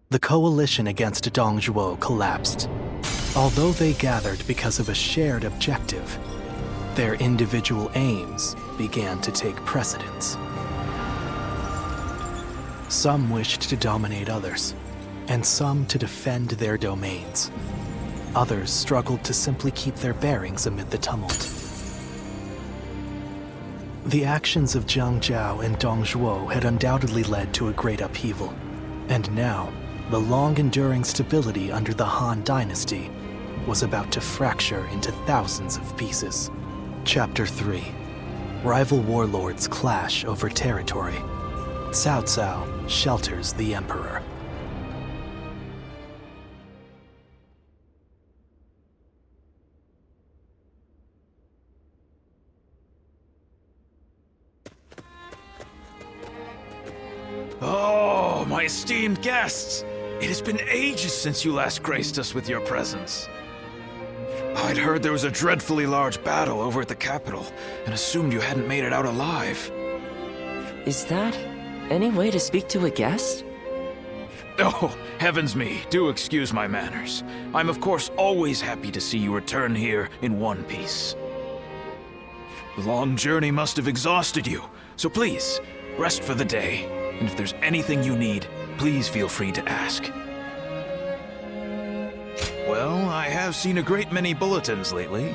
the coalition against Dong Zhuo collapsed. Although they gathered because of a shared objective, their individual aims began to take precedence. Some wished to dominate others, and some to defend their domains. Others struggled to simply keep their bearings amid the tumult. The actions of Jiang Zhao and Dong Zhuo had undoubtedly led to a great upheaval, and now, the long-enduring stability under the Han Dynasty was about to fracture into thousands of pieces. Chapter 3. Rival warlords clash over territory. Cao Cao shelters the Emperor. Oh, my esteemed guests! It has been ages since you last graced us with your presence. I'd heard there was a dreadfully large battle over at the capital, and assumed you hadn't made it out alive. Is that any way to speak to a guest? Oh, heavens me, do excuse my manners. I'm of course always happy to see you return here in one piece. The long journey must have exhausted you, so please, rest for the day. And if there's anything you need, please feel free to ask. Well, I have seen a great many bulletins lately.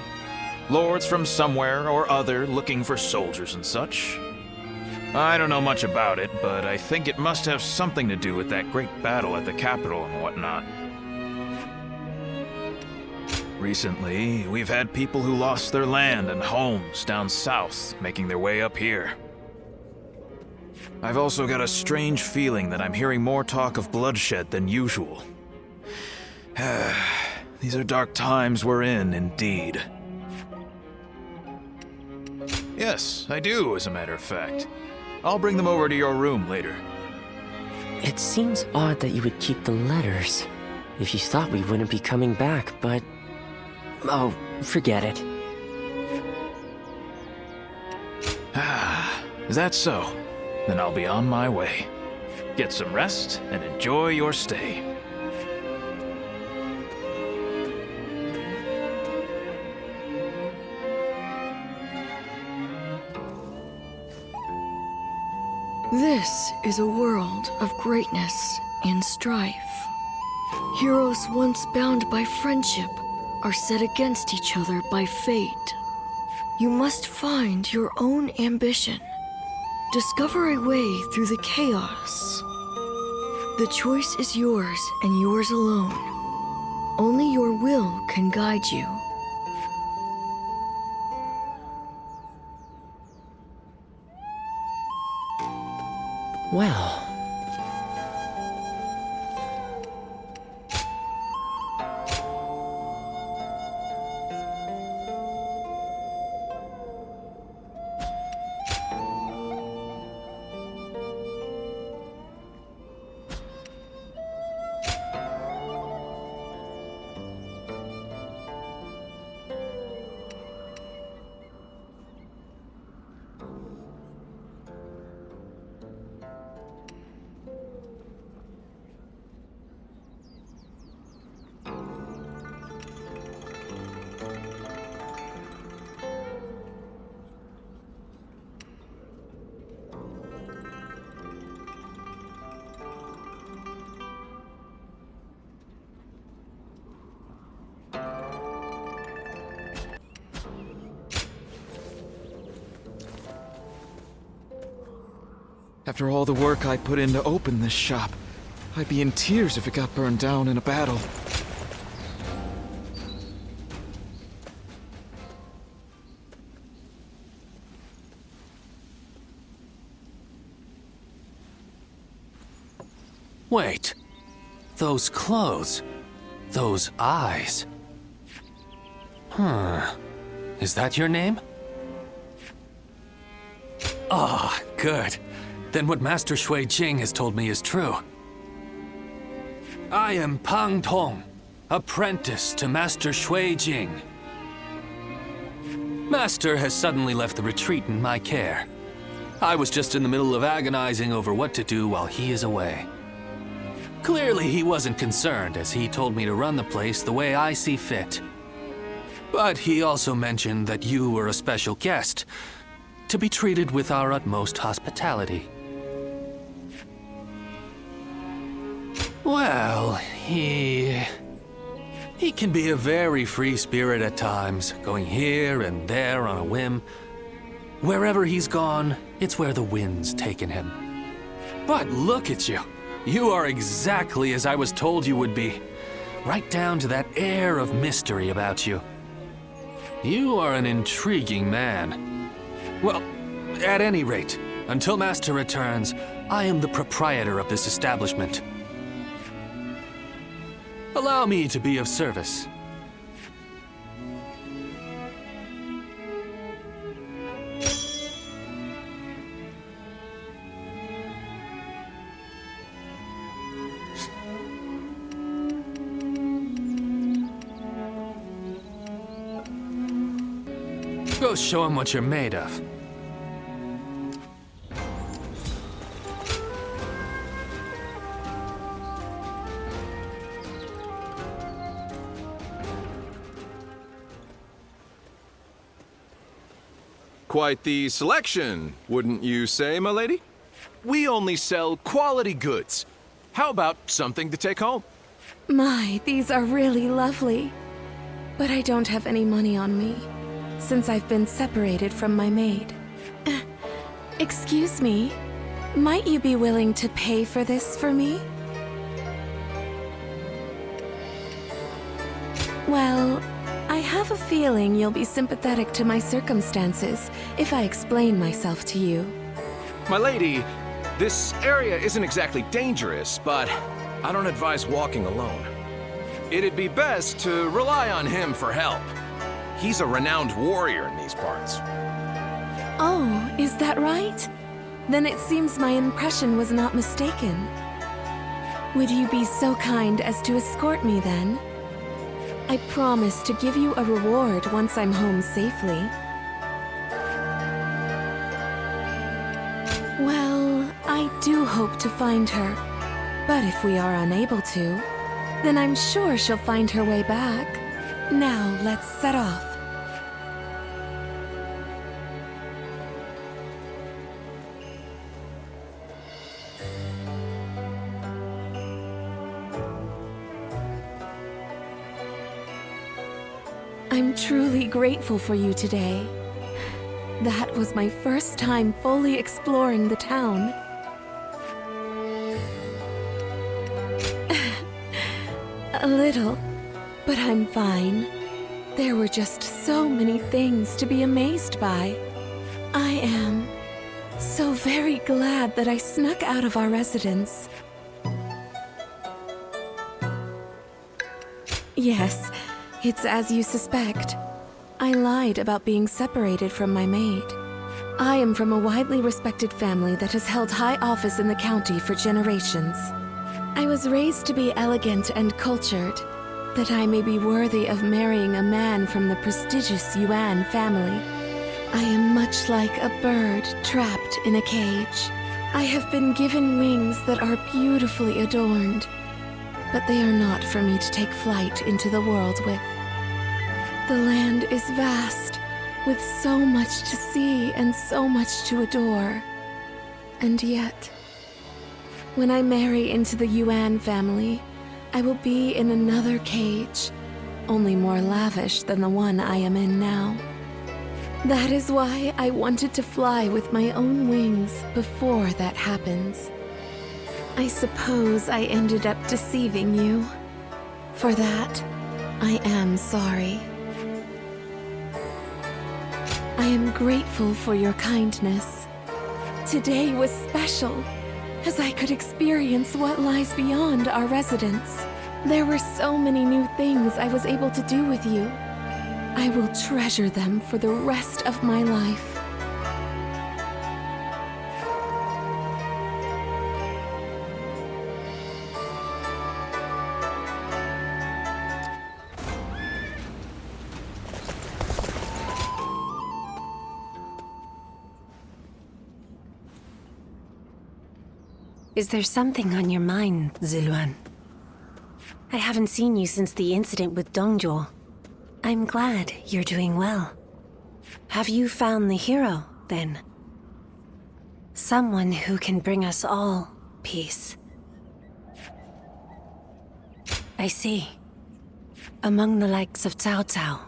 Lords from somewhere or other looking for soldiers and such. I don't know much about it, but I think it must have something to do with that great battle at the capital and whatnot. Recently, we've had people who lost their land and homes down south making their way up here. I've also got a strange feeling that I'm hearing more talk of bloodshed than usual. These are dark times we're in, indeed. Yes, I do, as a matter of fact. I'll bring them over to your room later. It seems odd that you would keep the letters, if you thought we wouldn't be coming back, but... oh, forget it. Is that so? Then I'll be on my way. Get some rest and enjoy your stay. This is a world of greatness and strife. Heroes once bound by friendship are set against each other by fate. You must find your own ambition. Discover a way through the chaos. The choice is yours and yours alone. Only your will can guide you. Well... After all the work I put in to open this shop, I'd be in tears if it got burned down in a battle. Wait. Those clothes. Those eyes. Is that your name? Ah, good. Then what Master Shui Jing has told me is true. I am Pang Tong, apprentice to Master Shui Jing. Master has suddenly left the retreat in my care. I was just in the middle of agonizing over what to do while he is away. Clearly he wasn't concerned, as he told me to run the place the way I see fit. But he also mentioned that you were a special guest, to be treated with our utmost hospitality. Well, he can be a very free spirit at times, going here and there on a whim. Wherever he's gone, it's where the wind's taken him. But look at you. You are exactly as I was told you would be. Right down to that air of mystery about you. You are an intriguing man. Well, at any rate, until Master returns, I am the proprietor of this establishment. Allow me to be of service. Go show him what you're made of. Quite the selection, wouldn't you say, my lady? We only sell quality goods. How about something to take home? My, these are really lovely. But I don't have any money on me, since I've been separated from my maid. Excuse me, might you be willing to pay for this for me? Well, I have a feeling you'll be sympathetic to my circumstances if I explain myself to you. My lady, this area isn't exactly dangerous, but I don't advise walking alone. It'd be best to rely on him for help. He's a renowned warrior in these parts. Oh, is that right? Then it seems my impression was not mistaken. Would you be so kind as to escort me then? I promise to give you a reward once I'm home safely. Well, I do hope to find her. But if we are unable to, then I'm sure she'll find her way back. Now, let's set off. I'm truly grateful for you today. That was my first time fully exploring the town. A little, but I'm fine. There were just so many things to be amazed by. I am so very glad that I snuck out of our residence. Yes, it's as you suspect. I lied about being separated from my maid. I am from a widely respected family that has held high office in the county for generations. I was raised to be elegant and cultured, that I may be worthy of marrying a man from the prestigious Yuan family. I am much like a bird trapped in a cage. I have been given wings that are beautifully adorned, but they are not for me to take flight into the world with. The land is vast, with so much to see and so much to adore. And yet, when I marry into the Yuan family, I will be in another cage, only more lavish than the one I am in now. That is why I wanted to fly with my own wings before that happens. I suppose I ended up deceiving you. For that, I am sorry. I am grateful for your kindness. Today was special, as I could experience what lies beyond our residence. There were so many new things I was able to do with you. I will treasure them for the rest of my life. Is there something on your mind, Ziluan? I haven't seen you since the incident with Dongjuo. I'm glad you're doing well. Have you found the hero, then? Someone who can bring us all peace. I see. Among the likes of Cao Cao,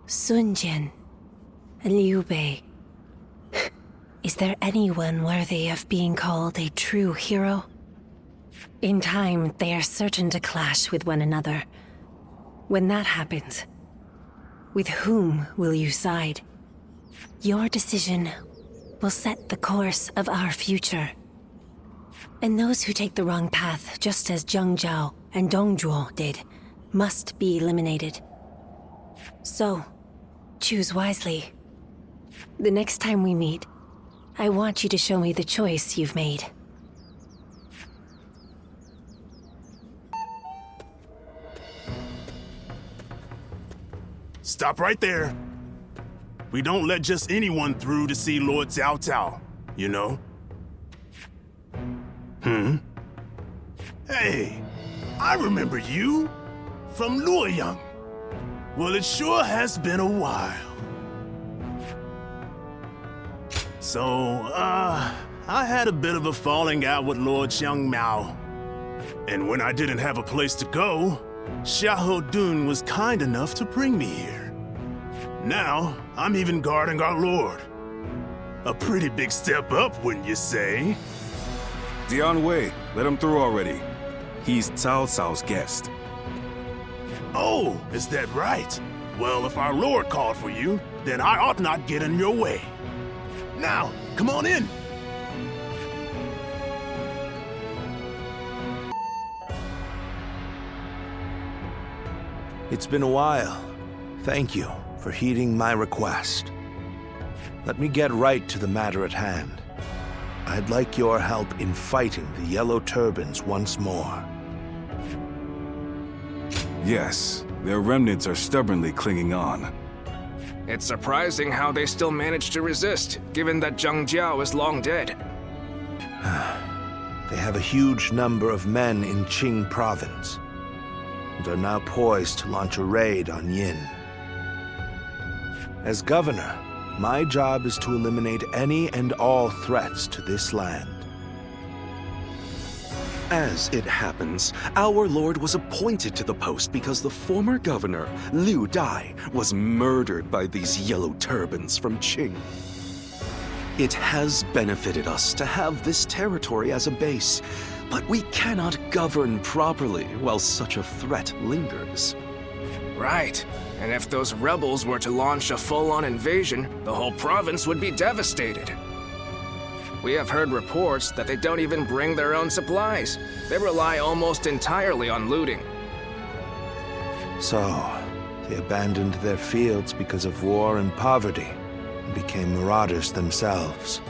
Sun Jian, and Liu Bei, is there anyone worthy of being called a true hero? In time, they are certain to clash with one another. When that happens, with whom will you side? Your decision will set the course of our future. And those who take the wrong path, just as Zhang Zhao and Dongjuo did, must be eliminated. So, choose wisely. The next time we meet, I want you to show me the choice you've made. Stop right there. We don't let just anyone through to see Lord Cao Cao, you know? Hey, I remember you from Luoyang. Well, it sure has been a while. So, I had a bit of a falling out with Lord Xiang Mao. And when I didn't have a place to go, Xiahou Dun was kind enough to bring me here. Now, I'm even guarding our lord. A pretty big step up, wouldn't you say? Dian Wei, let him through already. He's Cao Cao's guest. Oh, is that right? Well, if our lord called for you, then I ought not get in your way. Now, come on in. It's been a while. Thank you for heeding my request. Let me get right to the matter at hand. I'd like your help in fighting the Yellow Turbans once more. Yes, their remnants are stubbornly clinging on. It's surprising how they still manage to resist, given that Zhang Jiao is long dead. They have a huge number of men in Qing province, and are now poised to launch a raid on Yin. As governor, my job is to eliminate any and all threats to this land. As it happens, our lord was appointed to the post because the former governor, Liu Dai, was murdered by these yellow turbans from Qing. It has benefited us to have this territory as a base, but we cannot govern properly while such a threat lingers. Right. And if those rebels were to launch a full-on invasion, the whole province would be devastated. We have heard reports that they don't even bring their own supplies. They rely almost entirely on looting. So, they abandoned their fields because of war and poverty, and became marauders themselves.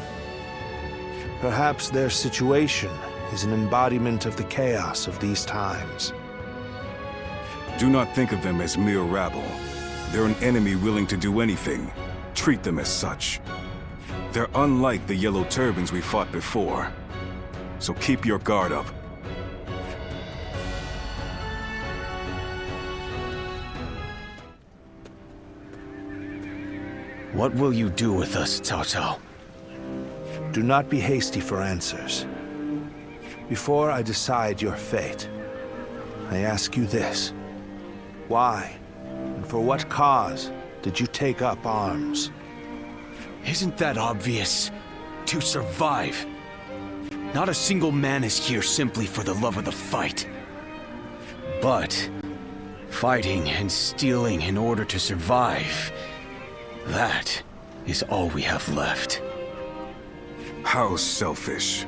Perhaps their situation is an embodiment of the chaos of these times. Do not think of them as mere rabble. They're an enemy willing to do anything. Treat them as such. They're unlike the Yellow Turbans we fought before. So keep your guard up. What will you do with us, Cao Cao? Do not be hasty for answers. Before I decide your fate, I ask you this. Why, and for what cause, did you take up arms? Isn't that obvious? To survive. Not a single man is here simply for the love of the fight. But fighting and stealing in order to survive, that is all we have left. How selfish.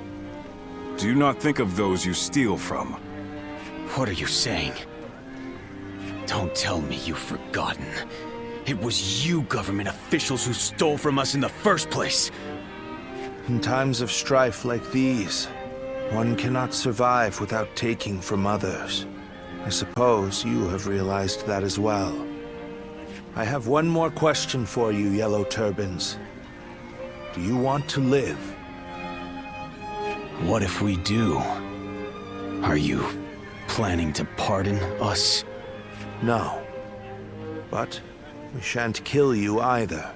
Do you not think of those you steal from? What are you saying? Don't tell me you've forgotten. It was you government officials who stole from us in the first place. In times of strife like these, one cannot survive without taking from others. I suppose you have realized that as well. I have one more question for you, Yellow Turbans. Do you want to live? What if we do? Are you planning to pardon us? No. But we shan't kill you either.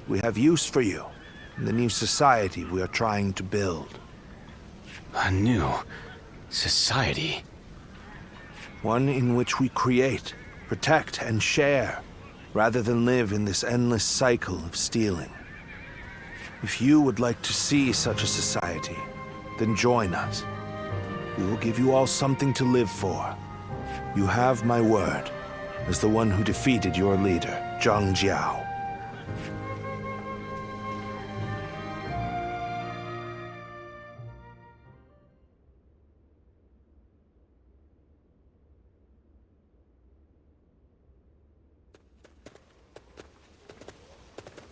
We have use for you in the new society we are trying to build. A new society? One in which we create, protect, and share, rather than live in this endless cycle of stealing. If you would like to see such a society, then join us. We will give you all something to live for. You have my word, as the one who defeated your leader, Zhang Jiao.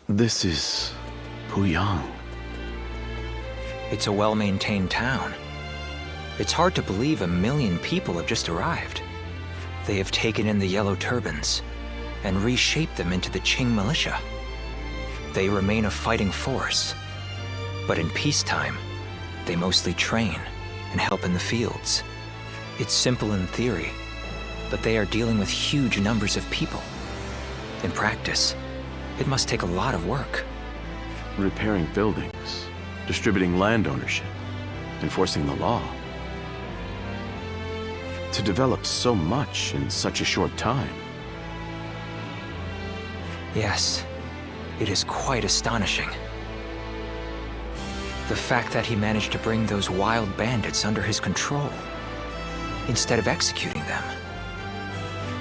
This is Puyang. It's a well-maintained town. It's hard to believe 1 million people have just arrived. They have taken in the Yellow Turbans and reshaped them into the Qing militia. They remain a fighting force, but in peacetime, they mostly train and help in the fields. It's simple in theory, but they are dealing with huge numbers of people. In practice, it must take a lot of work. Repairing buildings, distributing land ownership, enforcing the law. To develop so much in such a short time. Yes, it is quite astonishing. The fact that he managed to bring those wild bandits under his control, instead of executing them.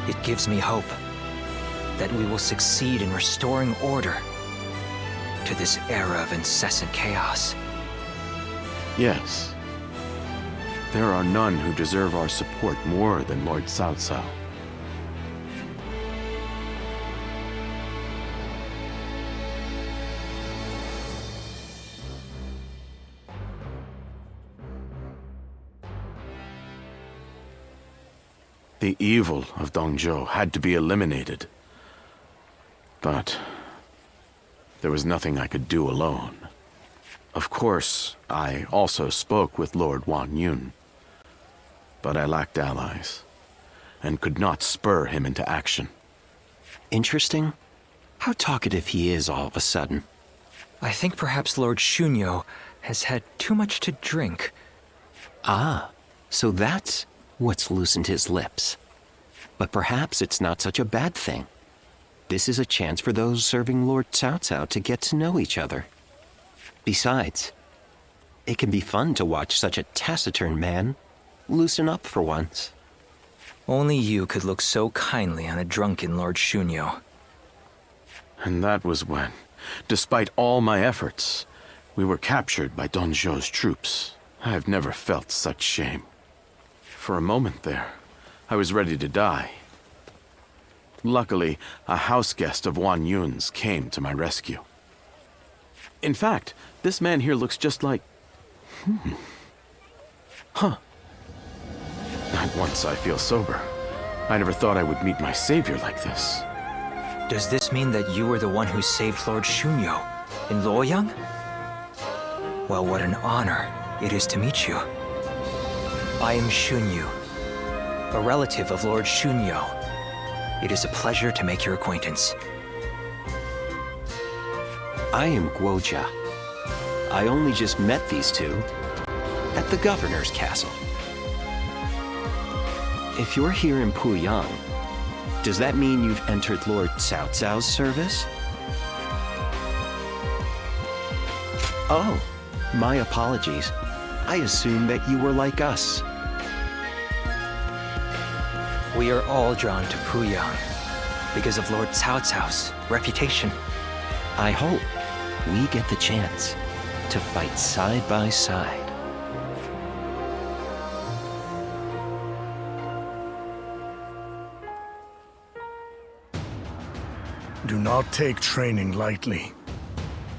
It gives me hope that we will succeed in restoring order to this era of incessant chaos. Yes. There are none who deserve our support more than Lord Cao Cao. The evil of Dongzhou had to be eliminated. But there was nothing I could do alone. Of course, I also spoke with Lord Wan Yun. But I lacked allies, and could not spur him into action. Interesting. How talkative he is all of a sudden. I think perhaps Lord Shunyo has had too much to drink. Ah, so that's what's loosened his lips. But perhaps it's not such a bad thing. This is a chance for those serving Lord Cao Cao to get to know each other. Besides, it can be fun to watch such a taciturn man loosen up for once. Only you could look so kindly on a drunken Lord Shunyo. And that was when, despite all my efforts, we were captured by Dongzhou's troops. I have never felt such shame. For a moment there, I was ready to die. Luckily, a house guest of Wan Yun's came to my rescue. In fact, this man here looks just like... Huh. Not once I feel sober. I never thought I would meet my savior like this. Does this mean that you were the one who saved Lord Shunyo in Luoyang? Well, what an honor it is to meet you. I am Shunyu, a relative of Lord Shunyo. It is a pleasure to make your acquaintance. I am Guojia. I only just met these two at the governor's castle. If you're here in Puyang, does that mean you've entered Lord Cao Cao's service? Oh, my apologies. I assumed that you were like us. We are all drawn to Puyang because of Lord Cao Cao's reputation. I hope we get the chance to fight side by side. Do not take training lightly.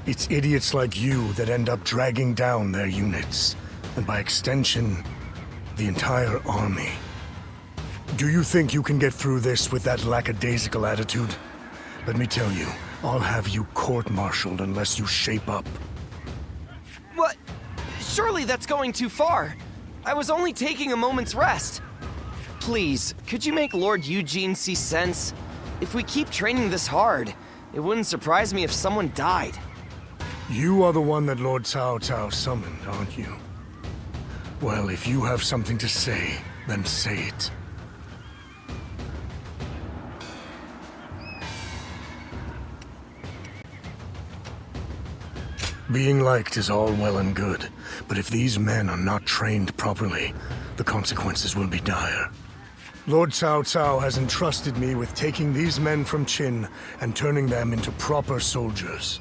It's idiots like you that end up dragging down their units, and by extension, the entire army. Do you think you can get through this with that lackadaisical attitude? Let me tell you, I'll have you court-martialed unless you shape up. What? Surely that's going too far. I was only taking a moment's rest. Please, could you make Lord Eugene see sense? If we keep training this hard, it wouldn't surprise me if someone died. You are the one that Lord Cao Cao summoned, aren't you? Well, if you have something to say, then say it. Being liked is all well and good, but if these men are not trained properly, the consequences will be dire. Lord Cao Cao has entrusted me with taking these men from Qin and turning them into proper soldiers.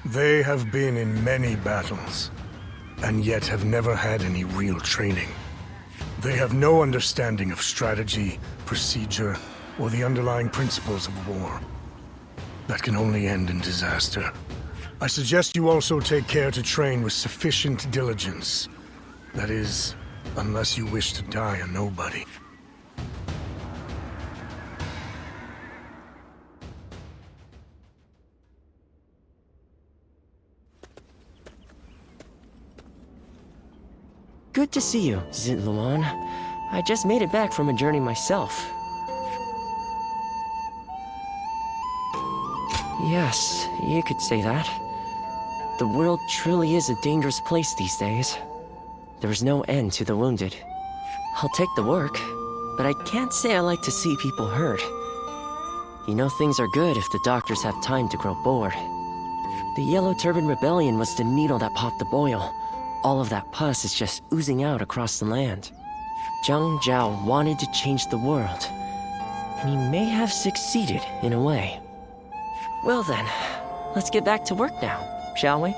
They have been in many battles, and yet have never had any real training. They have no understanding of strategy, procedure, or the underlying principles of war. That can only end in disaster. I suggest you also take care to train with sufficient diligence. That is, unless you wish to die a nobody. Good to see you, Zitluan. I just made it back from a journey myself. Yes, you could say that. The world truly is a dangerous place these days. There is no end to the wounded. I'll take the work, but I can't say I like to see people hurt. You know things are good if the doctors have time to grow bored. The Yellow Turban Rebellion was the needle that popped the boil. All of that pus is just oozing out across the land. Zhang Zhao wanted to change the world, and he may have succeeded in a way. Well then, let's get back to work now, shall we?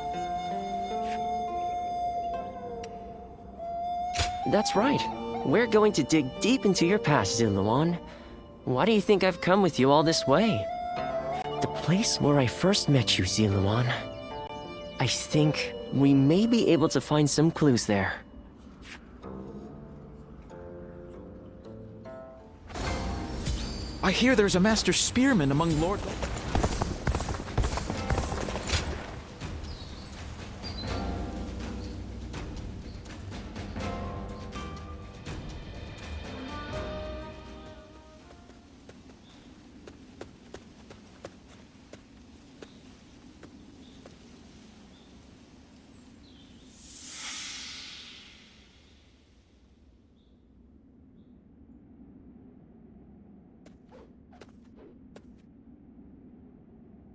That's right. We're going to dig deep into your past, Zitluan. Why do you think I've come with you all this way? The place where I first met you, Zitluan. I think we may be able to find some clues there. I hear there's a master spearman among Lord...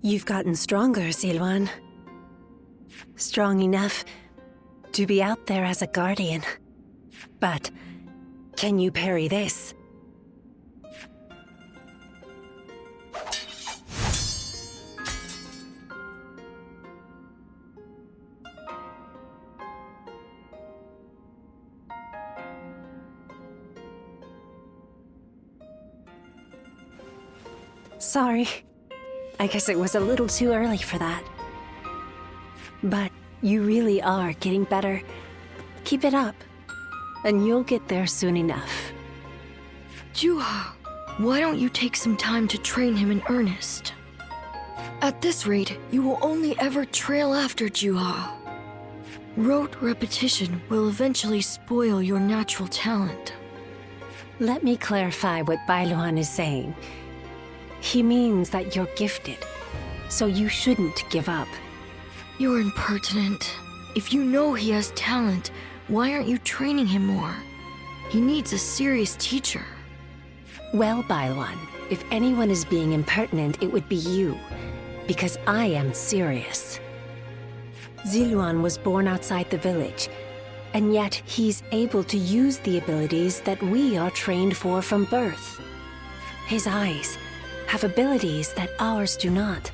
You've gotten stronger, Zilwan. Strong enough to be out there as a guardian. But can you parry this? Sorry. I guess it was a little too early for that. But you really are getting better. Keep it up, and you'll get there soon enough. Juha, why don't you take some time to train him in earnest? At this rate, you will only ever trail after Juha. Rote repetition will eventually spoil your natural talent. Let me clarify what Bailuan is saying. He means that you're gifted, so you shouldn't give up. You're impertinent. If you know he has talent, why aren't you training him more? He needs a serious teacher. Well, Bailuan, if anyone is being impertinent, it would be you, because I am serious. Zilluan was born outside the village, and yet he's able to use the abilities that we are trained for from birth. His eyes have abilities that ours do not.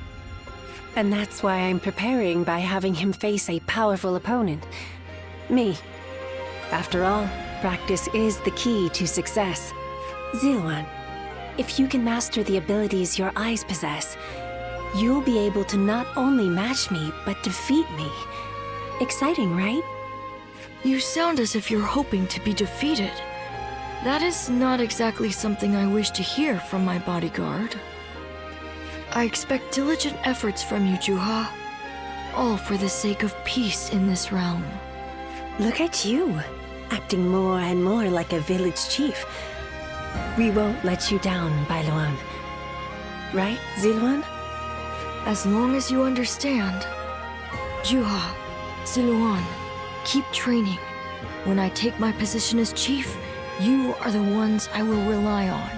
And that's why I'm preparing by having him face a powerful opponent. Me. After all, practice is the key to success. Zilwan, if you can master the abilities your eyes possess, you'll be able to not only match me, but defeat me. Exciting, right? You sound as if you're hoping to be defeated. That is not exactly something I wish to hear from my bodyguard. I expect diligent efforts from you, Juha. All for the sake of peace in this realm. Look at you, acting more and more like a village chief. We won't let you down, Bailuan. Right, Ziluan? As long as you understand. Juha, Ziluan, keep training. When I take my position as chief, you are the ones I will rely on.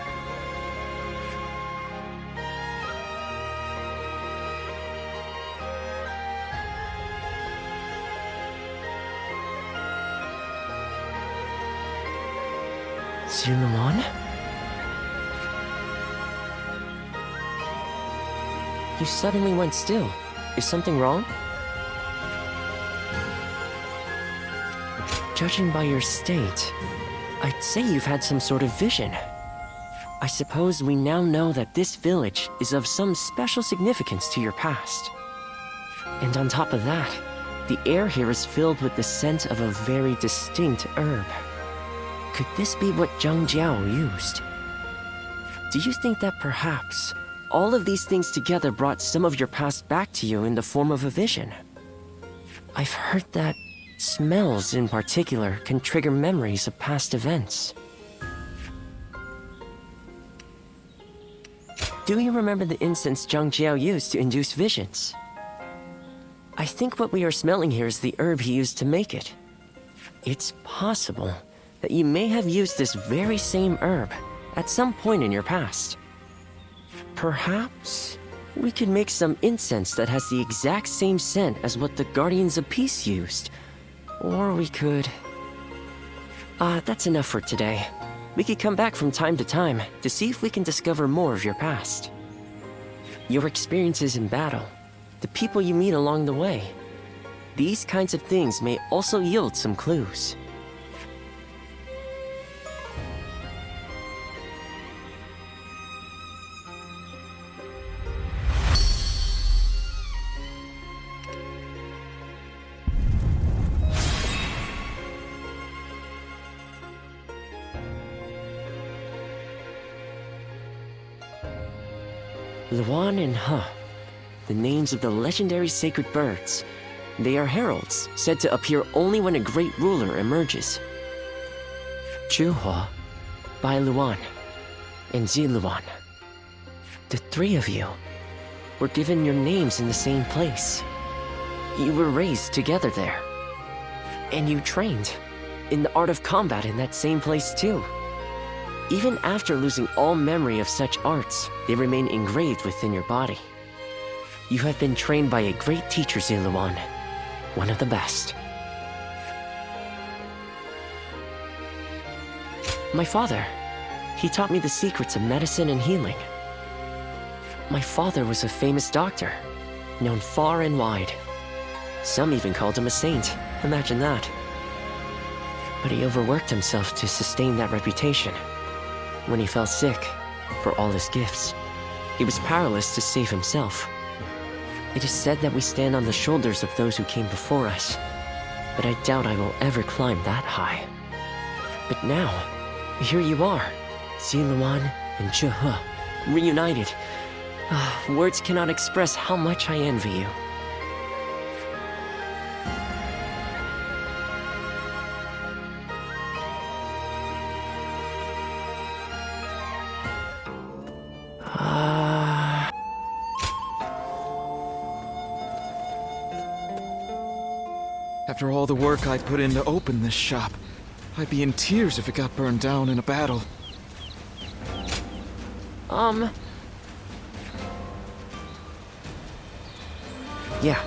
Ziluan? You suddenly went still. Is something wrong? Judging by your state, I'd say you've had some sort of vision. I suppose we now know that this village is of some special significance to your past. And on top of that, the air here is filled with the scent of a very distinct herb. Could this be what Zhang Jiao used? Do you think that perhaps all of these things together brought some of your past back to you in the form of a vision? I've heard that smells in particular can trigger memories of past events. Do you remember the incense Zhang Jiao used to induce visions? I think what we are smelling here is the herb he used to make it. It's possible that you may have used this very same herb at some point in your past. Perhaps we could make some incense that has the exact same scent as what the Guardians of Peace used. Or we could... that's enough for today. We could come back from time to time to see if we can discover more of your past. Your experiences in battle, the people you meet along the way. These kinds of things may also yield some clues. Luan and He, the names of the legendary sacred birds. They are heralds, said to appear only when a great ruler emerges. Juha, Bailuan, and Ziluan. The three of you were given your names in the same place. You were raised together there. And you trained in the art of combat in that same place too. Even after losing all memory of such arts, they remain engraved within your body. You have been trained by a great teacher, Ziluan, one of the best. My father, he taught me the secrets of medicine and healing. My father was a famous doctor, known far and wide. Some even called him a saint, imagine that. But he overworked himself to sustain that reputation. When he fell sick, for all his gifts, he was powerless to save himself. It is said that we stand on the shoulders of those who came before us, but I doubt I will ever climb that high. But now, here you are, Ziluan and Juha, reunited. Words cannot express how much I envy you. After all the work I put in to open this shop, I'd be in tears if it got burned down in a battle. Yeah.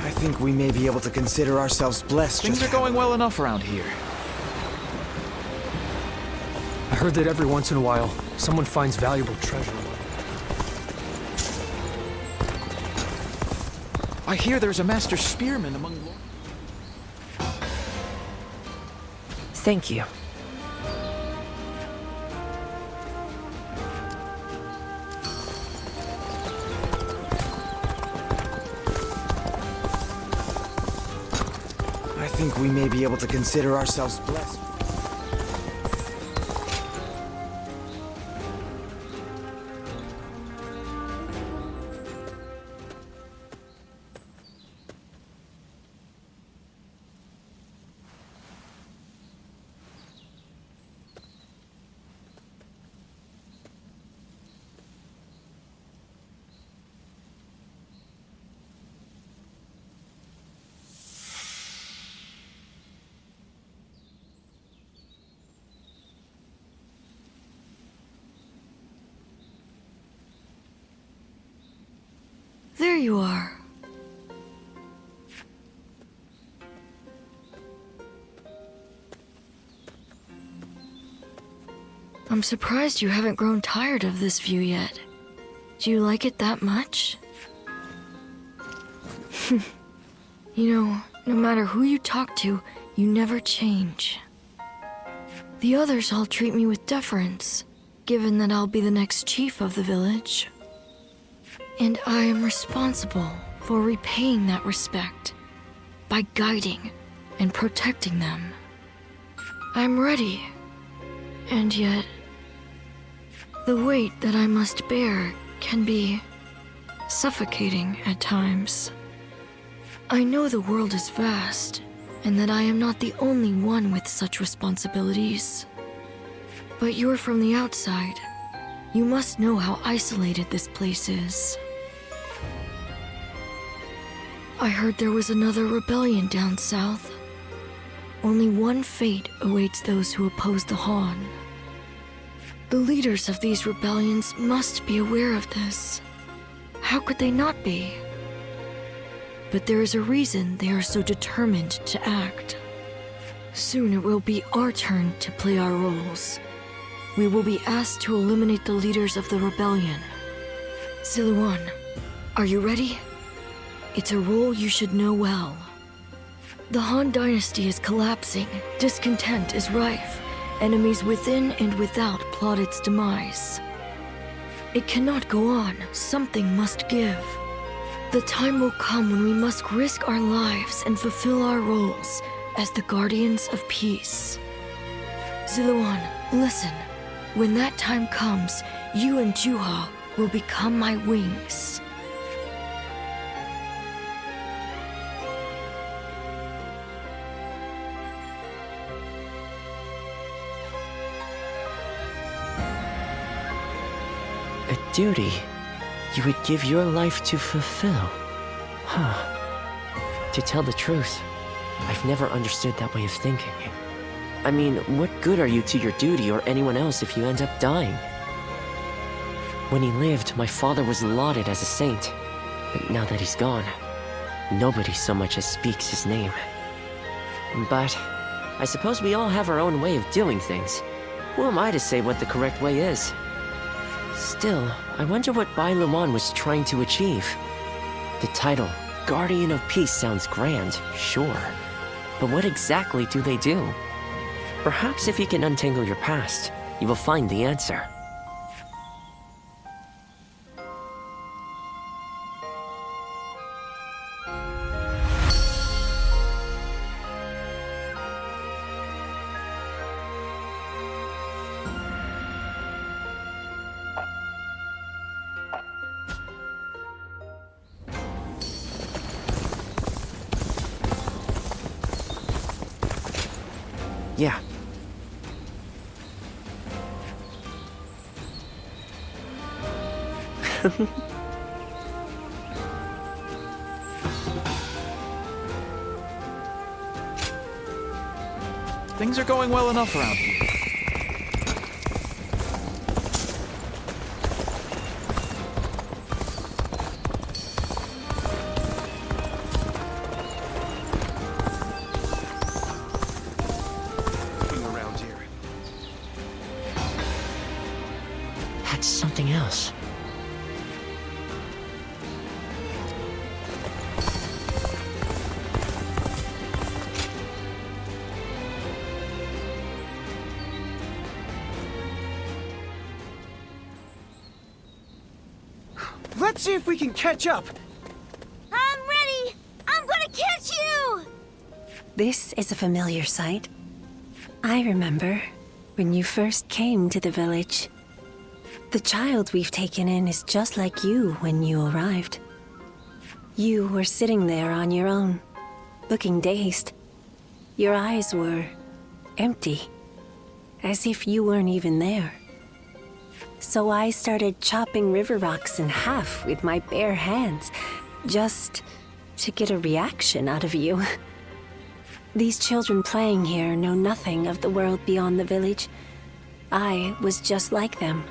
I think we may be able to consider ourselves blessed. Things are going well enough around here. I heard that every once in a while, someone finds valuable treasure. I hear there's a master spearman among... Thank you. we may be able to consider ourselves blessed. There you are. I'm surprised you haven't grown tired of this view yet. Do you like it that much? You know, no matter who you talk to, you never change. The others all treat me with deference, given that I'll be the next chief of the village. And I am responsible for repaying that respect by guiding and protecting them. I'm ready, and yet the weight that I must bear can be suffocating at times. I know the world is vast, and that I am not the only one with such responsibilities. But you're from the outside. You must know how isolated this place is. I heard there was another rebellion down south. Only one fate awaits those who oppose the Han. The leaders of these rebellions must be aware of this. How could they not be? But there is a reason they are so determined to act. Soon it will be our turn to play our roles. We will be asked to eliminate the leaders of the rebellion. Siluan, are you ready? It's a role you should know well. The Han dynasty is collapsing, discontent is rife, enemies within and without plot its demise. It cannot go on, something must give. The time will come when we must risk our lives and fulfill our roles as the guardians of peace. Siluan, listen. When that time comes, you and Juha will become my wings. A duty you would give your life to fulfill? Huh. To tell the truth, I've never understood that way of thinking. I mean, what good are you to your duty or anyone else if you end up dying? When he lived, my father was lauded as a saint. But now that he's gone, nobody so much as speaks his name. But I suppose we all have our own way of doing things. Who am I to say what the correct way is? Still, I wonder what Bai Luan was trying to achieve. The title, Guardian of Peace, sounds grand, sure. But what exactly do they do? Perhaps if you can untangle your past, you will find the answer. Yeah. Things are going well enough around here. That's something else. Let's see if we can catch up. I'm ready! I'm gonna catch you! This is a familiar sight. I remember when you first came to the village. The child we've taken in is just like you when you arrived. You were sitting there on your own, looking dazed. Your eyes were empty, as if you weren't even there. So I started chopping river rocks in half with my bare hands, just to get a reaction out of you. These children playing here know nothing of the world beyond the village. I was just like them.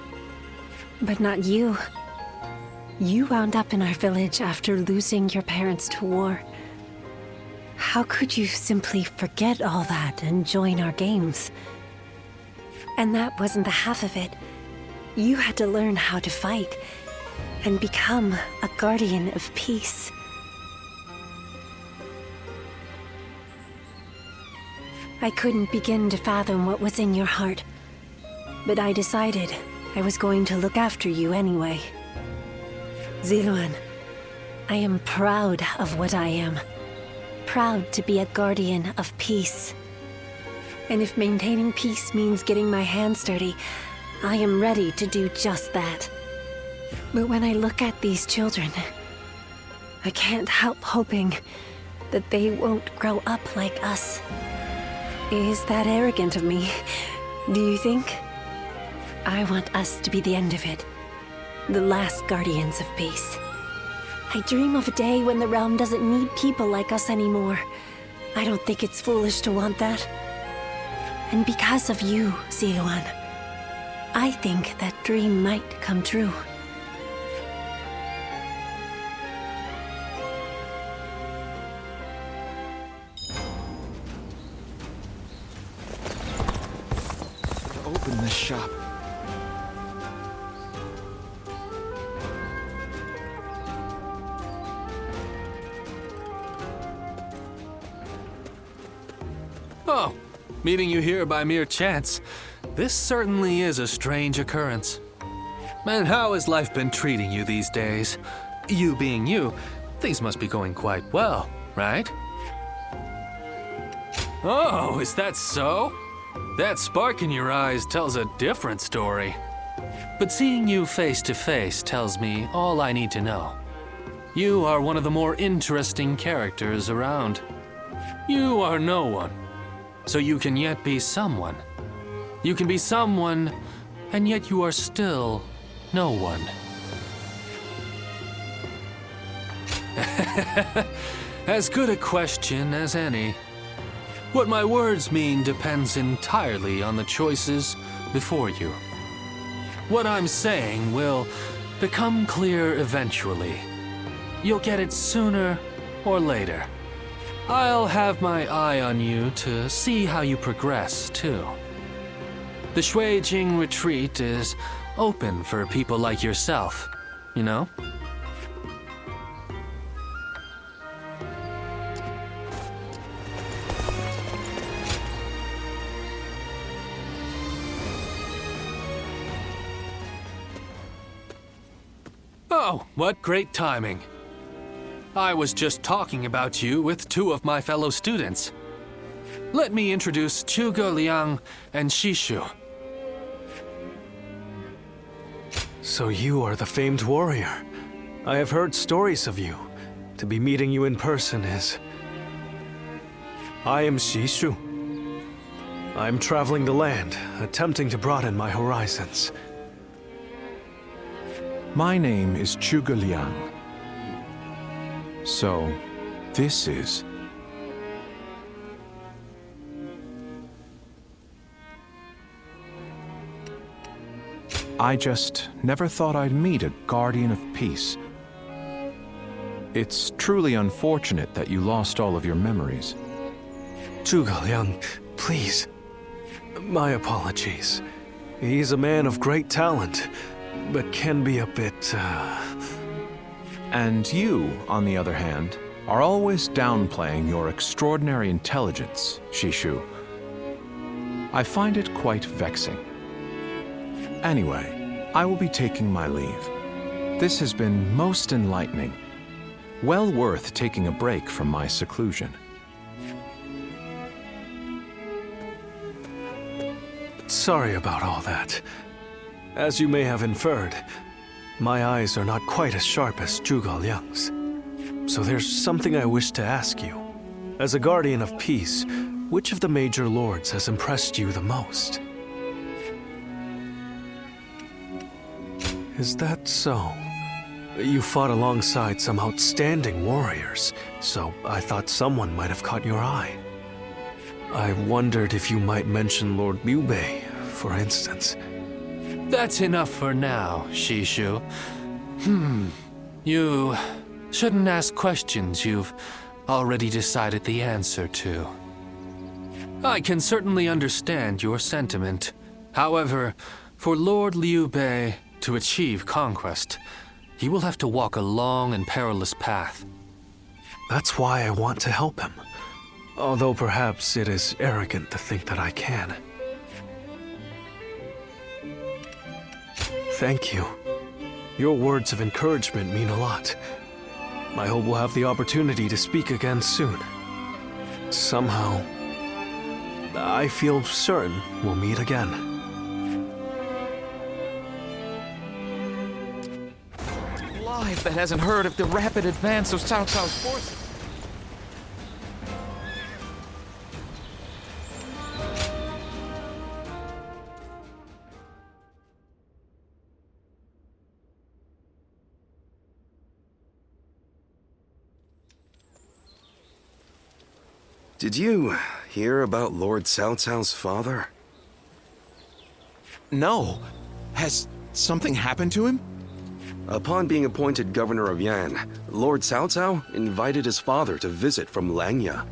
But not you. You wound up in our village after losing your parents to war. How could you simply forget all that and join our games? And that wasn't the half of it. You had to learn how to fight and become a guardian of peace. I couldn't begin to fathom what was in your heart, but I decided I was going to look after you anyway. Ziluan, I am proud of what I am. Proud to be a guardian of peace. And if maintaining peace means getting my hands dirty, I am ready to do just that. But when I look at these children, I can't help hoping that they won't grow up like us. Is that arrogant of me, do you think? I want us to be the end of it. The last guardians of peace. I dream of a day when the realm doesn't need people like us anymore. I don't think it's foolish to want that. And because of you, Ziluan, I think that dream might come true. Open this shop. Oh, meeting you here by mere chance. This certainly is a strange occurrence. And how has life been treating you these days? You being you, things must be going quite well, right? Oh, is that so? That spark in your eyes tells a different story. But seeing you face to face tells me all I need to know. You are one of the more interesting characters around. You are no one, so you can yet be someone. You can be someone, and yet you are still no one. As good a question as any. What my words mean depends entirely on the choices before you. What I'm saying will become clear eventually. You'll get it sooner or later. I'll have my eye on you to see how you progress, too. The Shuijing retreat is open for people like yourself, you know? Oh, what great timing. I was just talking about you with two of my fellow students. Let me introduce Zhuge Liang and Shishu. So you are the famed warrior. I have heard stories of you. To be meeting you in person is... I am Shishu. I am traveling the land, attempting to broaden my horizons. My name is Zhuge Liang. So, this is... I just never thought I'd meet a guardian of peace. It's truly unfortunate that you lost all of your memories. Zhuge Liang, please. My apologies. He's a man of great talent, but can be a bit, And you, on the other hand, are always downplaying your extraordinary intelligence, Shishu. I find it quite vexing. Anyway, I will be taking my leave. This has been most enlightening. Well worth taking a break from my seclusion. sorry about all that. As you may have inferred, my eyes are not quite as sharp as Zhuge Liang's. So there's something I wish to ask you. As a guardian of peace, which of the major lords has impressed you the most? Is that so? You fought alongside some outstanding warriors, so I thought someone might have caught your eye. I wondered if you might mention Lord Liu Bei, for instance. That's enough for now, Shishu. You shouldn't ask questions you've already decided the answer to. I can certainly understand your sentiment. However, for Lord Liu Bei to achieve conquest, he will have to walk a long and perilous path. That's why I want to help him. Although perhaps it is arrogant to think that I can. Thank you. Your words of encouragement mean a lot. I hope we'll have the opportunity to speak again soon. Somehow, I feel certain we'll meet again. Life that hasn't heard of the rapid advance of Cao Cao's forces. Did you hear about Lord Cao Cao's father? No. Has something happened to him? Upon being appointed governor of Yan, Lord Cao Cao invited his father to visit from Langya.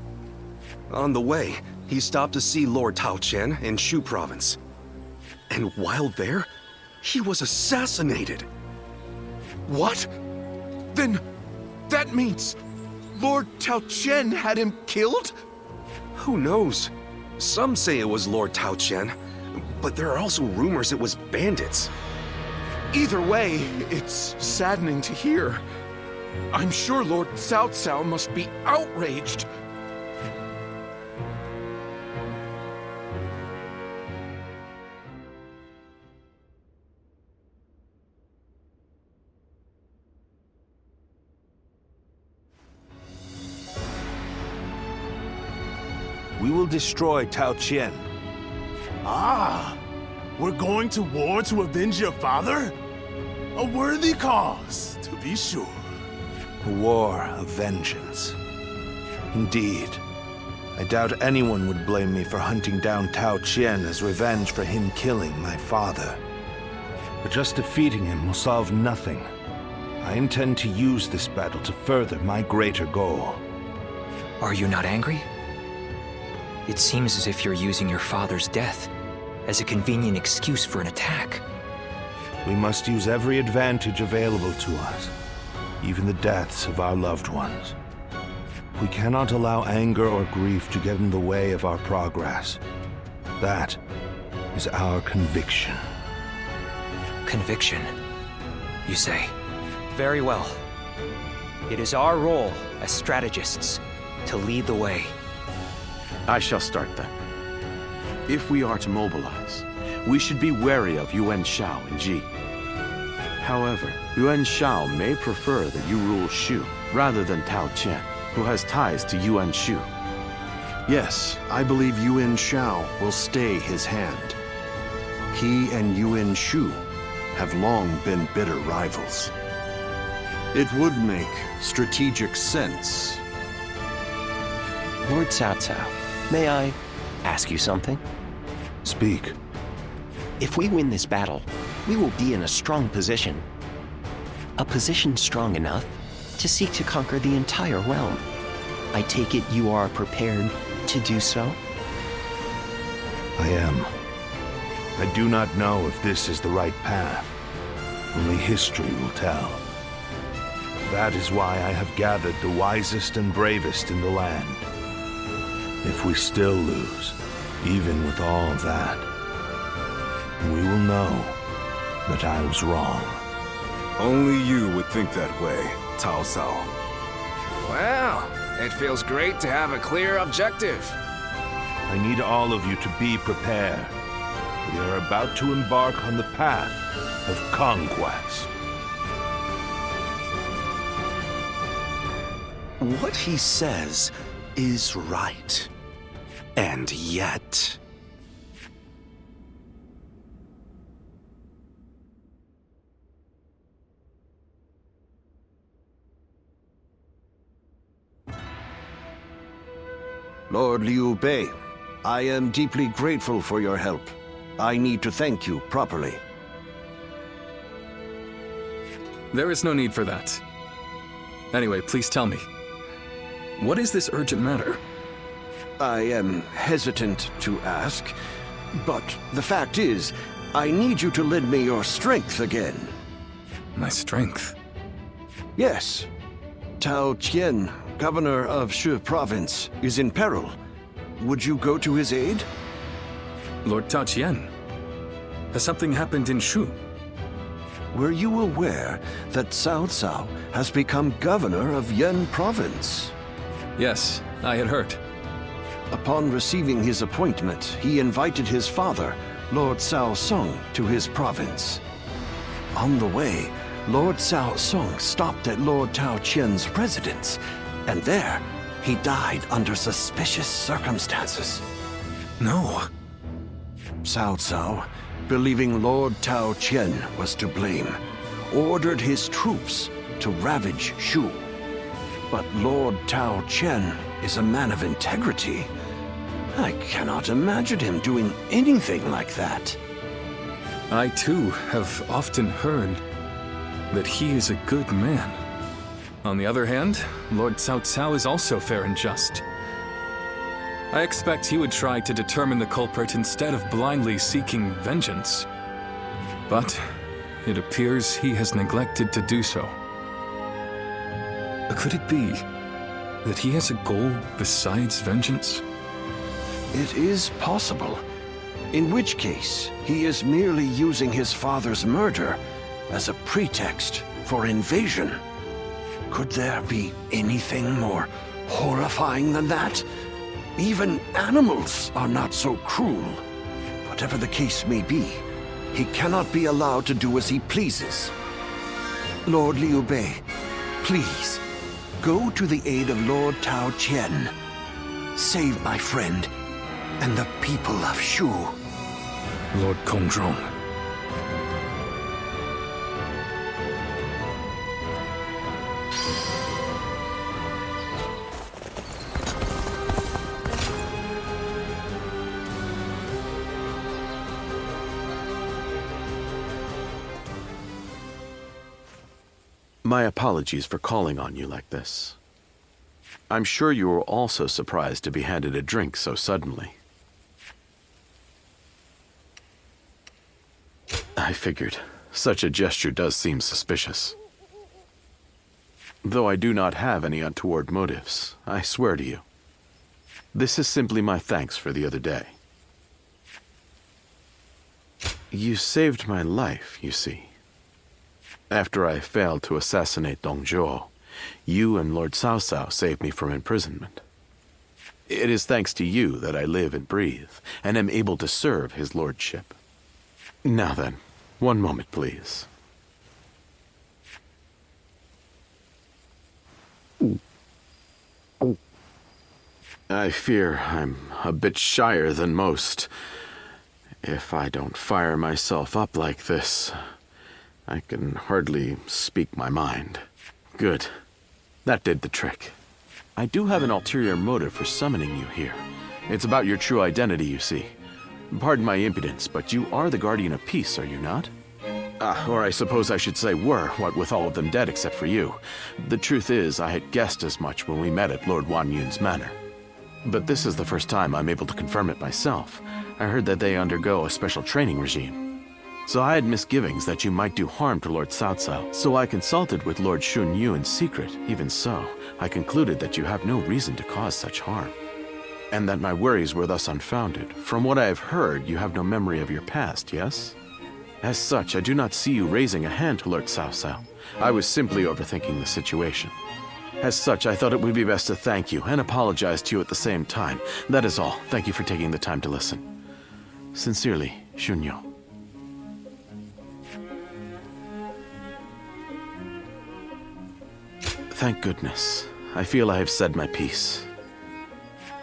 On the way, he stopped to see Lord Tao Qian in Shu province. And while there, he was assassinated. What? Then that means Lord Tao Qian had him killed? Who knows? Some say it was Lord Tao Qian, but there are also rumors it was bandits. Either way, it's saddening to hear. I'm sure Lord Cao Cao must be outraged. We will destroy Tao Qian. Ah! We're going to war to avenge your father? A worthy cause, to be sure. A war of vengeance. Indeed. I doubt anyone would blame me for hunting down Tao Qian as revenge for him killing my father. But just defeating him will solve nothing. I intend to use this battle to further my greater goal. Are you not angry? It seems as if you're using your father's death as a convenient excuse for an attack. We must use every advantage available to us, even the deaths of our loved ones. We cannot allow anger or grief to get in the way of our progress. That is our conviction. Conviction, you say? Very well. It is our role as strategists to lead the way. I shall start then. If we are to mobilize, we should be wary of Yuan Shao and Ji. However, Yuan Shao may prefer that you rule Shu rather than Tao Qian, who has ties to Yuan Shu. Yes, I believe Yuan Shao will stay his hand. He and Yuan Shu have long been bitter rivals. It would make strategic sense. Lord Cao Cao, may I ask you something? Speak. If we win this battle, we will be in a strong position. A position strong enough to seek to conquer the entire realm. I take it you are prepared to do so? I am. I do not know if this is the right path. Only history will tell. That is why I have gathered the wisest and bravest in the land. If we still lose, even with all that, we will know that I was wrong. Only you would think that way, Cao Cao. Well, it feels great to have a clear objective. I need all of you to be prepared. We are about to embark on the path of conquest. What he says is right. And yet... Lord Liu Bei, I am deeply grateful for your help. I need to thank you properly. There is no need for that. Anyway, please tell me. What is this urgent matter? I am hesitant to ask, but the fact is, I need you to lend me your strength again. My strength? Yes. Tao Qian, governor of Shu province, is in peril. Would you go to his aid? Lord Tao Qian? Has something happened in Shu? Were you aware that Cao Cao has become governor of Yan province? Yes, I had heard. Upon receiving his appointment, he invited his father, Lord Cao Song, to his province. On the way, Lord Cao Song stopped at Lord Tao Qian's residence, and there, he died under suspicious circumstances. No. Cao Cao, believing Lord Tao Qian was to blame, ordered his troops to ravage Shu. But Lord Tao Qian is a man of integrity. I cannot imagine him doing anything like that. I too have often heard that he is a good man. On the other hand, Lord Cao Cao is also fair and just. I expect he would try to determine the culprit instead of blindly seeking vengeance. But it appears he has neglected to do so. Could it be that he has a goal besides vengeance? It is possible. In which case, he is merely using his father's murder as a pretext for invasion. Could there be anything more horrifying than that? Even animals are not so cruel. Whatever the case may be, he cannot be allowed to do as he pleases. Lord Liu Bei, please, go to the aid of Lord Tao Qian. Save my friend and the people of Shu. Lord Kongzhong. My apologies for calling on you like this. I'm sure you were also surprised to be handed a drink so suddenly. I figured. Such a gesture does seem suspicious. Though I do not have any untoward motives, I swear to you. This is simply my thanks for the other day. You saved my life, you see. After I failed to assassinate Dong Zhuo, you and Lord Cao Cao saved me from imprisonment. It is thanks to you that I live and breathe, and am able to serve his lordship. Now then, one moment, please. I fear I'm a bit shyer than most. If I don't fire myself up like this, I can hardly speak my mind. Good. That did the trick. I do have an ulterior motive for summoning you here. It's about your true identity, you see. Pardon my impudence, but you are the Guardian of Peace, are you not? Or I suppose I should say were, what with all of them dead except for you. The truth is, I had guessed as much when we met at Lord Wan Yun's manor. But this is the first time I'm able to confirm it myself. I heard that they undergo a special training regime. So I had misgivings that you might do harm to Lord Cao Cao, so I consulted with Lord Xun Yu in secret. Even so, I concluded that you have no reason to cause such harm, and that my worries were thus unfounded. From what I have heard, you have no memory of your past, yes? As such, I do not see you raising a hand to Lord Cao Cao. I was simply overthinking the situation. As such, I thought it would be best to thank you and apologize to you at the same time. That is all. Thank you for taking the time to listen. Sincerely, Shunyo. Thank goodness. I feel I have said my piece.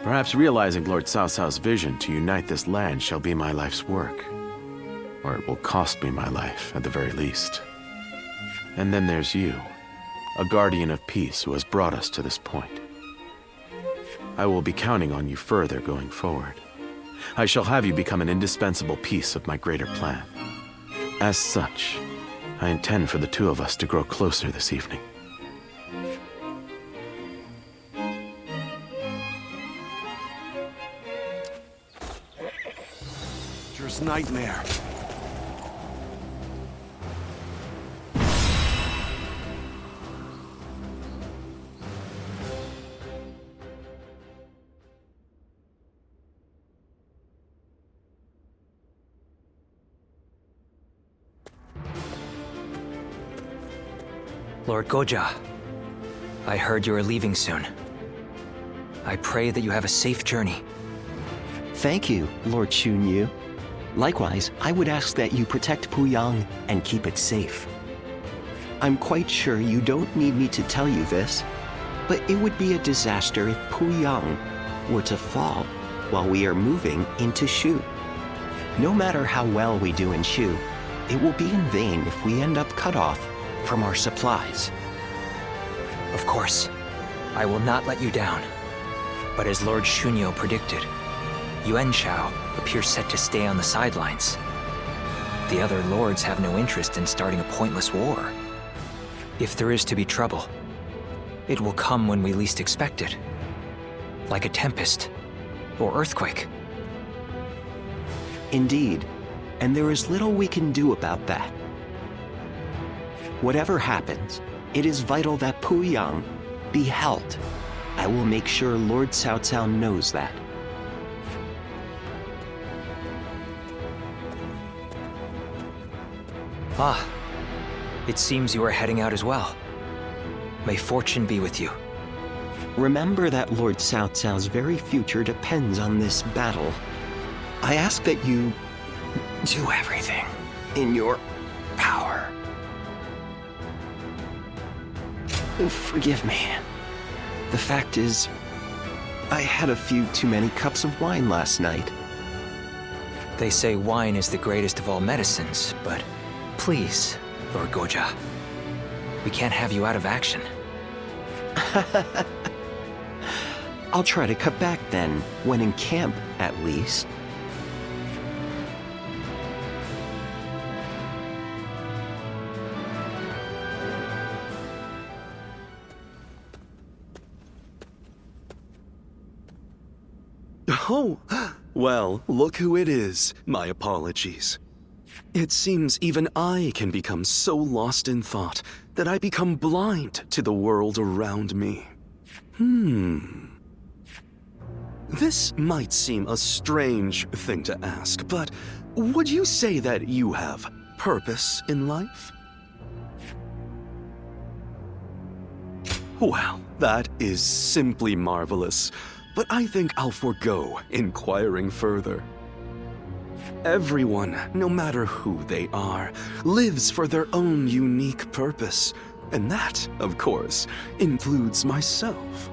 Perhaps realizing Lord Cao Cao's vision to unite this land shall be my life's work. Or it will cost me my life, at the very least. And then there's you, a guardian of peace who has brought us to this point. I will be counting on you further going forward. I shall have you become an indispensable piece of my greater plan. As such, I intend for the two of us to grow closer this evening. Nightmare. Lord Goja, I heard you are leaving soon. I pray that you have a safe journey. Thank you, Lord Shunyu. Likewise, I would ask that you protect Puyang and keep it safe. I'm quite sure you don't need me to tell you this, but it would be a disaster if Puyang were to fall while we are moving into Shu. No matter how well we do in Shu, it will be in vain if we end up cut off from our supplies. Of course, I will not let you down. But as Lord Shunyo predicted, Yuan Shao appears set to stay on the sidelines. The other lords have no interest in starting a pointless war. If there is to be trouble, it will come when we least expect it. Like a tempest or earthquake. Indeed, and there is little we can do about that. Whatever happens, it is vital that Puyang be held. I will make sure Lord Cao Cao knows that. Ah, it seems you are heading out as well. May fortune be with you. Remember that Lord Cao Cao's very future depends on this battle. I ask that you do everything in your power. Forgive me. The fact is, I had a few too many cups of wine last night. They say wine is the greatest of all medicines, but please, Lord Goja, we can't have you out of action. I'll try to cut back then, when in camp, at least. Oh, well, look who it is. My apologies. It seems even I can become so lost in thought that I become blind to the world around me. This might seem a strange thing to ask, but would you say that you have purpose in life? Well, that is simply marvelous, but I think I'll forego inquiring further. Everyone, no matter who they are, lives for their own unique purpose, and that, of course, includes myself.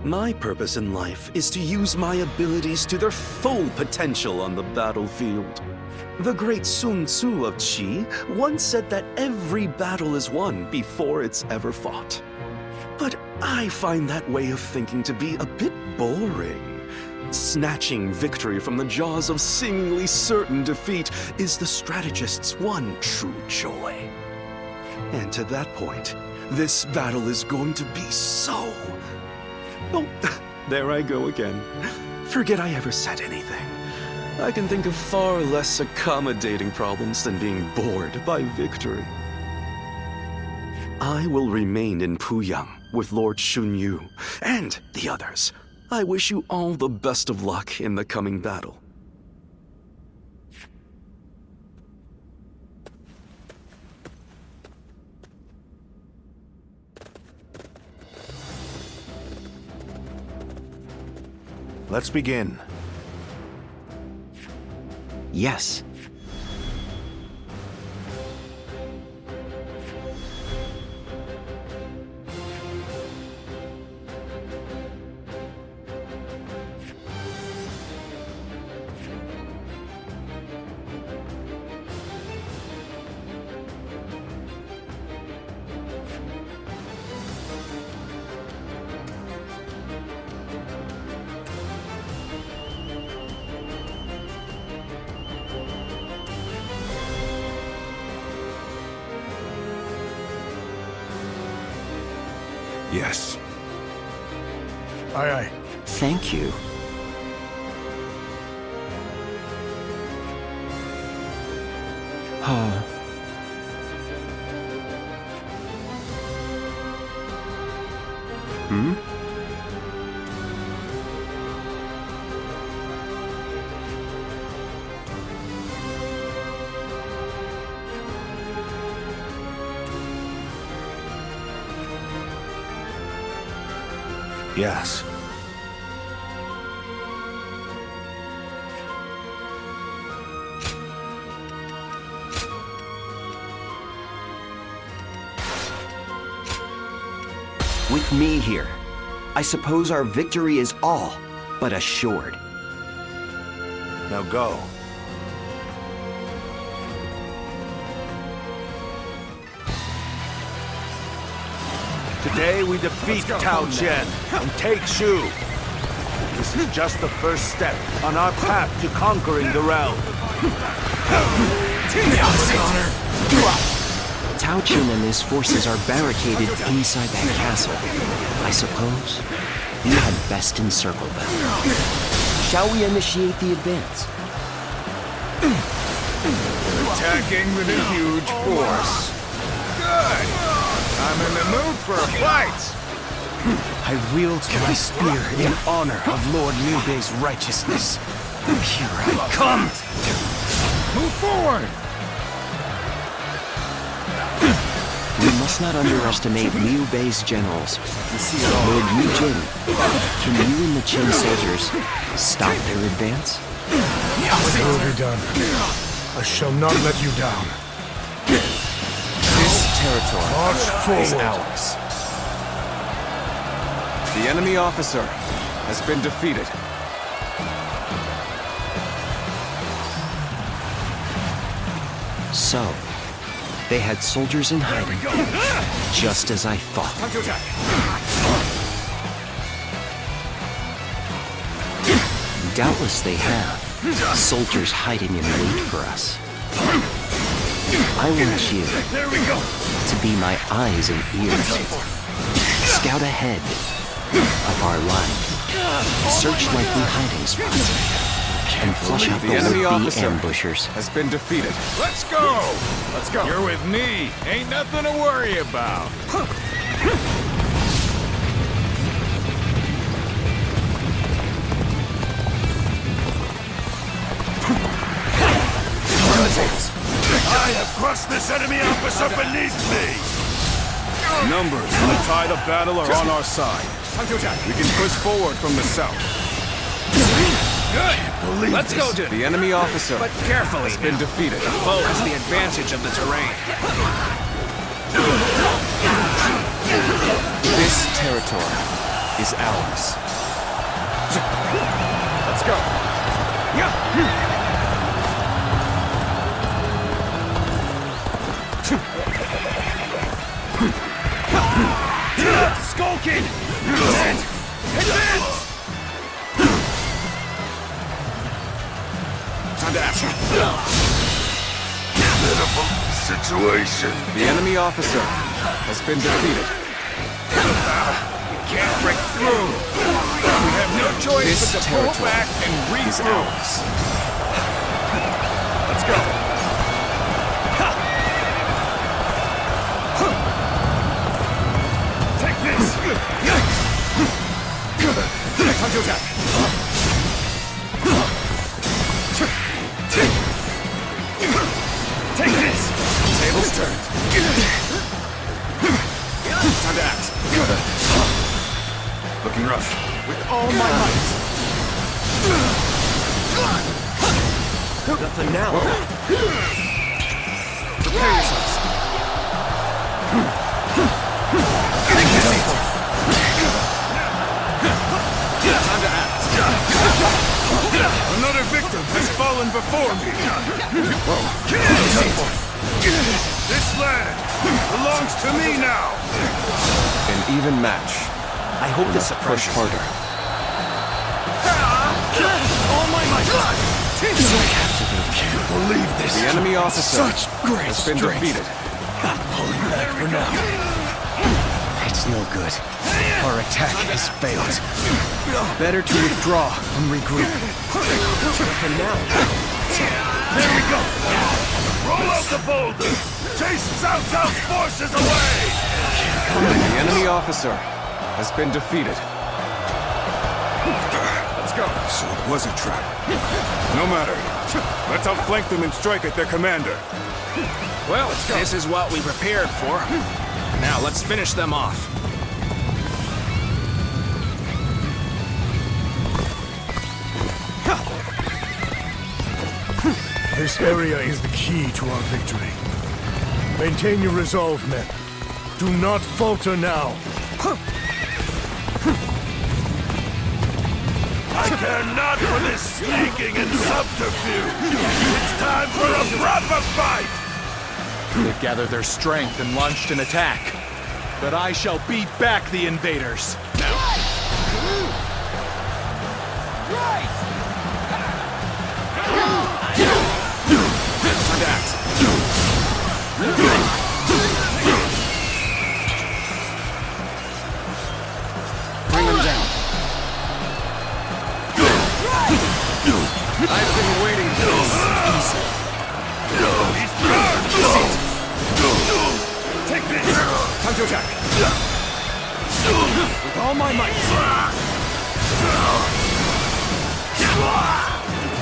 My purpose in life is to use my abilities to their full potential on the battlefield. The great Sun Tzu of Qi once said that every battle is won before it's ever fought. But I find that way of thinking to be a bit boring. Snatching victory from the jaws of seemingly certain defeat is the strategist's one true joy. And to that point, this battle is going to be so... Oh, there I go again. Forget I ever said anything. I can think of far less accommodating problems than being bored by victory. I will remain in Puyang with Lord Shunyu and the others. I wish you all the best of luck in the coming battle. Let's begin. Yes, Yes. Aye, aye. Thank you. Hmm? Yes. With me here, I suppose our victory is all but assured. Now go. Today we defeat Tao Chen and take Shu. This is just the first step on our path to conquering the realm. Tao Chen and his forces are barricaded inside that castle. I suppose we had best encircle them. Shall we initiate the advance? Attacking with a huge force. Good! I'm in the mood for a fight! I wield my spear in honor of Lord Liu Bei's righteousness. Here I come! Move forward! We must not underestimate Liu Bei's generals. Lord Yu Jin, can you and the Qin soldiers stop their advance? It will be done. I shall not let you down. This territory is ours. The enemy officer has been defeated. So, they had soldiers in hiding, just as I thought. Doubtless they have soldiers hiding in wait for us. I want you to be my eyes and ears. Scout ahead of our line. Search likely hiding spots. And flush out the enemy would-be officer ambushers. has been defeated. Let's go! Let's go! You're with me. Ain't nothing to worry about. I have crushed this enemy officer beneath me! Numbers and the tide of battle are on our side. We can push forward from the south. Good! Let's go, dude. The enemy officer But carefully has been defeated. The foe has the advantage of the terrain. This territory is ours. Let's go. Skulking! Advance! Time to act. Pitiful situation. The enemy officer has been defeated. You can't break through. We have no choice This but to pull territory back and is regroup. ours. Let's go. Take this. Time to attack. Take this. Tables turned. Time to act. Looking rough. With all my might. Nothing now. Prepare yourselves. Time to act. Another victim has fallen before me. This land belongs to me now. An even match. I hope this push harder. All my might. Can't believe this. The enemy officer Such great has been strength. defeated. Pulling back for now. It's It's no good. Our attack has failed. Better to withdraw and regroup. And now... There we go! Roll out the boulder! Chase Cao Cao's forces away! The enemy officer has been defeated. Let's go. So it was a trap. No matter. Let's outflank them and strike at their commander. Well, this is what we prepared for. Now, let's finish them off. This area is the key to our victory. Maintain your resolve, men. Do not falter now. I care not for this sneaking and subterfuge. It's time for a proper fight! They've gathered their strength and launched an attack. But I shall beat back the invaders. Bring them down. I've been waiting for this. Easy. Take this! Time to attack. With all my might.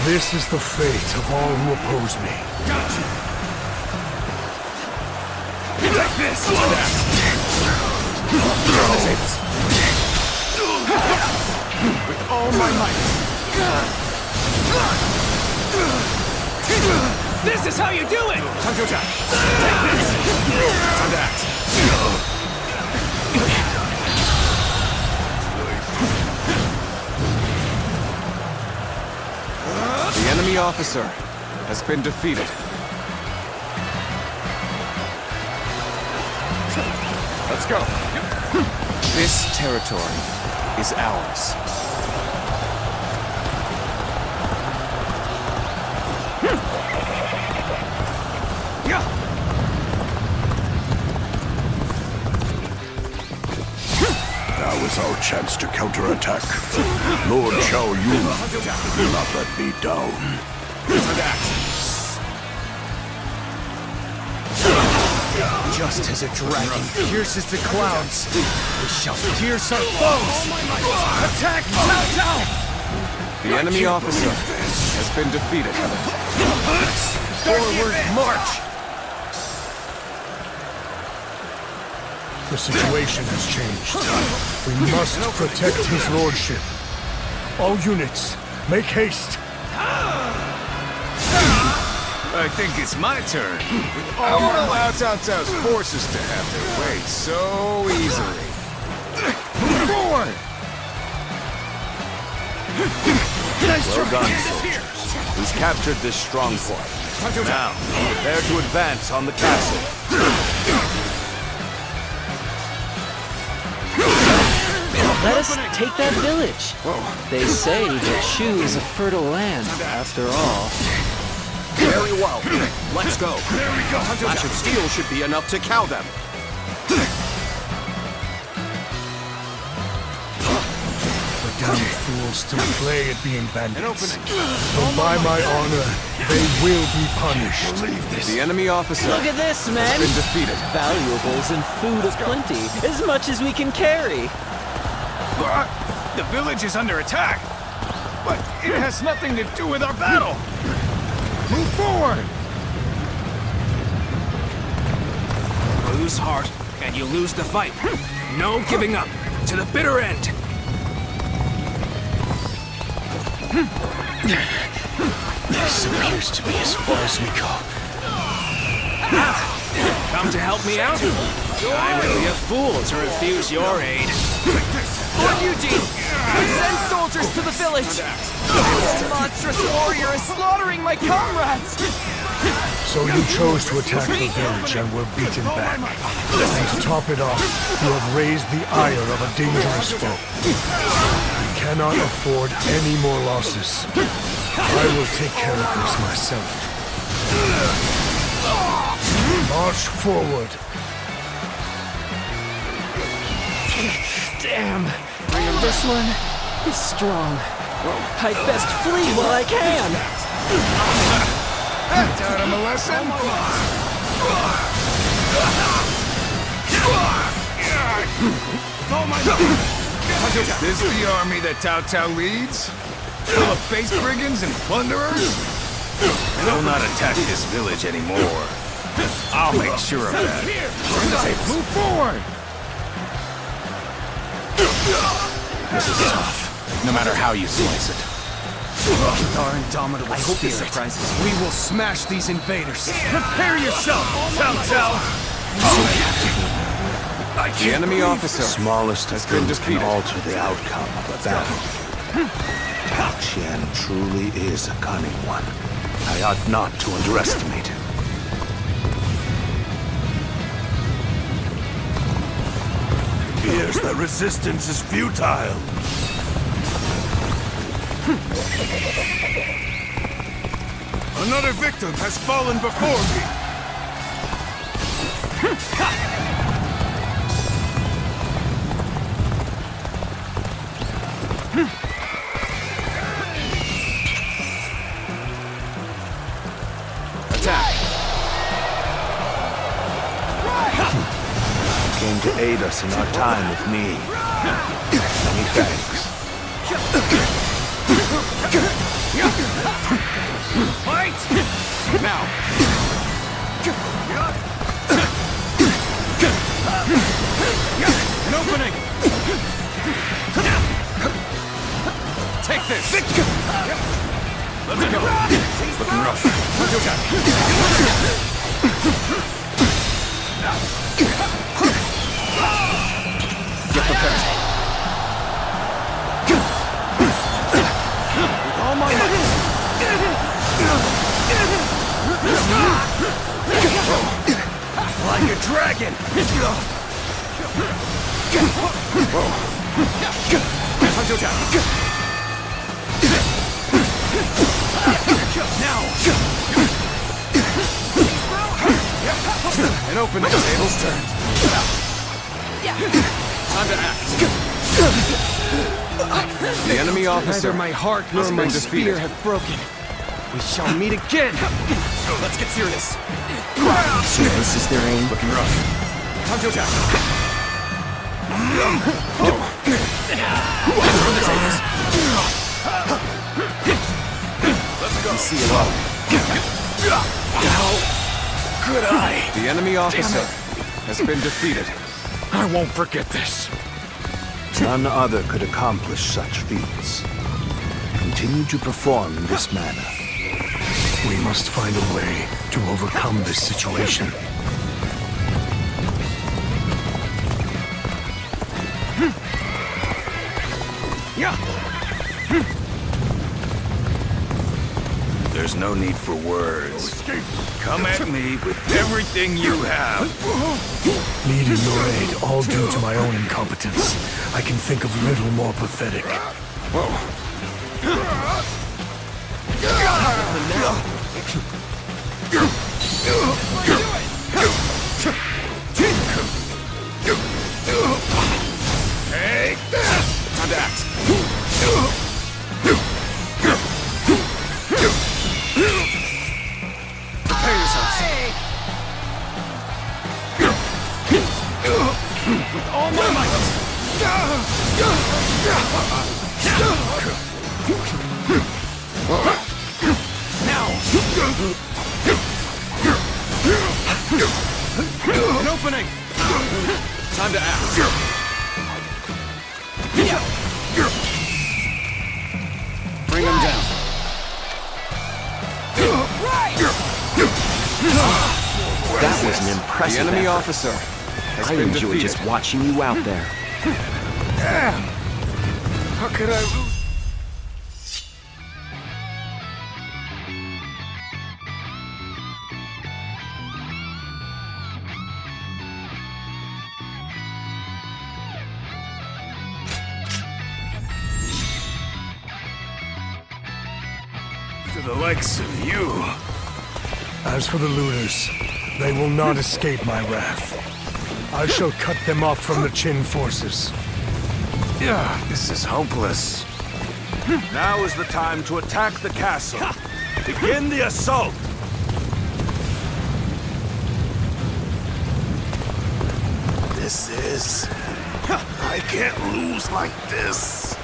This is the fate of all who oppose me. Gotcha. Take this! Turn the tables. With all my might. This is how you do it! Time to attack. Take this! Time to act. The enemy officer has been defeated. Let's go. This territory is ours. Now is our chance to counterattack. Lord Xiao Yun will not let me down. Just as a dragon pierces the clouds, we shall pierce our foes! Attack Cao Cao! The enemy officer has been defeated. Forward march! The situation has changed. We must protect his lordship. All units, make haste. I think it's my turn. I won't allow Cao Cao's forces to have their way so easily. Move forward! Well done, soldiers. We've captured this strong point. Now, prepare to advance on the castle. Let us take that village. They say that Shu is a fertile land, after all. Very well. Let's go. There we go. Flash of steel should be enough to cow them. The damn fools still play at being bandits. But by my honor, they will be punished. The enemy officer Look at this, man. has been defeated. Valuables and food aplenty, as much as we can carry. The village is under attack, but it has nothing to do with our battle. Move forward! Lose heart, and you lose the fight. No giving up. To the bitter end. This appears to be as far as we go. Come to help me out? I would be a fool to refuse your aid. Lord Eugene! Send soldiers to the village! This monstrous warrior is slaughtering my comrades! So you chose to attack the village and were beaten back. And to top it off, you have raised the ire of a dangerous foe. We cannot afford any more losses. I will take care of this myself. March forward. Damn. This one is strong. I'd best flee while I can. Taught him a lesson? Is this the army that Cao Cao leads? Full of base brigands and plunderers? They'll not attack this village anymore. I'll make sure of that. Move forward! This is tough, no matter how you slice it. With our indomitable I hope this spirit, surprises we will smash these invaders. Prepare yourself, Cao Cao! The enemy officer, the smallest of things can alter the outcome of a battle. Tao Qian truly is a cunning one. I ought not to underestimate him. Appears that resistance is futile. Another victim has fallen before me! Came to aid us in our time of need. Many thanks. Fight! Now! An opening! Take this! Let's go! Looking rough. Get prepared. With all my might. Like a dragon. Now. And open the tables turned. Time to act. The enemy officer. Neither my heart nor my spear have broken. We shall meet again. Let's get serious. So this is their aim? Looking rough. Time to attack. Let's go. See it all. How could I? The enemy officer has been defeated. I won't forget this. None other could accomplish such feats. Continue to perform in this manner. We must find a way to overcome this situation. There's no need for words. Come at me with everything you have. Needing your aid, all due to my own incompetence. I can think of little more pathetic. Take this! Time to act. Prepare yourselves. With all my might. Now. An opening. Time to act. Bring him down. That was an impressive The enemy effort. officer has I been enjoy defeated. just watching you out there. Damn! How could I lose? To the likes of you. As for the looters, they will not escape my wrath. I shall cut them off from the Qin forces. Yeah, this is hopeless. Now is the time to attack the castle. Begin the assault! This is... I can't lose like this.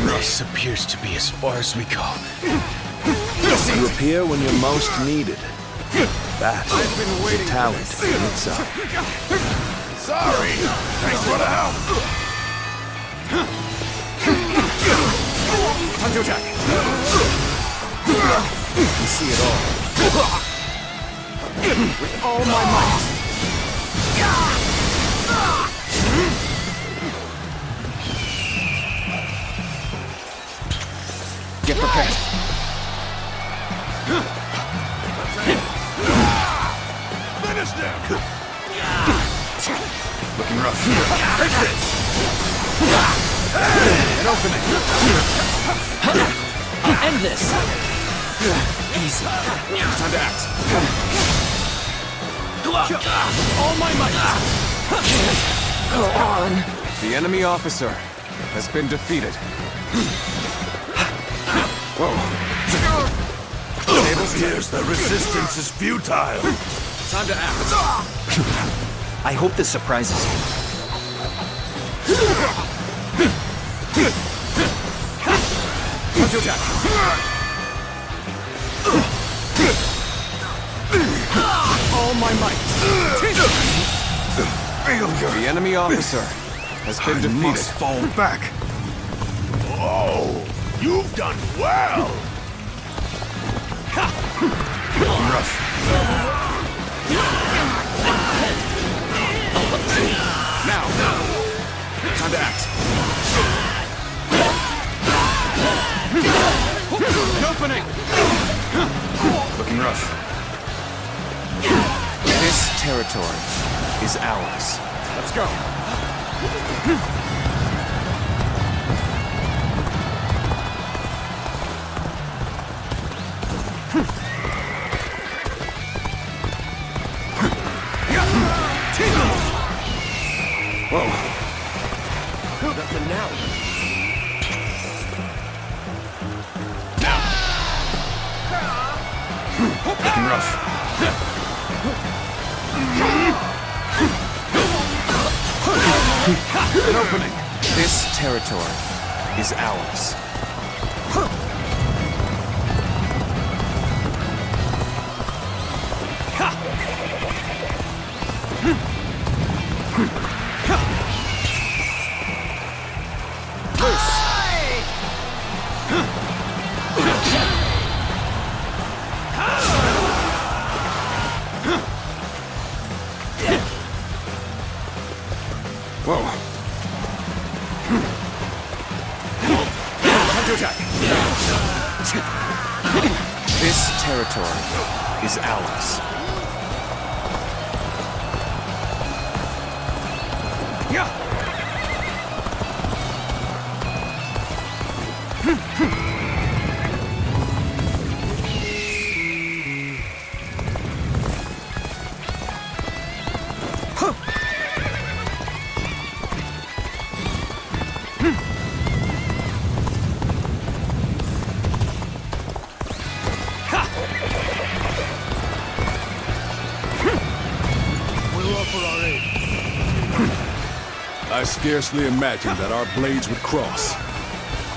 This appears to be as far as we go. You appear when you're most needed. That is a talent in itself. Sorry! Thanks for the help! Time to attack! You see it all. With all my might! Get prepared. Finish them! Looking rough. Take this! An opening! I'll end this! Easy. Time to act. All my might! Go on. The enemy officer has been defeated. Whoa. Here's the resistance is futile. Time to act. I hope this surprises you. Time to attack. All my might. The enemy officer has been defeated. Must fall back. Oh, you've done well! Rough. Now. Time to act. An opening. Looking rough. This territory is ours. Let's go. Whoa. Nothing now. Looking rough. An opening. This territory is ours. Whoa. Time to attack. This territory is ours. Yeah. I scarcely imagined that our blades would cross.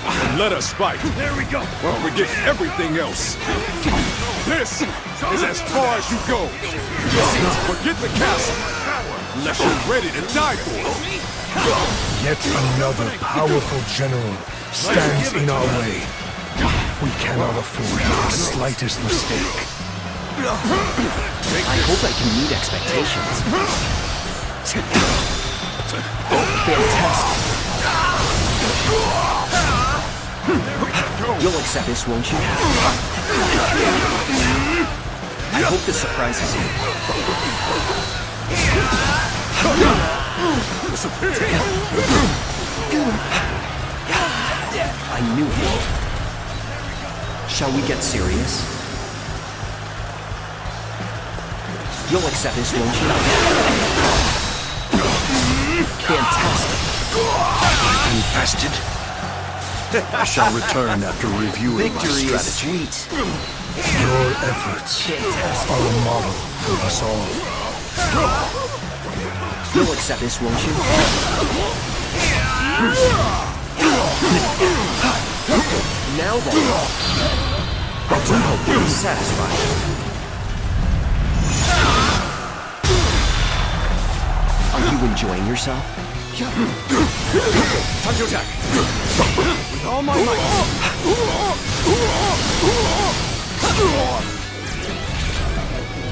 And let us fight. There we go! Well, forget everything else. This is as far as you go. Forget the castle, unless you're ready to die for it. Yet another powerful general stands in our way. We cannot afford the slightest mistake. I hope I can meet expectations. Fantastic. You'll accept this, won't you? I hope this surprises you. I knew it. Shall we get serious? You'll accept this, won't you? Fantastic. Infested? I shall return after reviewing Victory my is strategy. sweet. Your efforts are a model for us all. You'll accept this, won't you? Now then, I do hope you'll be satisfied. Are you enjoying yourself? Time to attack! With all my might!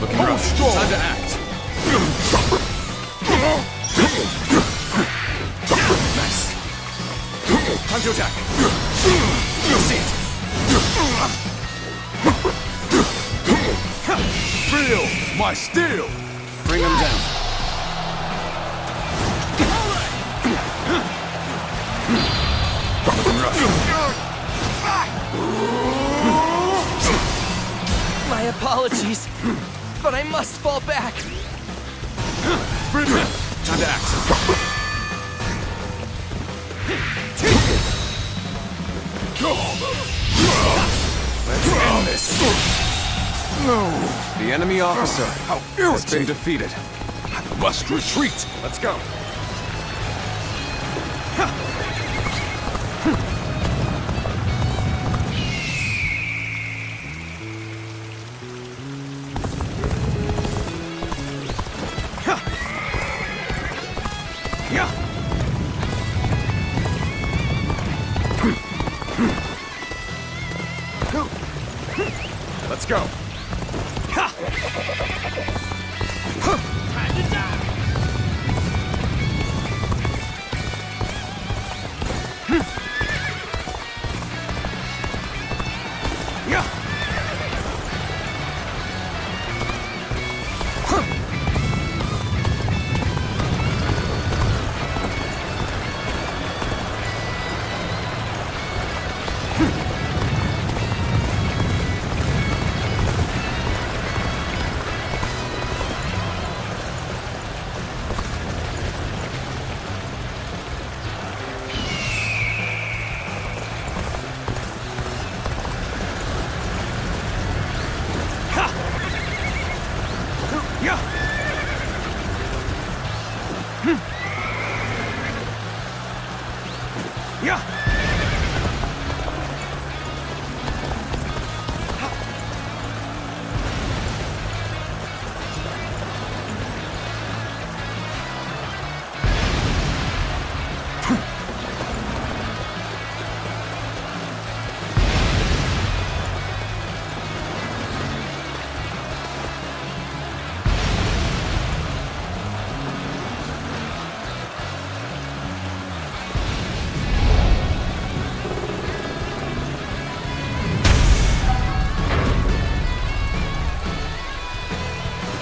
Looking rough. Time to act! Nice. Time to attack! You'll see it! Feel my steel! Bring him down. Looking rough. My apologies, but I must fall back. Friedman, time to act. Let's end this. No. The enemy officer has been defeated. I must retreat. Let's go. Let's go.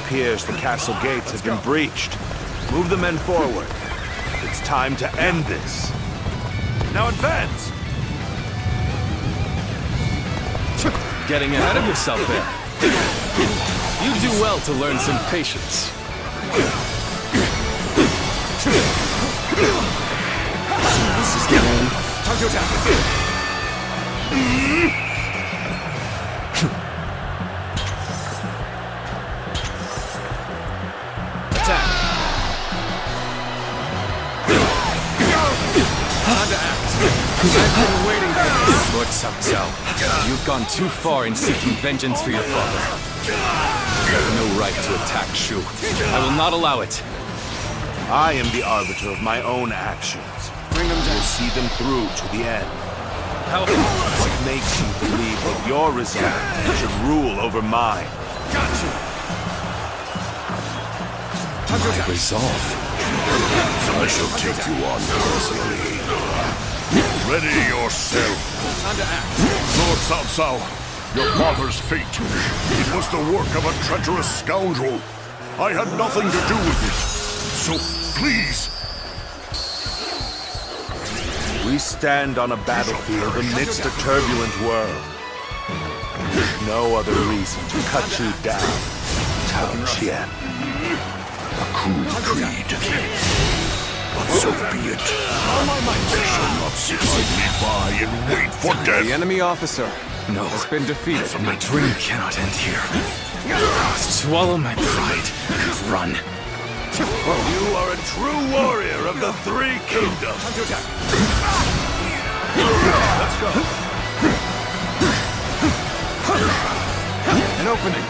It appears the castle gates have been breached. Move the men forward. It's time to end this. Now advance! Getting ahead of yourself there. You do well to learn some patience. This is the end. Time to attack. Attack. Time to act. I've been waiting for this. Lord Cao Cao, you've gone too far in seeking vengeance for your father. You have no right to attack Shu. I will not allow it. I am the arbiter of my own actions. Bring them down. We'll see them through to the end. How? What makes you believe that your resolve should rule over mine? Gotcha. My resolve. I shall take you on personally. Ready yourself. Time to act. Lord Cao Cao, your father's fate. It was the work of a treacherous scoundrel. I had nothing to do with it. So, please. We stand on a battlefield amidst a turbulent world. There's no other reason to cut you down. Tao Qian. A cruel creed. But so be it. I shall not sit idly by and wait for death. The enemy officer has been defeated. My dream cannot end here. Swallow my pride and run. You are a true warrior of the Three Kingdoms. Let's go. An opening.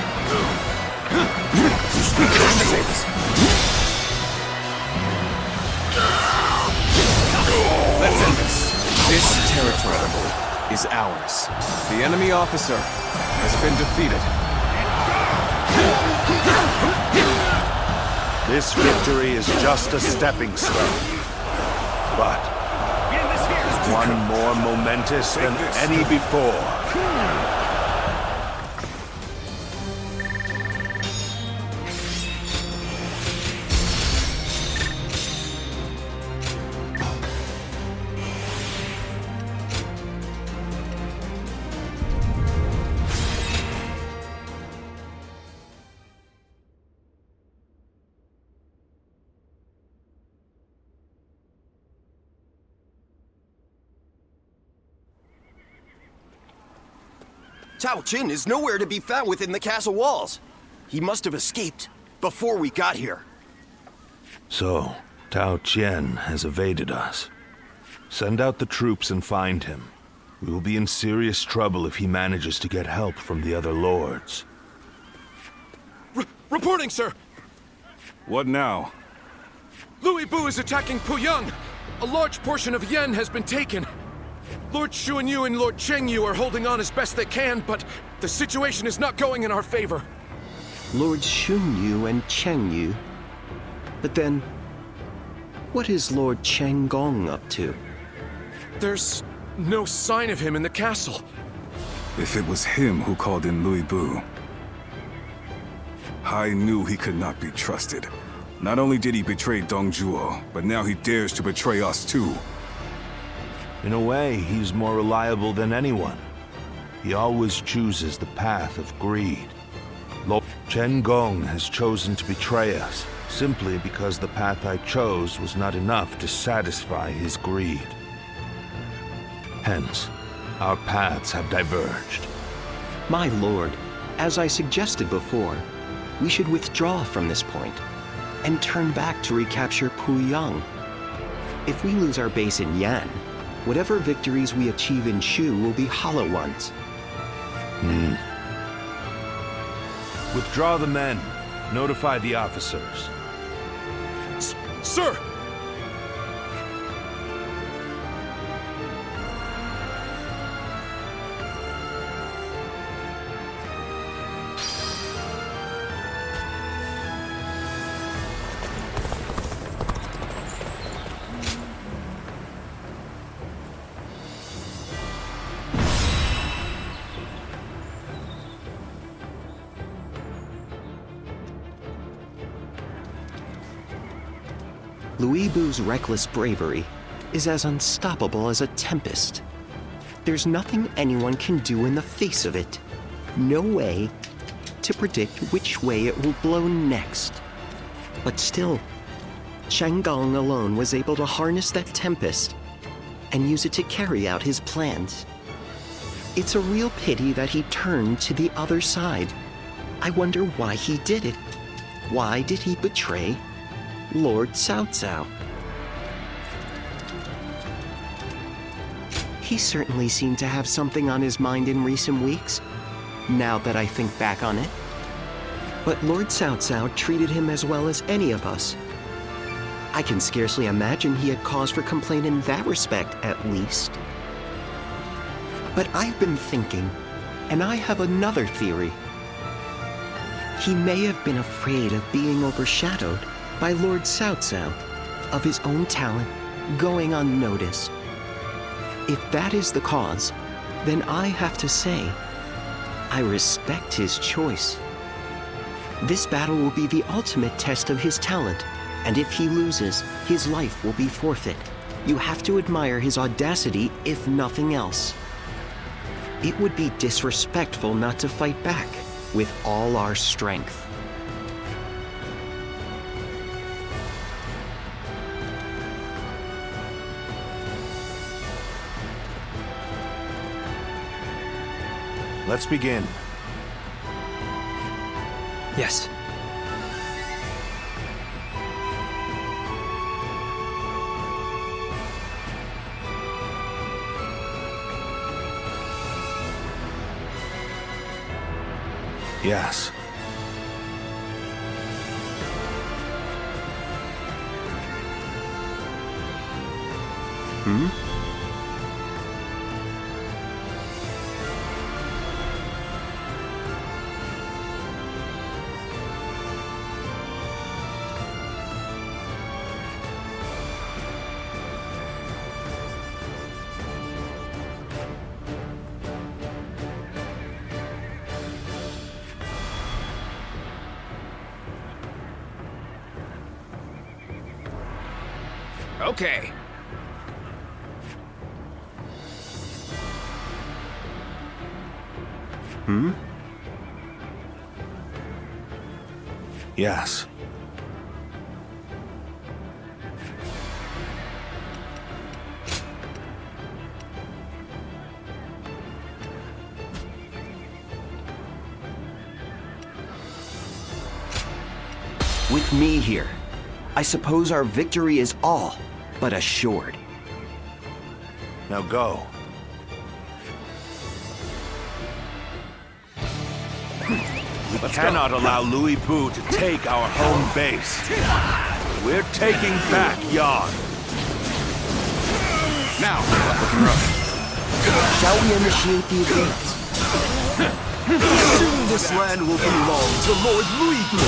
Let's end this. This territory is ours. The enemy officer has been defeated. This victory is just a stepping stone. But one more momentous than any before. Cao Qin is nowhere to be found within the castle walls. He must have escaped before we got here. So, Tao Qian has evaded us. Send out the troops and find him. We will be in serious trouble if he manages to get help from the other lords. Reporting, sir! What now? Louis Bu is attacking Puyang! A large portion of Yen has been taken. Lord Xuanyu and Lord Chengyu are holding on as best they can, but the situation is not going in our favor. Lord Xuanyu and Chengyu? But then, what is Lord Chenggong up to? There's no sign of him in the castle. If it was him who called in Louis Bu, I knew he could not be trusted. Not only did he betray Dongzhuo, but now he dares to betray us too. In a way, he's more reliable than anyone. He always chooses the path of greed. Lord Chenggong has chosen to betray us, simply because the path I chose was not enough to satisfy his greed. Hence, our paths have diverged. My lord, as I suggested before, we should withdraw from this point and turn back to recapture Puyang. If we lose our base in Yan, whatever victories we achieve in Shu will be hollow ones. Withdraw the men. Notify the officers. Sir! Louis Bu's reckless bravery is as unstoppable as a tempest. There's nothing anyone can do in the face of it. No way to predict which way it will blow next. But still, Chenggong alone was able to harness that tempest and use it to carry out his plans. It's a real pity that he turned to the other side. I wonder why he did it. Why did he betray Lord Cao Cao? He certainly seemed to have something on his mind in recent weeks, now that I think back on it. But Lord Cao Cao treated him as well as any of us. I can scarcely imagine he had cause for complaint in that respect, at least. But I've been thinking, and I have another theory. He may have been afraid of being overshadowed by Lord Cao Cao, of his own talent going unnoticed. If that is the cause, then I have to say, I respect his choice. This battle will be the ultimate test of his talent, and if he loses, his life will be forfeit. You have to admire his audacity, if nothing else. It would be disrespectful not to fight back with all our strength. let's begin. Yes. Yes. Hmm? Okay. Hmm? Yes. With me here, I suppose our victory is all but assured. Now go. We cannot allow Louis Bu to take our home base. We're taking back Yan. Now, looking rough. Shall we initiate the advance? Soon this land will belong to Lord Louis Bu.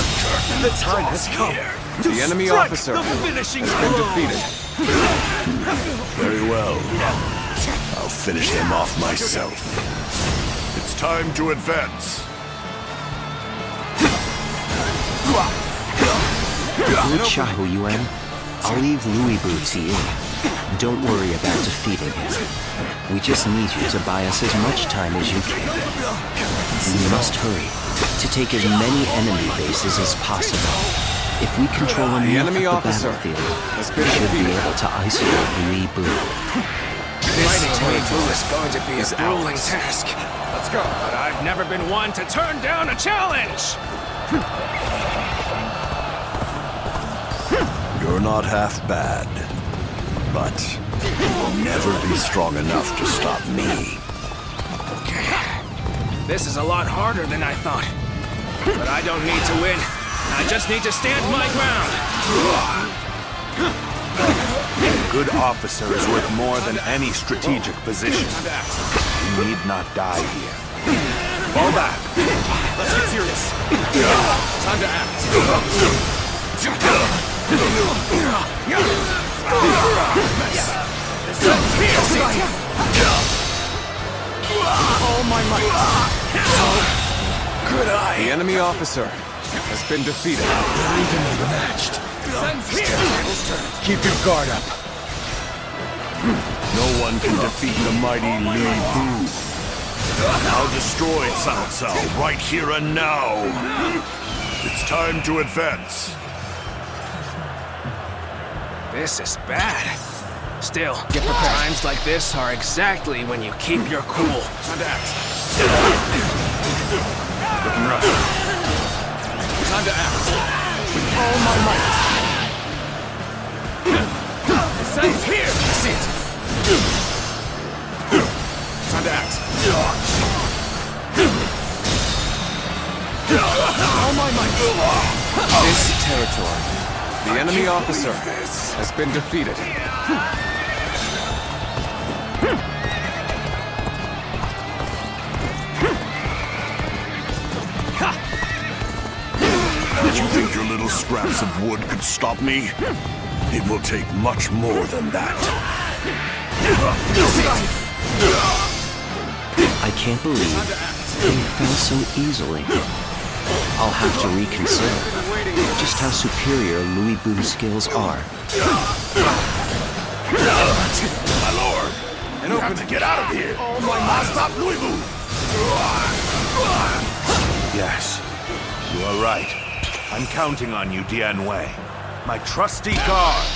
The time has come. The enemy officer the finishing has been blow. defeated. Very well. I'll finish them off myself. It's time to advance. Lord Xiahou Yuan, I'll leave Louis Bu to you. Don't worry about defeating him. We just need you to buy us as much time as you can. We must hurry to take as many enemy bases as possible. If we control enough of the battlefield, we should be able to isolate Louis Bu. This territory is going to be a grueling task. Let's go. But I've never been one to turn down a challenge. You're not half bad, but you'll never be strong enough to stop me. Okay. This is a lot harder than I thought. But I don't need to win. I just need to stand my ground. A good officer is worth more than any strategic position. You need not die here. Fall back. Let's get serious. Time to act. All my might. Good eye. The enemy officer has been defeated. Evenly matched. Keep your guard up. No one can defeat the mighty Louis Bu. I'll destroy Cao Cao right here and now. It's time to advance. This is bad. Still, times like this are exactly when you keep your cool. Time to act. Looking rough. Time to act. With all my might. The sun's here! That's it. Time to act. All my might. This territory. The enemy officer has been defeated. Did you think your little scraps of wood could stop me? It will take much more than that. I can't believe they fell so easily. I'll have to reconsider just how superior Louis Bu's skills are. My lord, you have to get out of here. All my might. Stop Louis Bu. Yes, you are right. I'm counting on you, Dian Wei. My trusty guard.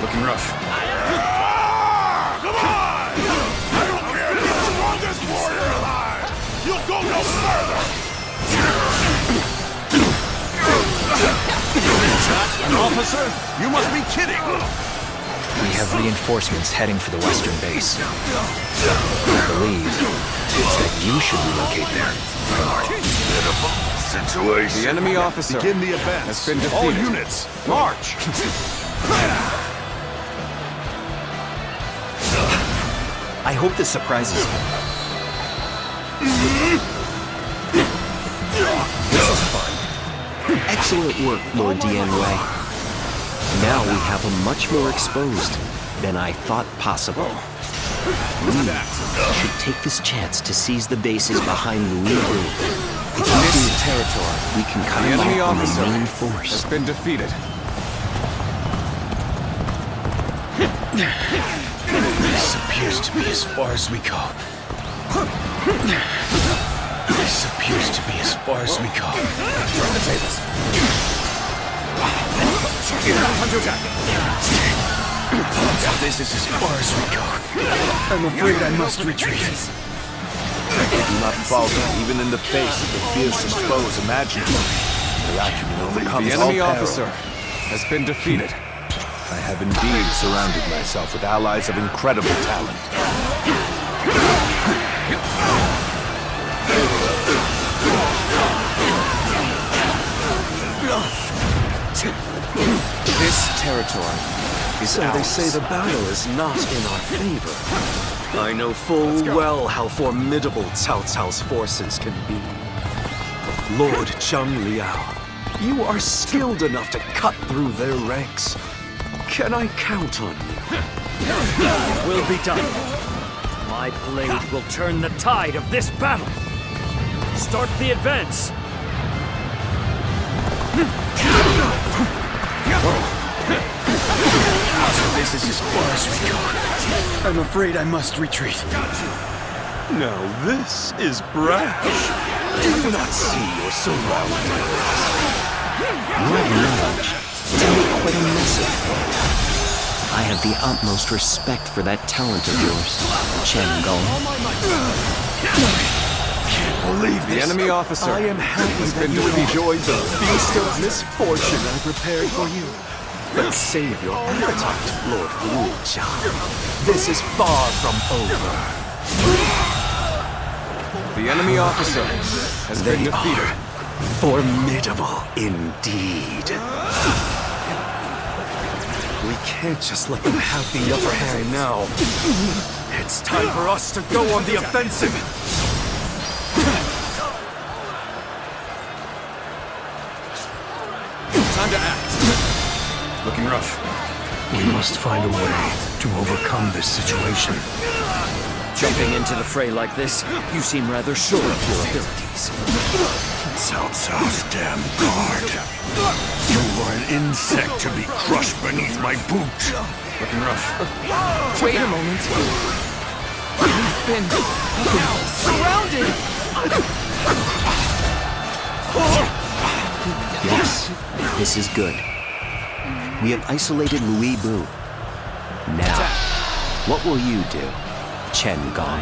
Looking rough. Come on! no further! Officer, you must be kidding! We have reinforcements heading for the western base. I believe that you should relocate there. Situation. The enemy officer Begin the advance. has been defeated. All units, march! I hope this surprises you. This is fun. Excellent work, Lord Dianwei. Now we have him much more exposed than I thought possible. We should take this chance to seize the bases behind Louis Wu. If we do territory, we can cut The him enemy off from officer the main force. has been defeated. This appears to be as far as we go. This appears to be as far as we go. Turn the tables. This is as far as we go. I'm afraid I must retreat. Do not falter, even in the face of the fiercest foes imaginable. The acumen overcomes The all enemy peril. officer has been defeated. I have indeed surrounded myself with allies of incredible talent. This territory is So ours. they say the battle is not in our favor. I know full well how formidable Cao Cao's forces can be. Lord Zhang Liao, you are skilled enough to cut through their ranks. Can I count on you? It will be done. My blade will turn the tide of this battle. Start the advance. This is as far as we go. I'm afraid I must retreat. Now this is brash. Do you not see your surroundings? You have managed to make quite a mess of things. I have the utmost respect for that talent of yours, Chen Gong. Believe the enemy officer I am happy that you enjoyed the feast of misfortune I prepared for you. But save your appetite, Lord Wu Jiang. This is far from over. The enemy officer has been defeated. Formidable indeed. We can't just let them have the upper hand now. It's time for us to go on the offensive. Time to act. Looking rough. We must find a way to overcome this situation. Jumping into the fray like this, you seem rather sure of your abilities. Cao Cao's damn guard. You are an insect to be crushed beneath my boot. Looking rough. Wait a moment. We've been surrounded. Yes, this is good. We have isolated Louis Bu. Now, what will you do, Chen Gong?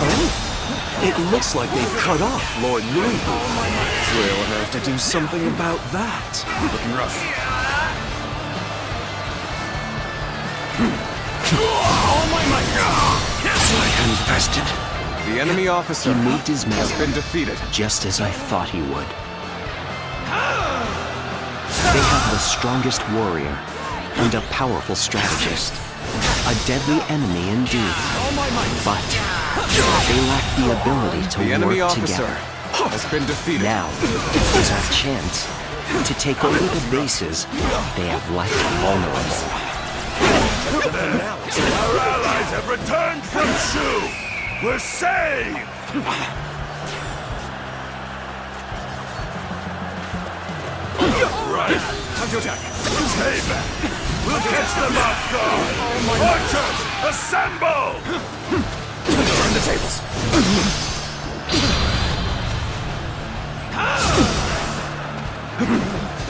Oh, it looks like they've cut off Lord Louis. We'll have to do something about that. Looking rough. Oh my Infested. The enemy officer He moved his men has been defeated. just as I thought he would. They have the strongest warrior and a powerful strategist. A deadly enemy indeed. But they lack the ability to The enemy work officer together. has been defeated. Now is our chance to take over the bases they have left vulnerable. Our allies have returned from Shu! We're saved! Right. Time to attack. Stay back! We'll catch them off guard! Archers, assemble! Turn the tables.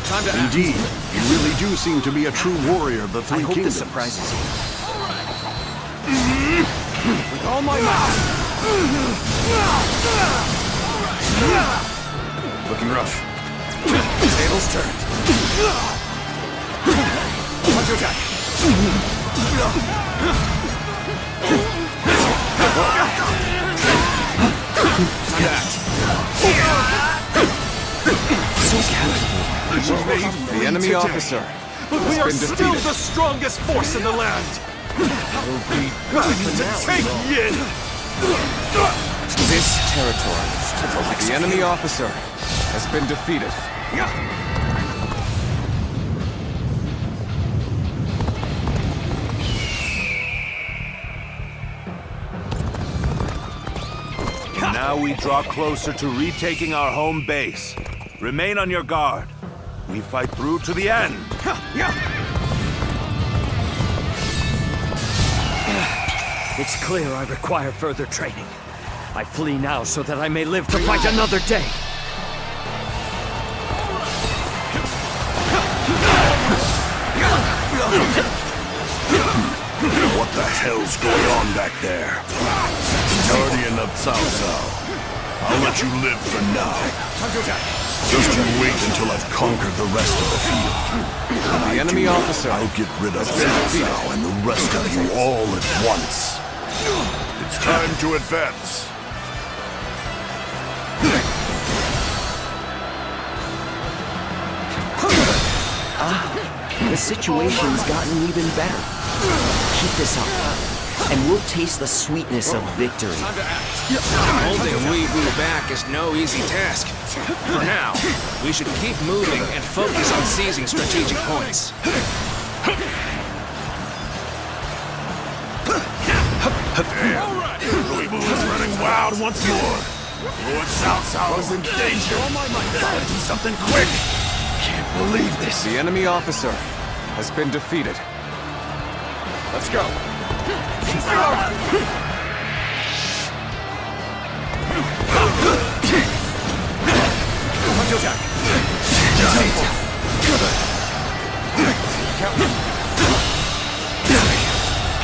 Time to act. Indeed, you really do seem to be a true warrior of the Three I hope Kingdoms. this surprises you. With all my might. Looking rough. Tables turned. Counterattack. Time to act. The enemy officer But we has are been still defeated. the strongest force in the land! We'll be back to take Yin! This territory. The enemy officer has been defeated. Now we draw closer to retaking our home base. Remain on your guard. We fight through to the end. It's clear I require further training. I flee now so that I may live to fight another day. What the hell's going on back there? Guardian of Cao Cao. I'll let you live for now. Just you wait until I've conquered the rest of the field. The enemy officer. I'll get rid of Cao Cao and the rest of you all at once. It's time to advance. The situation's gotten even better. Keep this up, and we'll taste the sweetness of victory. Holding Weebu back is no easy task. For now, we should keep moving and focus on seizing strategic points. Alright, Weebu is running wild once more. Lord Cao Cao is in danger. Gotta do something quick. Can't believe this. The enemy officer has been defeated. Let's go.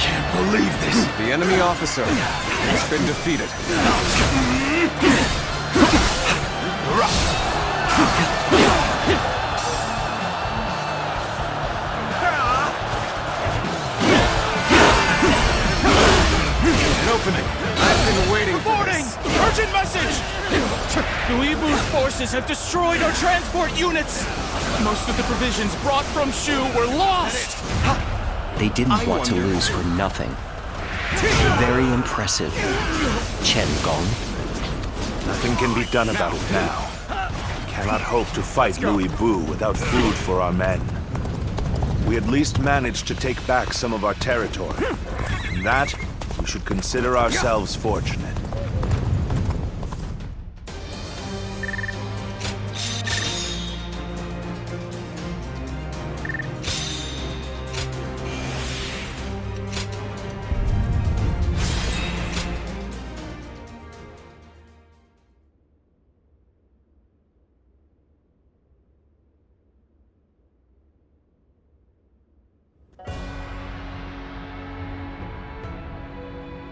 Can't believe this. The enemy officer has been defeated. An opening. I've been waiting for this. Urgent message! Weebu's forces have destroyed our transport units! Most of the provisions brought from Shu were lost! They didn't want to lose for nothing. Very impressive. Chen Gong. Nothing can be done about it now. We cannot hope to fight Louis Bu without food for our men. We at least managed to take back some of our territory. In that, we should consider ourselves fortunate.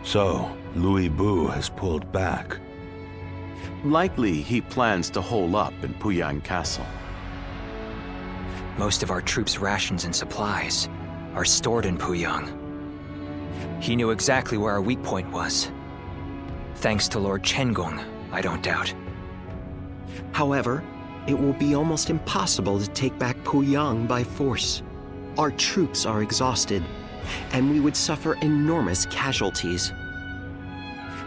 So, Louis Bu has pulled back. Likely he plans to hole up in Puyang Castle. Most of our troops' rations and supplies are stored in Puyang. He knew exactly where our weak point was. Thanks to Lord Chengong, I don't doubt. However, it will be almost impossible to take back Puyang by force. Our troops are exhausted, and we would suffer enormous casualties.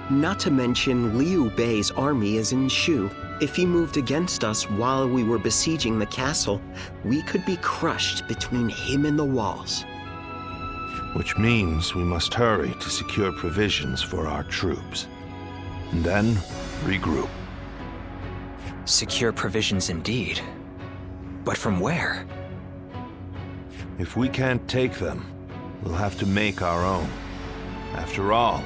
Not to mention Liu Bei's army is in Shu. If he moved against us while we were besieging the castle, we could be crushed between him and the walls. Which means we must hurry to secure provisions for our troops. And then, regroup. Secure provisions indeed. But from where? If we can't take them, we'll have to make our own. After all,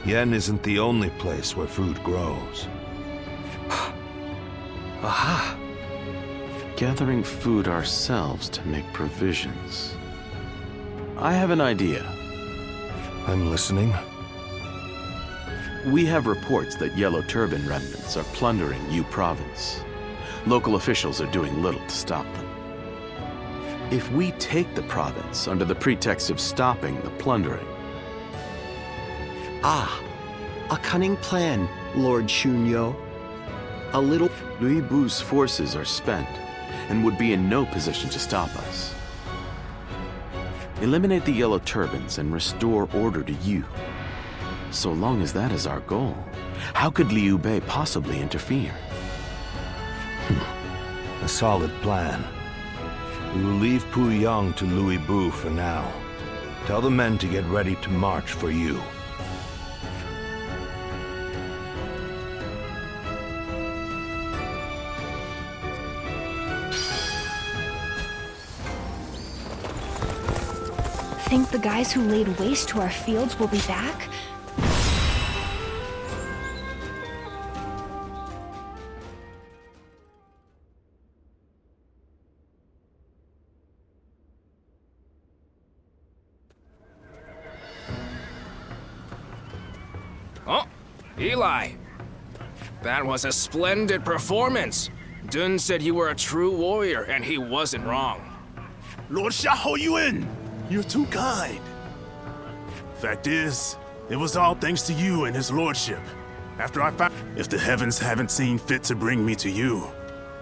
Yen isn't the only place where food grows. Aha! Gathering food ourselves to make provisions. I have an idea. I'm listening. We have reports that Yellow Turban remnants are plundering Yu Province. Local officials are doing little to stop them. If we take the province under the pretext of stopping the plundering... Ah, a cunning plan, Lord Shunyo. A little... Lui Bu's forces are spent and would be in no position to stop us. Eliminate the Yellow Turbans and restore order to Yu. So long as that is our goal, how could Liu Bei possibly interfere? A solid plan. We will leave Puyang to Louis Bu for now. Tell the men to get ready to march for you. Think the guys who laid waste to our fields will be back? Oh, Eli. That was a splendid performance. Dun said you were a true warrior, and he wasn't wrong. Lord Xiahou Yuan, you're too kind. Fact is, it was all thanks to you and his lordship. After I found... If the heavens haven't seen fit to bring me to you,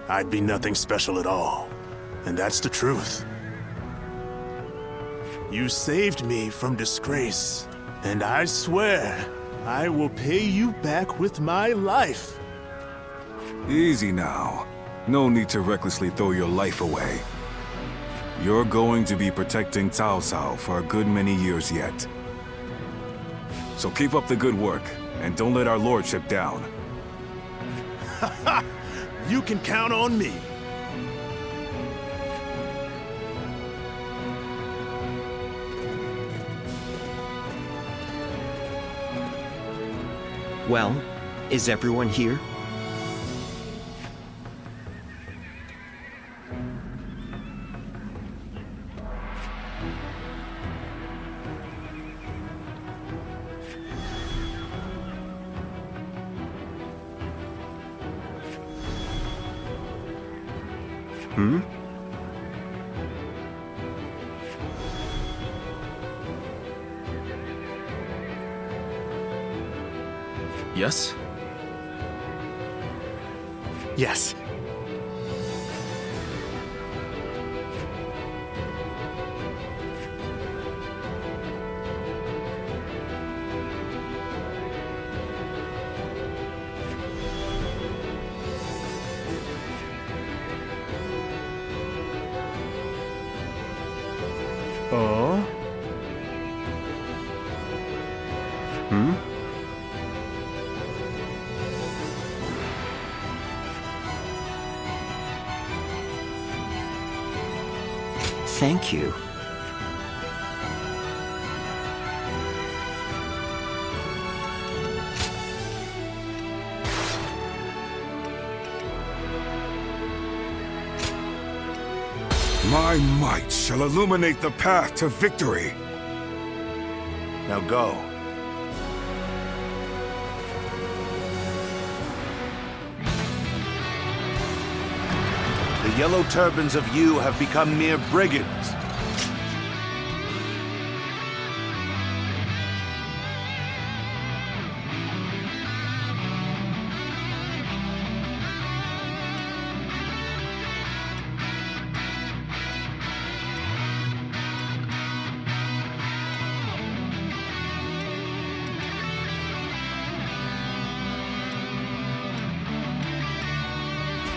I'd be nothing special at all. And that's the truth. You saved me from disgrace, and I swear I will pay you back with my life. Easy now. No need to recklessly throw your life away. You're going to be protecting Cao Cao for a good many years yet. So keep up the good work, and don't let our lordship down. You can count on me. Well, is everyone here? Hmm? Yes? Yes. Oh? Hmm? Thank you. My might shall illuminate the path to victory. Now go. The Yellow Turbans of Yu have become mere brigands.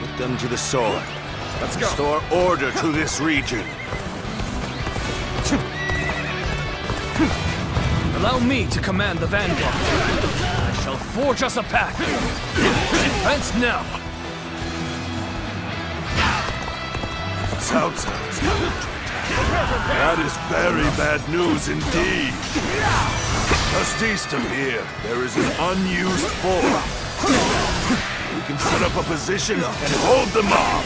Put them to the sword. Let's go. Restore order to this region. Allow me to command the vanguard. I shall forge us a path. Advance now. Cao Cao. That is very bad news indeed. Just east of here, there is an unused fort. We can set up a position and hold them off.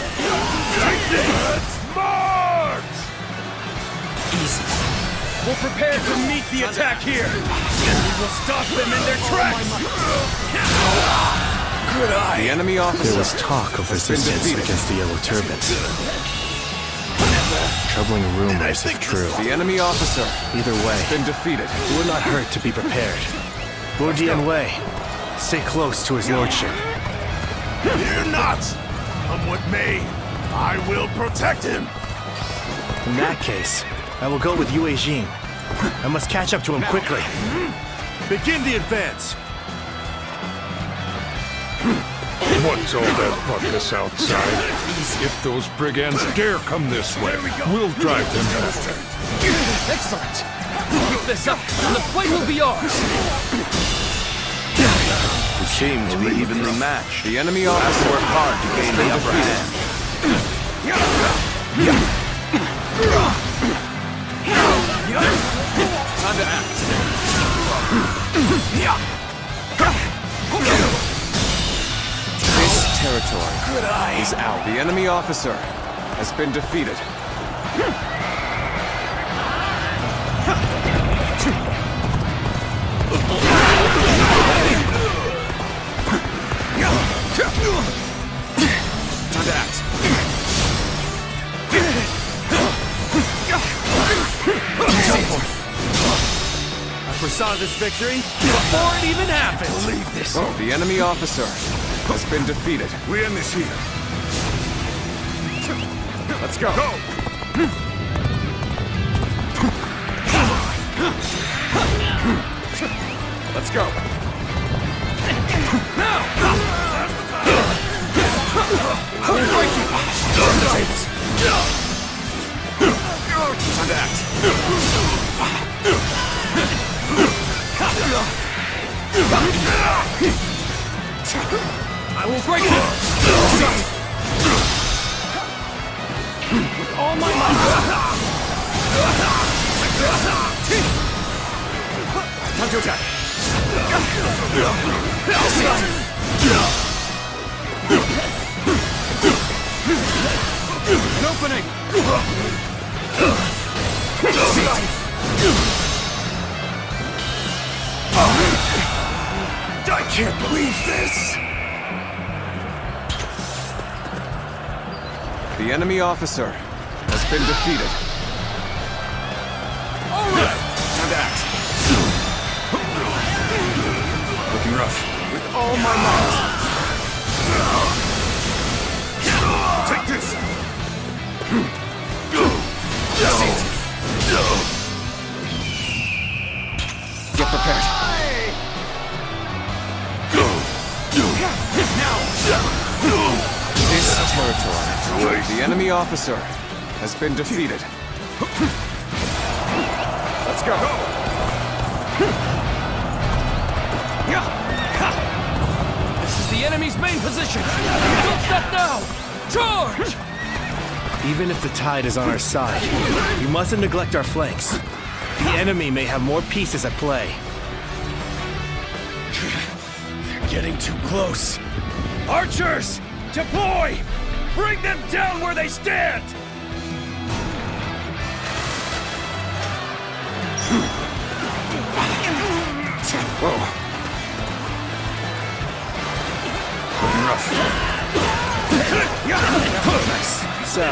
Let's march! Easy. will prepare to meet the attack here. We will stop them in their tracks. Good eye. The enemy officer. There was talk of resistance against the Yellow Turbans. Troubling rumors if true. The enemy officer. Either way, has been defeated. It would not hurt to be prepared. Lord Wei, stay close to his lordship. Fear not! Come with me. I will protect him. In that case, I will go with Yue Jin. I must catch up to him quickly. Begin the advance. What's all that ruckus outside? If those brigands dare come this way, we'll drive them back. Excellent. Keep this up, and the fight will be ours. We seem to be evenly matched. The enemy officer worked hard to gain the upper hand. Time to act. This territory is out. The enemy officer has been defeated. Time to act. I foresaw this victory before it even happened. Believe this. The enemy officer has been defeated. We end this here. Let's go. Let's go. Now! Time to act. I will break it! With all my might! Time to attack! An opening! I can't believe this! The enemy officer has been defeated. All right! Time to act. Looking rough. With all my might. Take this! Get prepared. This territory, the enemy officer has been defeated. Let's go. This is the enemy's main position! Don't stop now! Charge! Even if the tide is on our side, we mustn't neglect our flanks. The enemy may have more pieces at play. They're getting too close. Archers! Deploy! Bring them down where they stand! Whoa. Looking rough. So,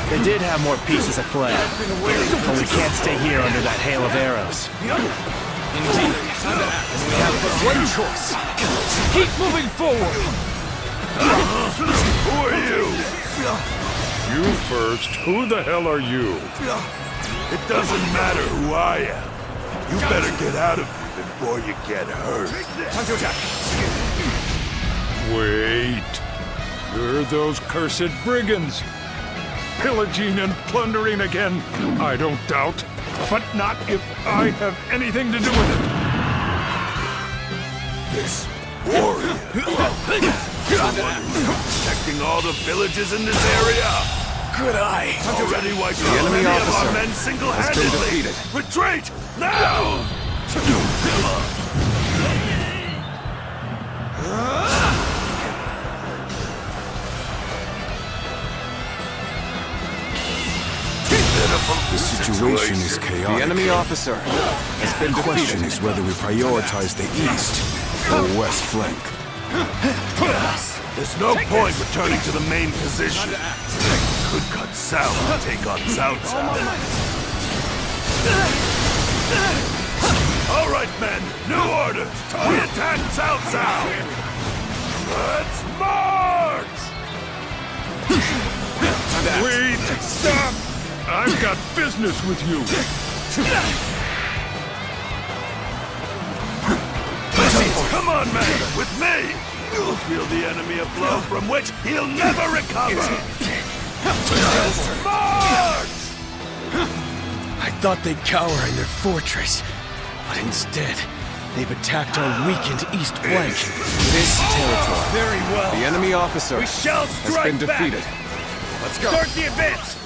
they did have more pieces at play. But we can't stay here under that hail of arrows. Indeed. Time to act. We have but one choice. Keep moving forward! Who are you? You first. Who the hell are you? It doesn't matter who I am. You better get out of here before you get hurt. Time to attack. Wait. You're those cursed brigands. Pillaging and plundering again, I don't doubt. But not if I have anything to do with it. This warrior. Protecting all the villages in this area. Good eye. Already wiped out enemy many of officer our men has single-handedly. been defeated. Retreat now! The situation situation is chaotic. The enemy officer has been The question defeated. is whether we prioritize the east or west flank. There's no point returning to the main position. Could cut south and take on Cao Cao. All right, men. New order. We attack Cao Cao. Let's march! Wait! Stop! I've got business with you. Come on, man. With me. You'll feel the enemy a blow from which he'll never recover. March! I thought they'd cower in their fortress, but instead, they've attacked our weakened east flank. This territory. Very well. The enemy officer We shall has strike been back. defeated. Let's go. Start the advance.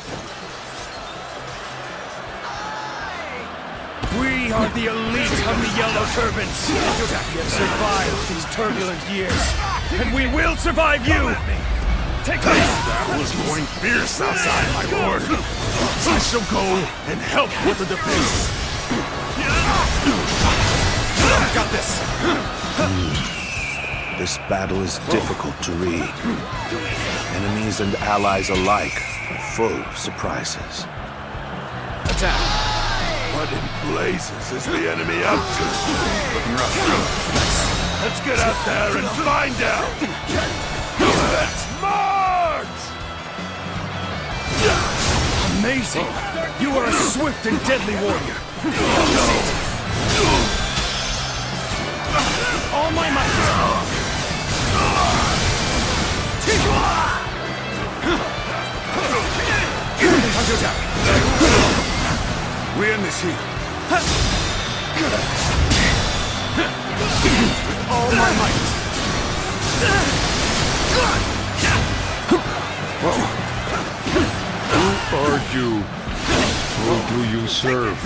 We are the elite of the Yellow Turbans. We have survived these turbulent years, and we will survive you! Take this! Battle is growing fierce outside, my lord. I shall go and help with the defense. Got this. This battle is difficult to read. Enemies and allies alike are full of surprises. Attack! What in blazes is the enemy up to? Let's get out there and find out! Let's march! Amazing! You are a swift and deadly warrior! All my might! We end this here. All my might! Who are you? Who do you serve?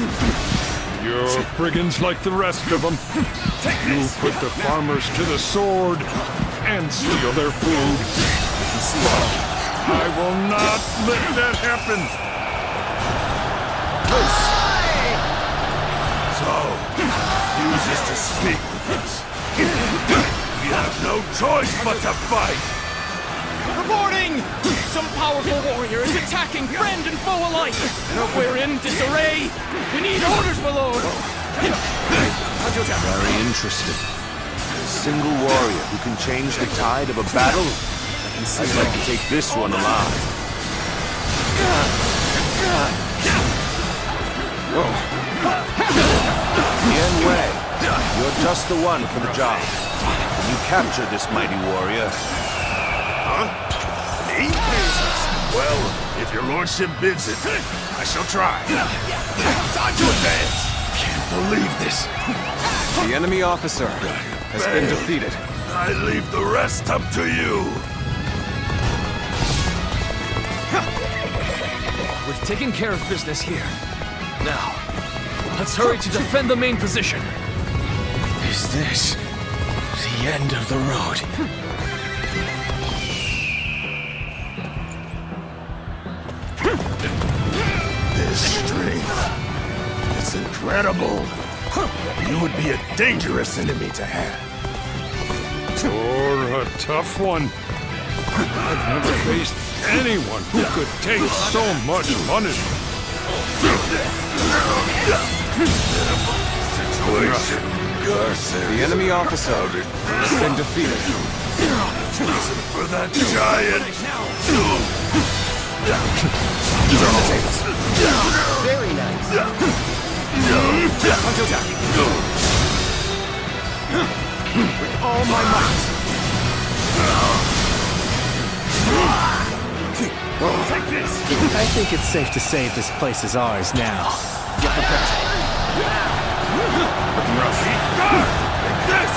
You're brigands like the rest of them. You put the farmers to the sword and steal their food. I will not let that happen. So, uses to speak with us. We have no choice but to fight! Reporting! Some powerful warrior is attacking friend and foe alike! We're in disarray! We need orders, my lord! Very interesting. A single warrior who can change the tide of a battle? I'd like to take this one alive. Yan Wei, you're just the one for the job. Can you capture this mighty warrior? Huh? Me? Well, if your lordship bids it, I shall try. Time to advance! Can't believe this. The enemy officer has been defeated. I leave the rest up to you. We've taken care of business here. Now, let's hurry to defend the main position. Is this the end of the road? This strength. It's incredible. You would be a dangerous enemy to have. You're a tough one. I've never faced anyone who could take so much punishment. Situation. The enemy officer has been defeated. For that giant. Very nice. With all my might! Take this! I think it's safe to say this place is ours now. Get prepared. Take this!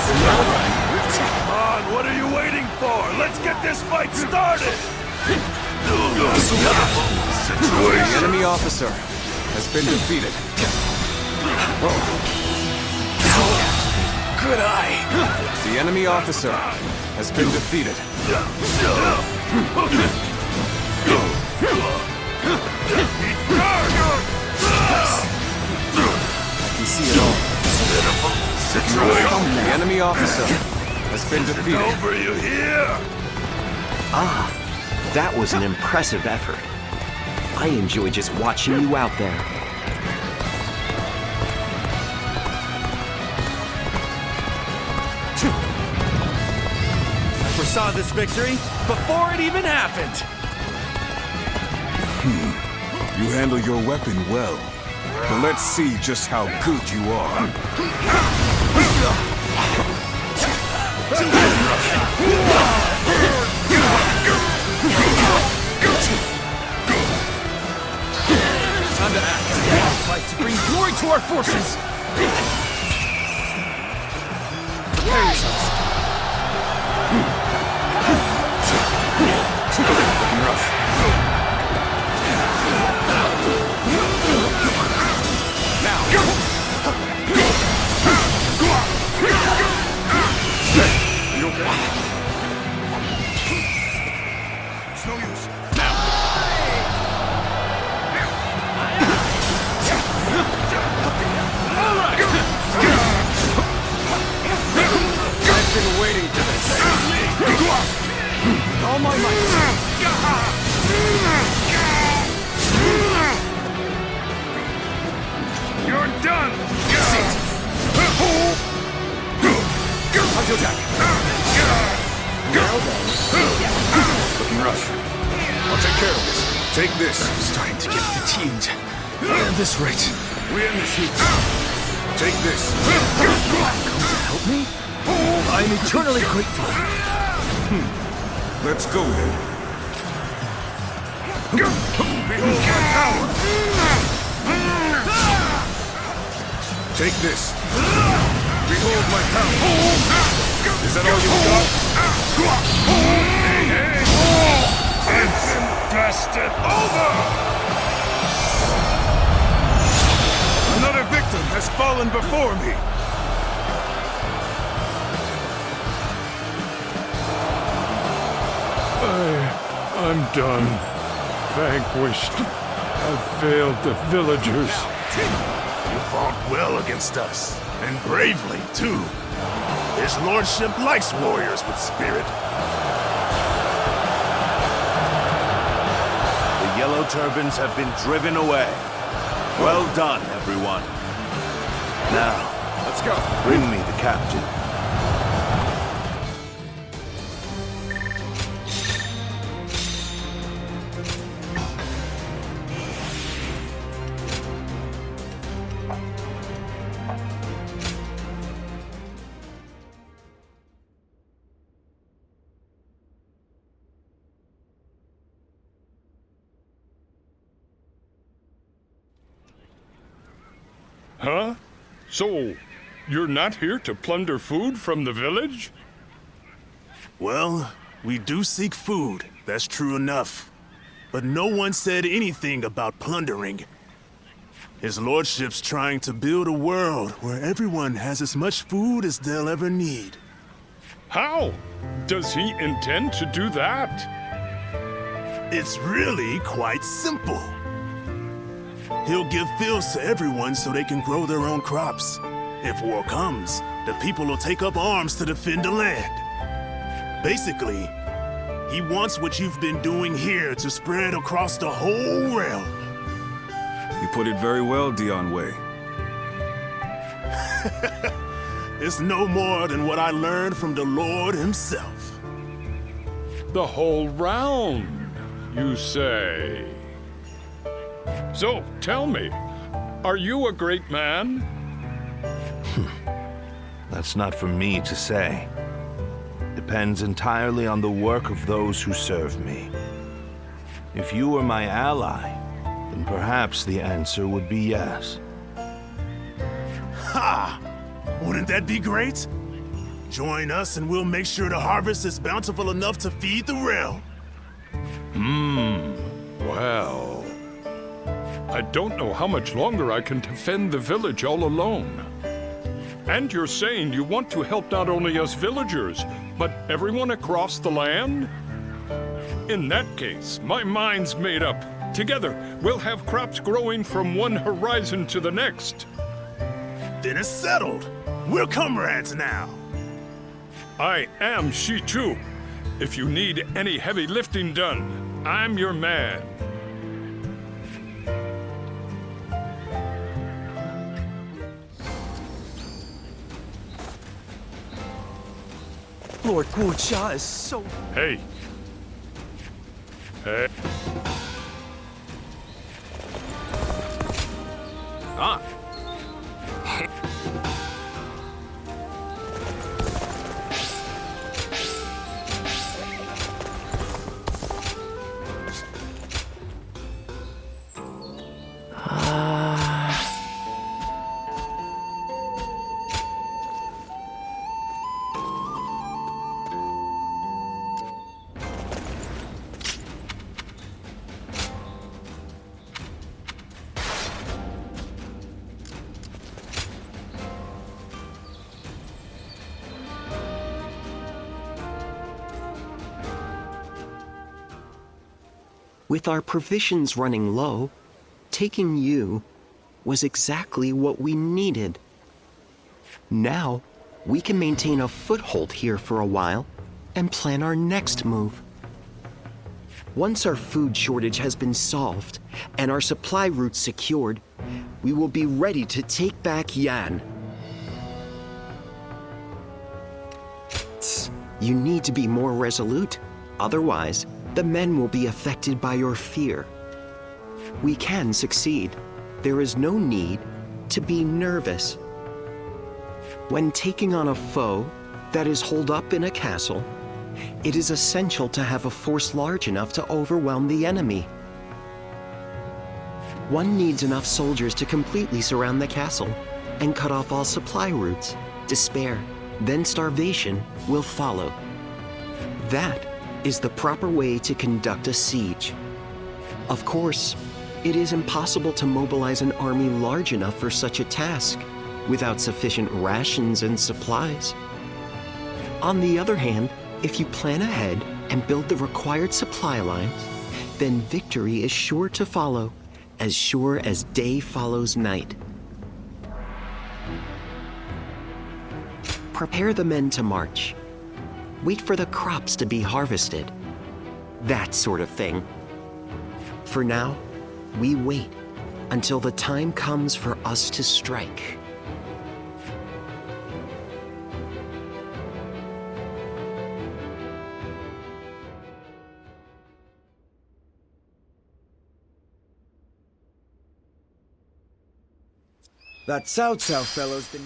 Come on, what are you waiting for? Let's get this fight started! The enemy officer has been defeated. Good eye! The enemy officer has been defeated. can see it all. The enemy officer has been defeated. Over, you hear? Ah, that was an impressive effort. I enjoy just watching you out there. I foresaw this victory before it even happened. You handle your weapon well. But let's see just how good you are. Time to act. Fight to bring glory to our forces. Prepare yourselves. Looking rough. Now. You okay? It's no use. Now. All right. I've been waiting for this. All my might. You're done! Until Jack. Well then. Looking rough. I'll take care of this. Take this. I'm starting to get fatigued. At this rate. We end this heat. Take this. Come to help me? I'm eternally grateful. Let's go then. Behold my power! Take this. Behold my power! Is that all you've got? It's blasted over! Another victim has fallen before me! I'm done. Vanquished. I've failed the villagers. You fought well against us, and bravely, too. His lordship likes warriors with spirit. The Yellow Turbans have been driven away. Well done, everyone. Now, let's go. Bring me the captain. Huh? So, you're not here to plunder food from the village? Well, we do seek food, that's true enough. But no one said anything about plundering. His lordship's trying to build a world where everyone has as much food as they'll ever need. How? Does he intend to do that? It's really quite simple. He'll give fields to everyone so they can grow their own crops. If war comes, the people will take up arms to defend the land. Basically, he wants what you've been doing here to spread across the whole realm. You put it very well, Dion Wei. It's no more than what I learned from the Lord himself. The whole round, you say? So, tell me, are you a great man? That's not for me to say. Depends entirely on the work of those who serve me. If you were my ally, then perhaps the answer would be yes. Ha! Wouldn't that be great? Join us and we'll make sure the harvest is bountiful enough to feed the realm. Well, I don't know how much longer I can defend the village all alone. And you're saying you want to help not only us villagers, but everyone across the land? In that case, my mind's made up. Together, we'll have crops growing from one horizon to the next. Then it's settled. We're comrades now. I am Shichu. If you need any heavy lifting done, I'm your man. Lord Guocha is so... Hey. Hey. Ah. With our provisions running low, taking you was exactly what we needed. Now, we can maintain a foothold here for a while and plan our next move. Once our food shortage has been solved and our supply routes secured, we will be ready to take back Yan. You need to be more resolute. Otherwise, the men will be affected by your fear. We can succeed. There is no need to be nervous. When taking on a foe that is holed up in a castle, it is essential to have a force large enough to overwhelm the enemy. One needs enough soldiers to completely surround the castle and cut off all supply routes. Despair, then starvation will follow. That is the proper way to conduct a siege. Of course, it is impossible to mobilize an army large enough for such a task without sufficient rations and supplies. On the other hand, if you plan ahead and build the required supply lines, then victory is sure to follow, as sure as day follows night. Prepare the men to march. Wait for the crops to be harvested. That sort of thing. For now, we wait until the time comes for us to strike. That Cao Cao fellow's been...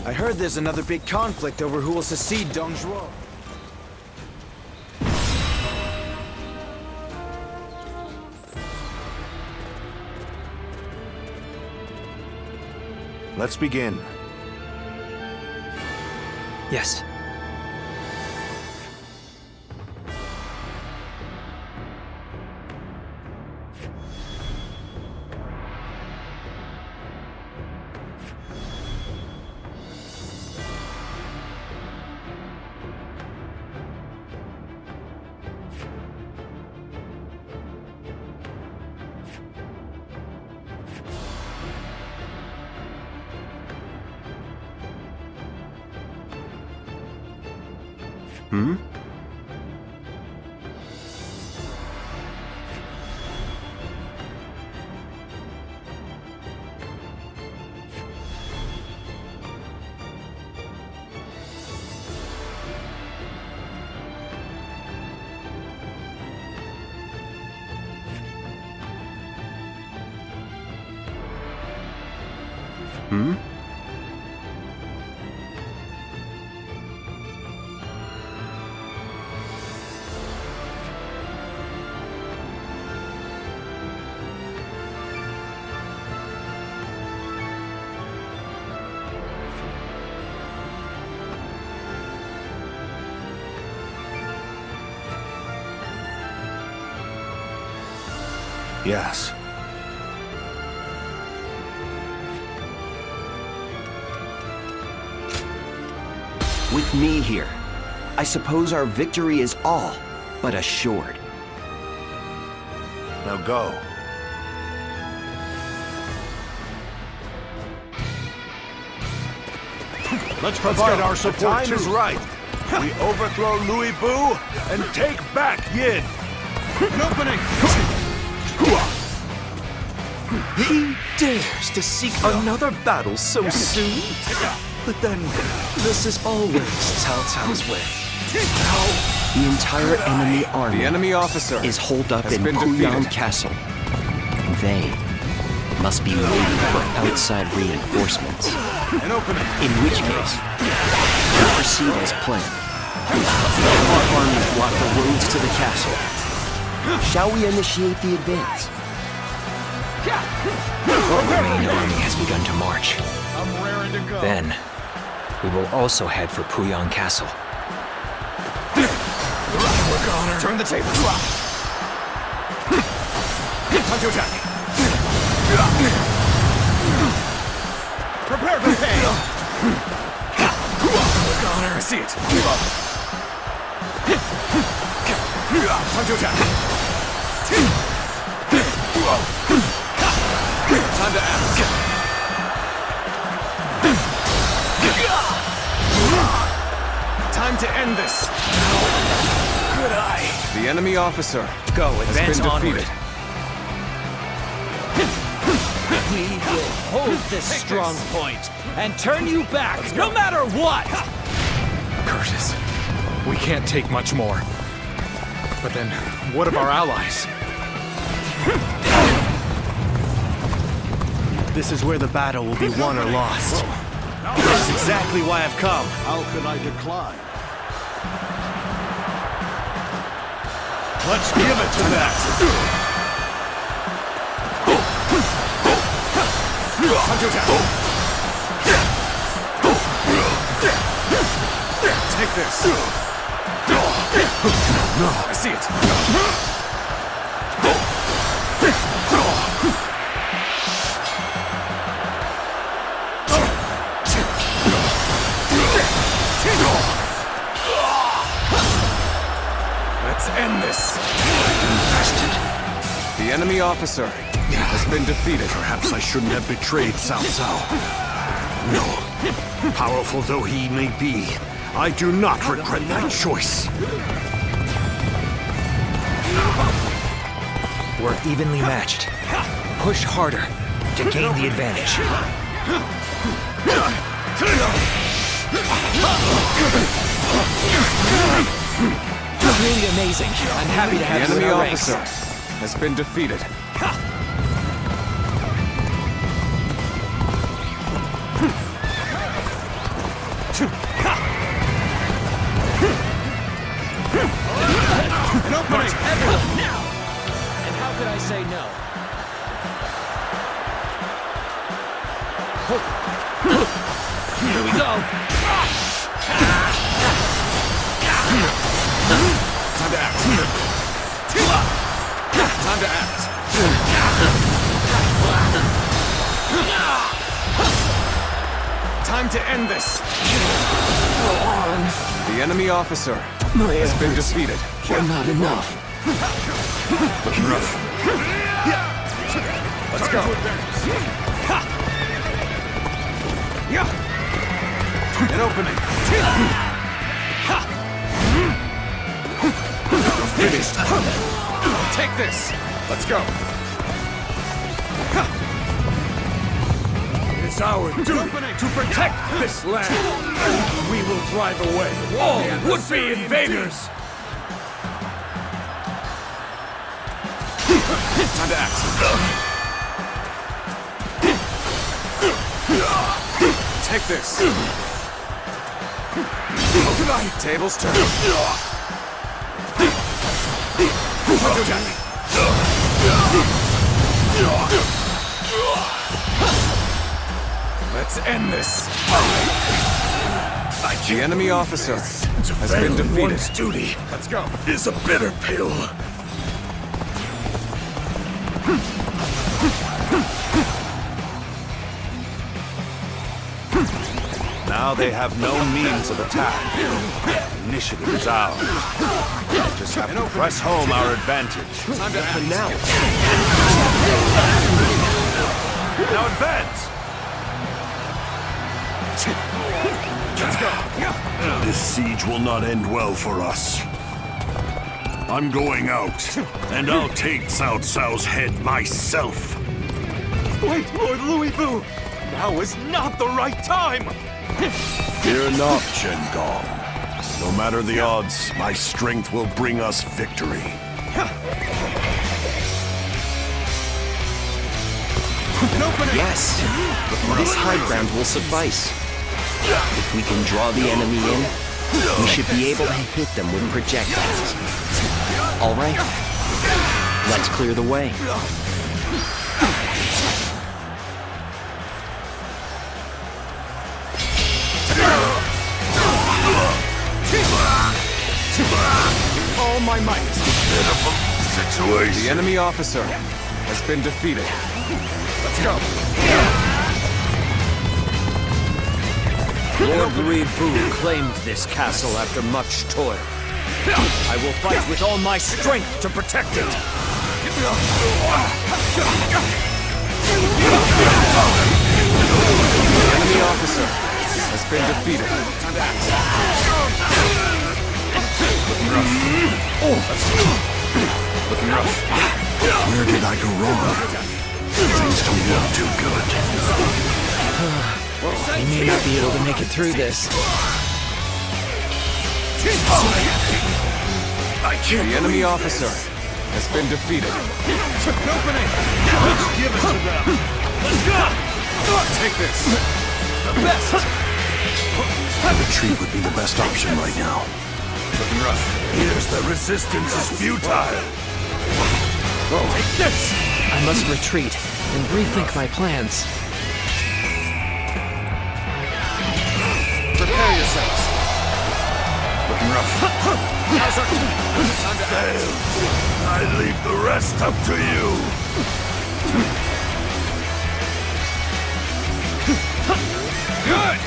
I heard there's another big conflict over who will succeed Dong Zhuo. Let's begin. Yes. Hmm? Hmm? Yes. With me here, I suppose our victory is all but assured. Now go. Let's provide our support. The time is right. We overthrow Louis Bu and take back Yin. An opening! He dares to seek another battle so soon? But then, this is always Cao Cao's way. The entire enemy army The enemy officer is holed up has in been Puyang defeated. Castle. They must be waiting for outside reinforcements. An opening! In which case, we'll proceed as planned. Our armies block the roads to the castle. Shall we initiate the advance? The main army has begun to march. I'm raring to go. Then, we will also head for Puyang Castle. Turn the table. Time to attack. Prepare for pain. I see it. Time to attack. Time to act. Time to end this. Good eye. The enemy officer Go, has advance been onward. defeated. We will hold this strong point and turn you back, no matter what! Curtis, we can't take much more. But then, what of our allies? This is where the battle will be won or lost. That's exactly why I've come. How could I decline? Let's give it to that! Time to attack! Take this. I see it. Let's end this. The enemy officer has been defeated. Perhaps I shouldn't have betrayed Cao Cao. No. Powerful though he may be, I do not regret that choice. We're evenly matched. Push harder to gain the advantage. Really amazing. I'm happy to have The you in enemy our ranks. officer has been defeated. An opening! Everyone, now! And how could I say no? Here we go! Time to act. Time to act. Time to end this. The enemy officer has been defeated. We're not enough. Let's go. An opening. Finished. Take this. Let's go. It is our duty to protect this land. We will drive away all would-be invaders. Time to act. Take this. Tables turn. Let's end this. The enemy officer has been defeated. One's duty Let's go. is a bitter pill. Now they have no means of attack. initiative is ours. Just have to press home our advantage. Time to act now. Now advance! Let's go. This siege will not end well for us. I'm going out, and I'll take Cao Cao's head myself. Wait, Lord Louis Vu! Now is not the right time! Fear not, Chen Gong. No matter the odds, my strength will bring us victory. Yes, this high ground will suffice. If we can draw the enemy in, we should be able to hit them with projectiles. All right, let's clear the way. All my might. Pitiful situation. The enemy officer has been defeated. Let's go. Lord Louis Vu claimed this castle after much toil. I will fight with all my strength to protect it. The enemy officer has been defeated. Looking rough. Looking rough. Where did I go wrong? Things don't look too good. We may not be able to make it through this. The enemy officer has been defeated. An opening! Let's give it to them! Let's go! Take this! The best! Retreat would be the best option right now. Looking rough. Here's the resistance is futile. Take this! I must retreat and rethink my plans. Prepare yourselves. Looking rough. How's our team? Fail. I leave the rest up to you. Good!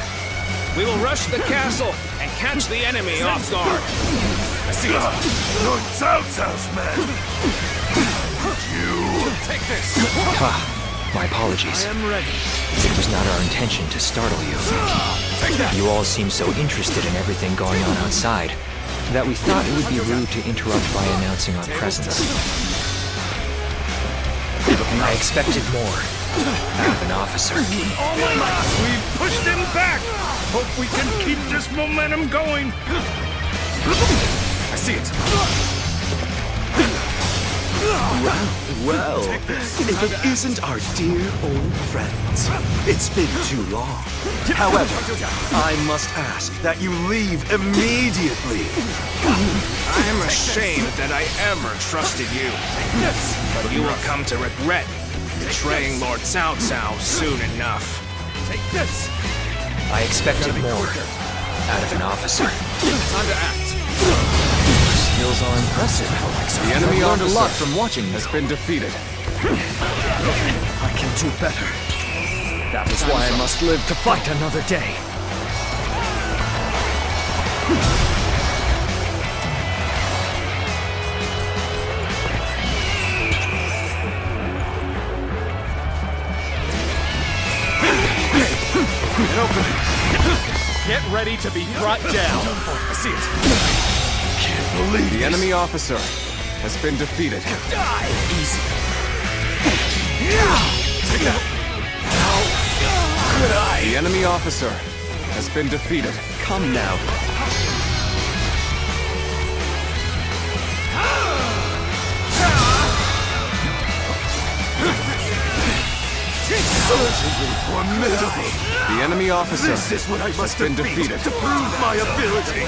We will rush the castle and catch the enemy off guard. I see it. Lord Cao Cao's men. You take this. My apologies. I am ready. It was not our intention to startle you. You all seem so interested in everything going on outside that we thought it would be rude to interrupt by announcing our presence. I expected more out of an officer. All my might. We've pushed him back. Hope we can keep this momentum going. I see it. Well, if it isn't our dear old friends, it's been too long. However, I must ask that you leave immediately. I am ashamed that I ever trusted you. But you will come to regret betraying Lord Cao Cao soon enough. Take this. I expected more out of an officer. Time to act. Skills are impressive. The enemy I've learned officer a lot from watching you. has been defeated. I can do better. That is why I must live to fight another day. An opening. Get ready to be brought down. I see it. can't believe The enemy officer has been defeated. Die! Easy. Take that. How could I? The enemy officer has been defeated. Come now. Certainly formidable. The enemy officer This is what I must has been defeat defeated. to prove my ability.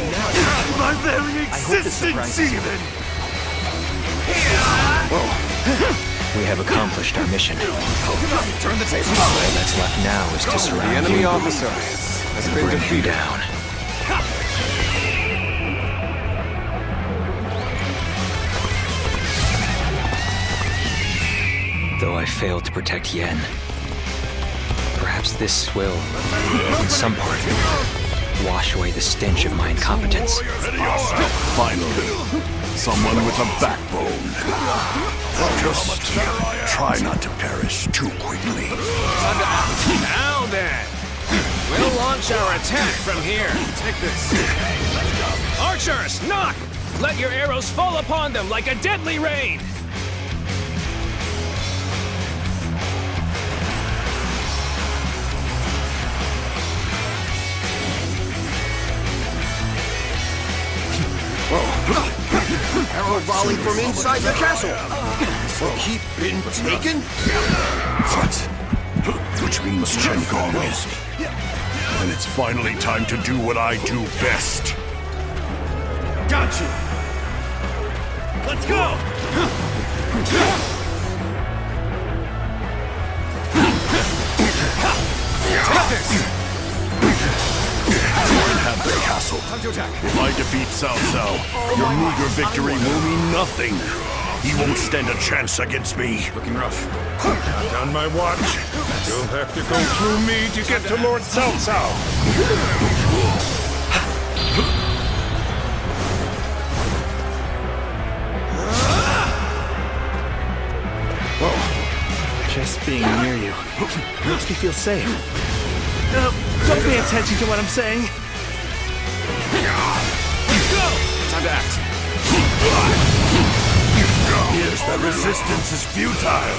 My very existence, even. We have accomplished our mission. Turn the tables. All that's left now is to surround The enemy you officer has and been bring him defeated. down. Though I failed to protect Yen, perhaps this will, in some part, wash away the stench of my incompetence. Finally, someone with a backbone. Just try not to perish too quickly. Now then, we'll launch our attack from here. Take this. Archers, knock! Let your arrows fall upon them like a deadly rain! Arrow volley from inside the castle. Will he been taken? What? Which means Chen Gong is. Then it's finally time to do what I do best. Got you! Let's go! Take this! Have the castle. If I defeat Cao Cao, your meager victory will mean nothing. He won't stand a chance against me. Looking rough. Not on my watch. You'll have to go through me to get to Lord Cao Cao. Whoa. Just being near you makes me feel safe. Don't pay attention to what I'm saying. Time to act. Here's that resistance is futile.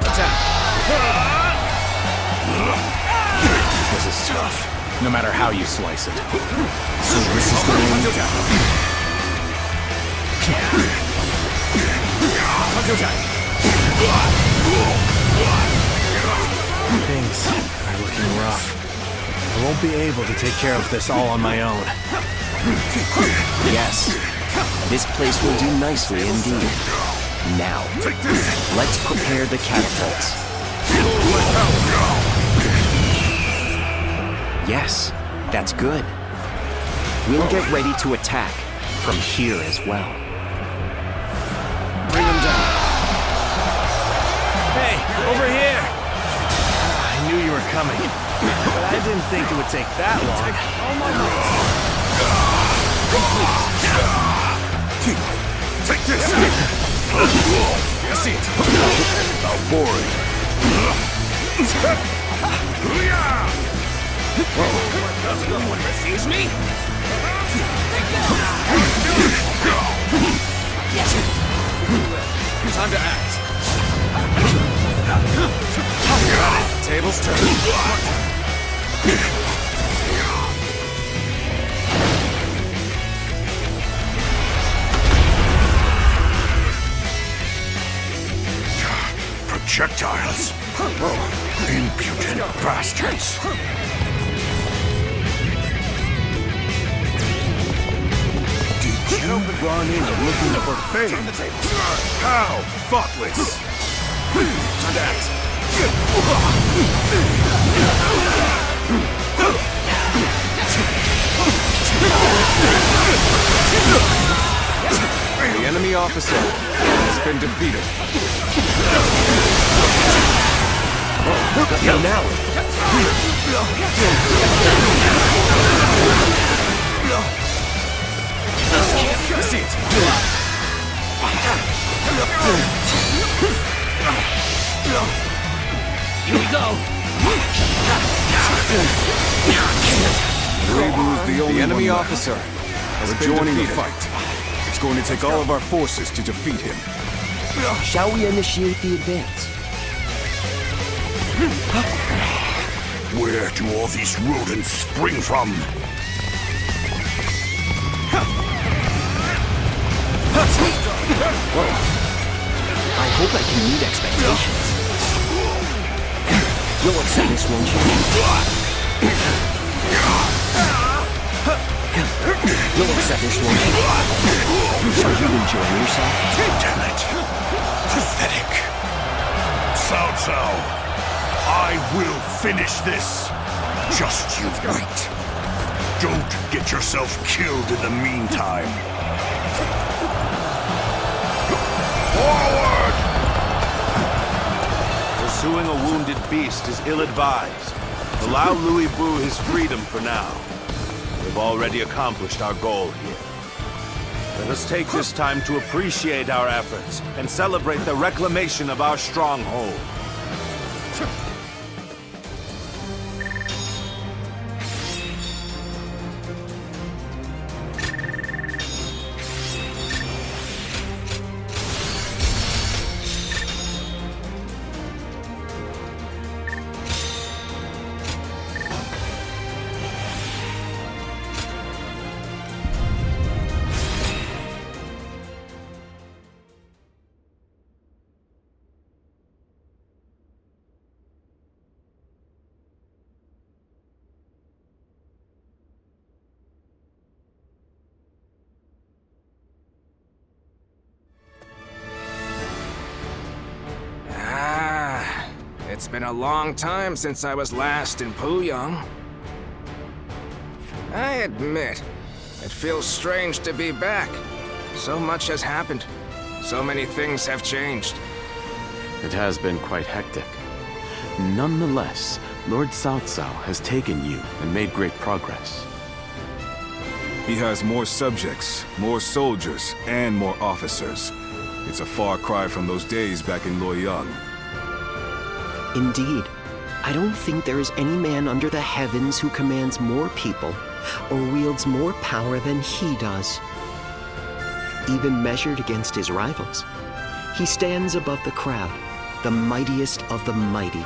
Attack. This is tough, no matter how you slice it. So this is the way down. Things are looking rough. I won't be able to take care of this all on my own. Yes, this place will do nicely indeed. Now, let's prepare the catapults. Yes, that's good. We'll get ready to attack from here as well. Bring them down. Hey, over here! I knew you were coming, but I didn't think it would take that long. Take this! I see it. How boring. Does anyone refuse me? Time to act. Got it. Tables turn. Projectiles. Impudent bastards. Did you run in looking for fame? How thoughtless! Time to act. The enemy officer has been defeated. I see it. Here we go! The enemy officer has been joining the defeated. fight. It's going to take all of our forces to defeat him. Shall we initiate the advance? Where do all these rodents spring from? I hope I can meet expectations. You'll accept this, won't you? You'll accept this, won't you? Are you enjoying yourself? Damn it! Pathetic. Cao Cao, I will finish this. Just you wait. Don't get yourself killed in the meantime. Forward! Pursue Rescuing a wounded beast is ill-advised. Allow Louis Bu his freedom for now. We've already accomplished our goal here. Let us take this time to appreciate our efforts and celebrate the reclamation of our stronghold. It's been a long time since I was last in Puyang. I admit, it feels strange to be back. So much has happened. So many things have changed. It has been quite hectic. Nonetheless, Lord Cao Cao has taken you and made great progress. He has more subjects, more soldiers, and more officers. It's a far cry from those days back in Luoyang. Indeed. I don't think there is any man under the heavens who commands more people or wields more power than he does. Even measured against his rivals, he stands above the crowd, the mightiest of the mighty.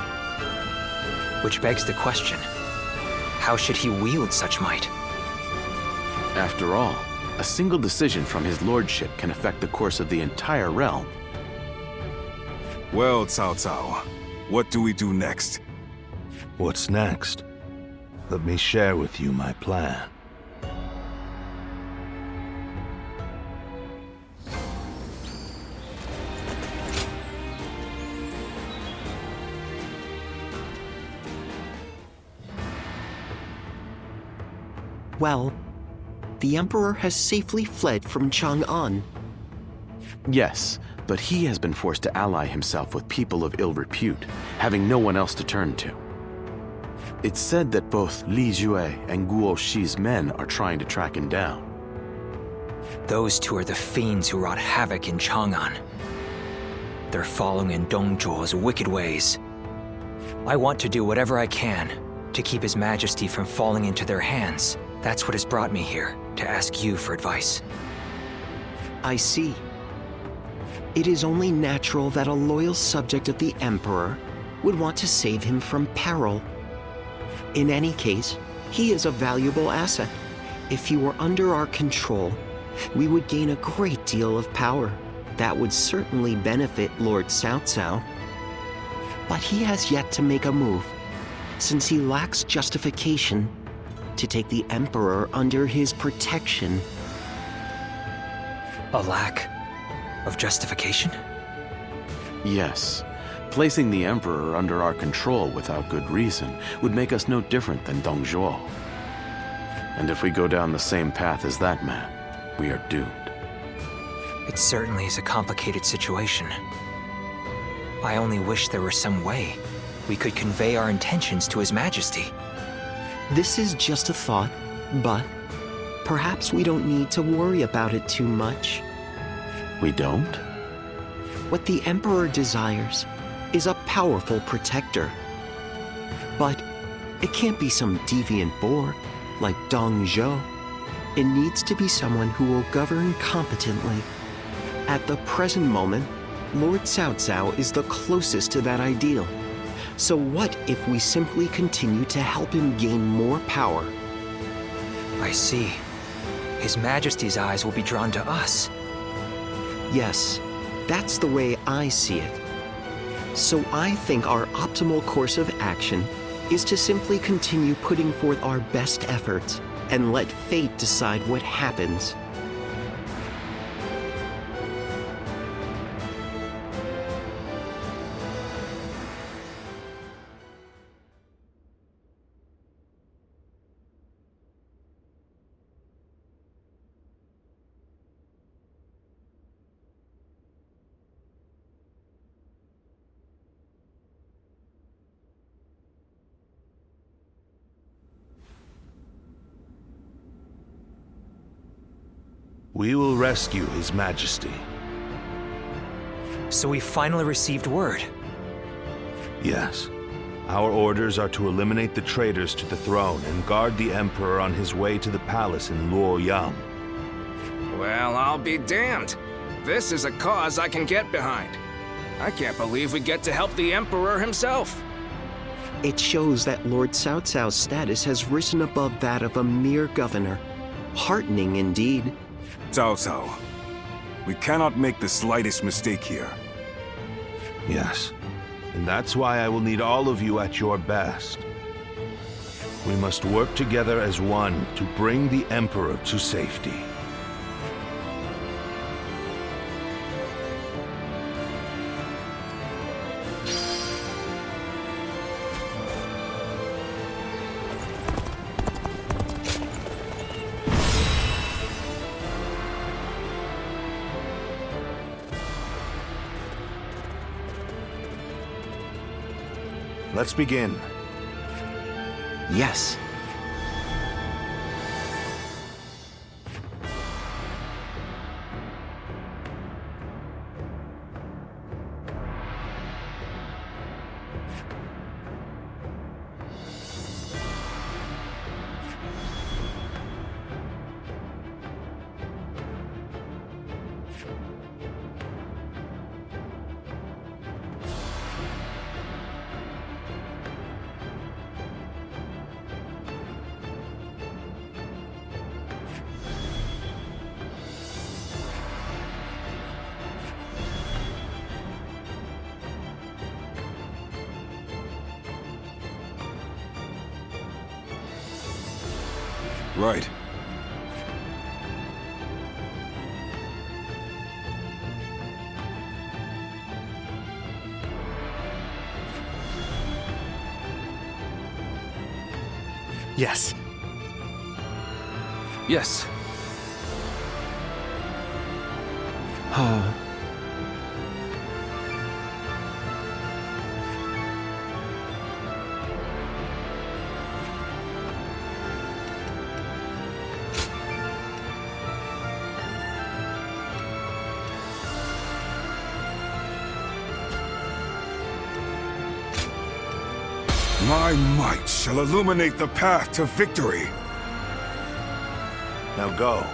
Which begs the question, how should he wield such might? After all, a single decision from his lordship can affect the course of the entire realm. Well, Cao Cao, what do we do next? What's next? Let me share with you my plan. Well, the Emperor has safely fled from Chang'an. Yes, but he has been forced to ally himself with people of ill repute, having no one else to turn to. It's said that both Li Jue and Guo Shi's men are trying to track him down. Those two are the fiends who wrought havoc in Chang'an. They're following in Dong Zhuo's wicked ways. I want to do whatever I can to keep His Majesty from falling into their hands. That's what has brought me here, to ask you for advice. I see. It is only natural that a loyal subject of the Emperor would want to save him from peril. In any case, he is a valuable asset. If he were under our control, we would gain a great deal of power. That would certainly benefit Lord Cao Cao. But he has yet to make a move, since he lacks justification to take the Emperor under his protection. A lack of justification? Yes. Placing the Emperor under our control without good reason would make us no different than Dong Zhuo. And if we go down the same path as that man, we are doomed. It certainly is a complicated situation. I only wish there were some way we could convey our intentions to His Majesty. This is just a thought, but perhaps we don't need to worry about it too much. We don't? What the Emperor desires is a powerful protector. But it can't be some deviant boor like Dong Zhuo. It needs to be someone who will govern competently. At the present moment, Lord Cao Cao is the closest to that ideal. So what if we simply continue to help him gain more power? I see. His Majesty's eyes will be drawn to us. Yes, that's the way I see it. So I think our optimal course of action is to simply continue putting forth our best efforts and let fate decide what happens. We will rescue His Majesty. So we finally received word. Yes. Our orders are to eliminate the traitors to the throne and guard the Emperor on his way to the palace in Luoyang. Well, I'll be damned. This is a cause I can get behind. I can't believe we get to help the Emperor himself. It shows that Lord Cao Cao's status has risen above that of a mere governor. Heartening indeed. Cao Cao, we cannot make the slightest mistake here. Yes, and that's why I will need all of you at your best. We must work together as one to bring the Emperor to safety. Let's begin. Yes. Right. Yes. Yes. My might shall illuminate the path to victory. Now go.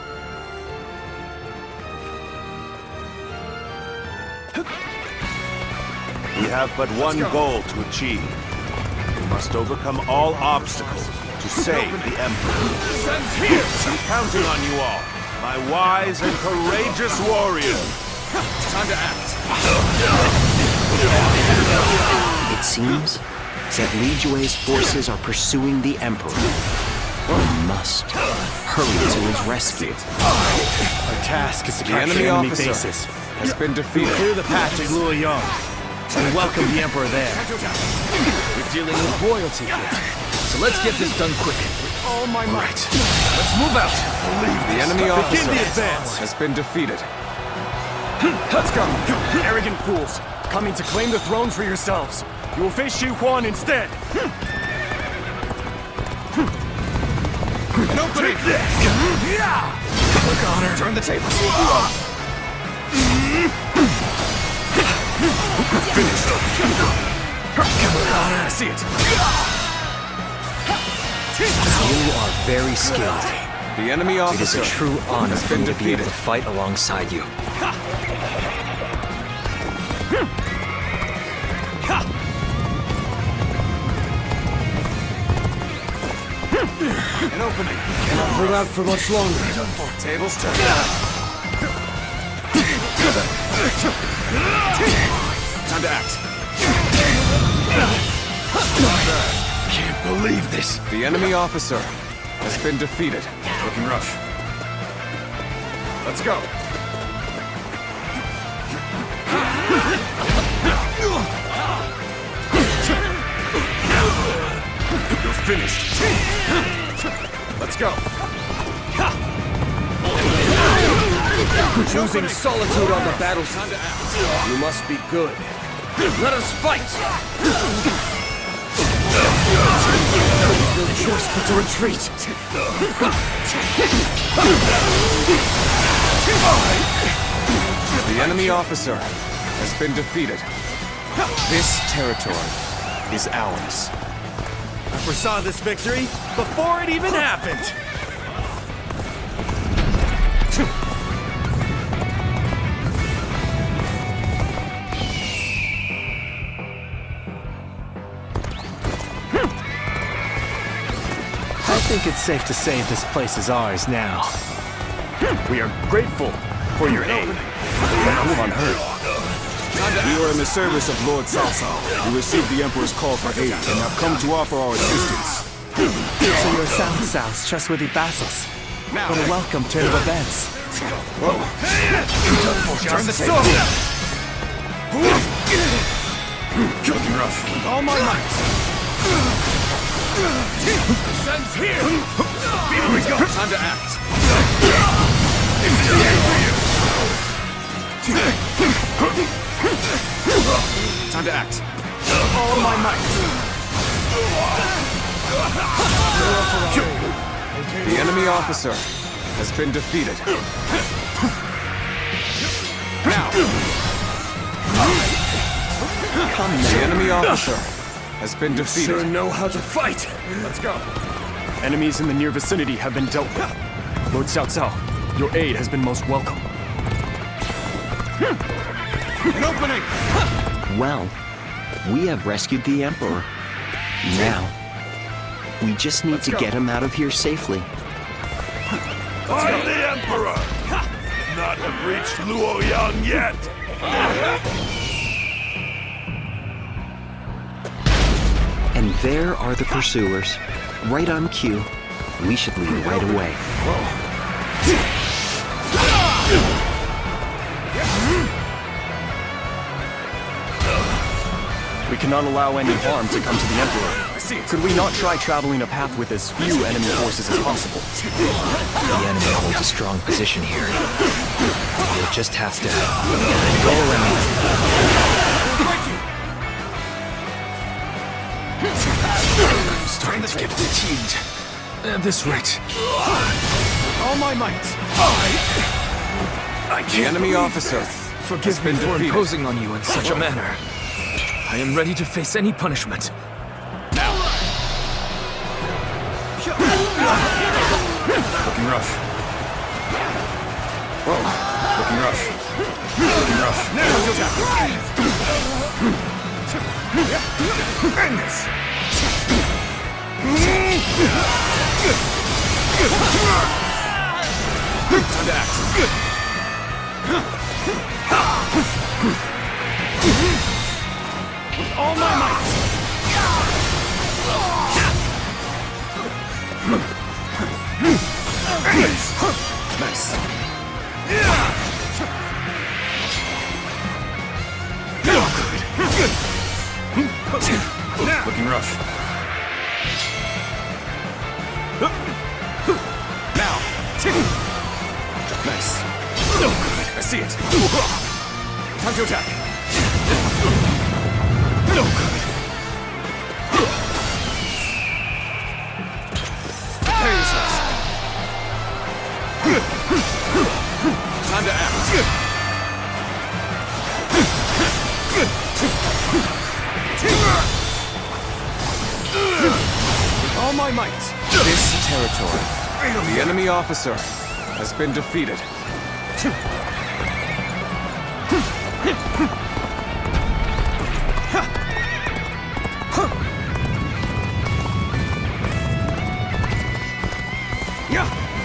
We have but one goal to achieve. We must overcome all obstacles to save the Emperor. I'm counting on you all, my wise and courageous warriors. Time to act. It seems that Li Jue's forces are pursuing the Emperor. We must hurry to his rescue. Our task is to capture enemy bases. Has been defeated. Clear the path to Luoyang and welcome the Emperor there. We're dealing with royalty here, so let's get this done quick. All my might. Let's move out. The enemy officer Begin the advance. has been defeated. Let's go. Arrogant fools, coming to claim the throne for yourselves. You will face Xu Huan instead. An opening! Look on her. Turn the tables. Finish. Look on her. I see it. You are very skilled. The enemy It is officer a true honor has for been me to be able defeated. to fight alongside you. An opening. Cannot hold out for much longer. Tables turned. Time to act. Can't believe this. The enemy officer has been defeated. Looking rough. Let's go. You're finished. Let's go. Choosing solitude on the battlefield. You must be good. Let us fight! No choice but to retreat. The enemy officer has been defeated. This territory is ours. I foresaw this victory before it even happened! I think it's safe to say this place is ours now. We are grateful for your aid. Move on her. We are in the service of Lord Cao Cao. We received the Emperor's call for aid and have come to offer our assistance. So you're Cao Cao's trustworthy vassals. What a welcome turn of events. Whoa. Turn the sword! Looking rough. With all my might. Sun's here! Here we go! Time to act. Time to act. All my might. The enemy officer has been defeated. Now! The enemy officer has been defeated. Sure know how to fight! Let's go. Enemies in the near vicinity have been dealt with. Lord Cao Cao, your aid has been most welcome. An opening! Well, we have rescued the Emperor. Now, we just need to get him out of here safely. I'm the Emperor! Not have reached Luoyang yet! And there are the pursuers. Right on cue. We should leave right away. We cannot allow any harm to come to the Emperor. Could we not try traveling a path with as few enemy forces as possible? The enemy holds a strong position here. We'll just have to go around. I'm starting to get fatigued. At this rate. All my might. The enemy officer Forgive me for imposing on you in such a manner. I am ready to face any punishment. Looking rough. Whoa. Looking rough. Looking rough. End this! Time to act. With all my might! Nice. Looking rough. Now. Nice. No good. I see it. Time to attack. No good. Prepare yourselves. Time to act. With all my might. This territory. The enemy officer has been defeated.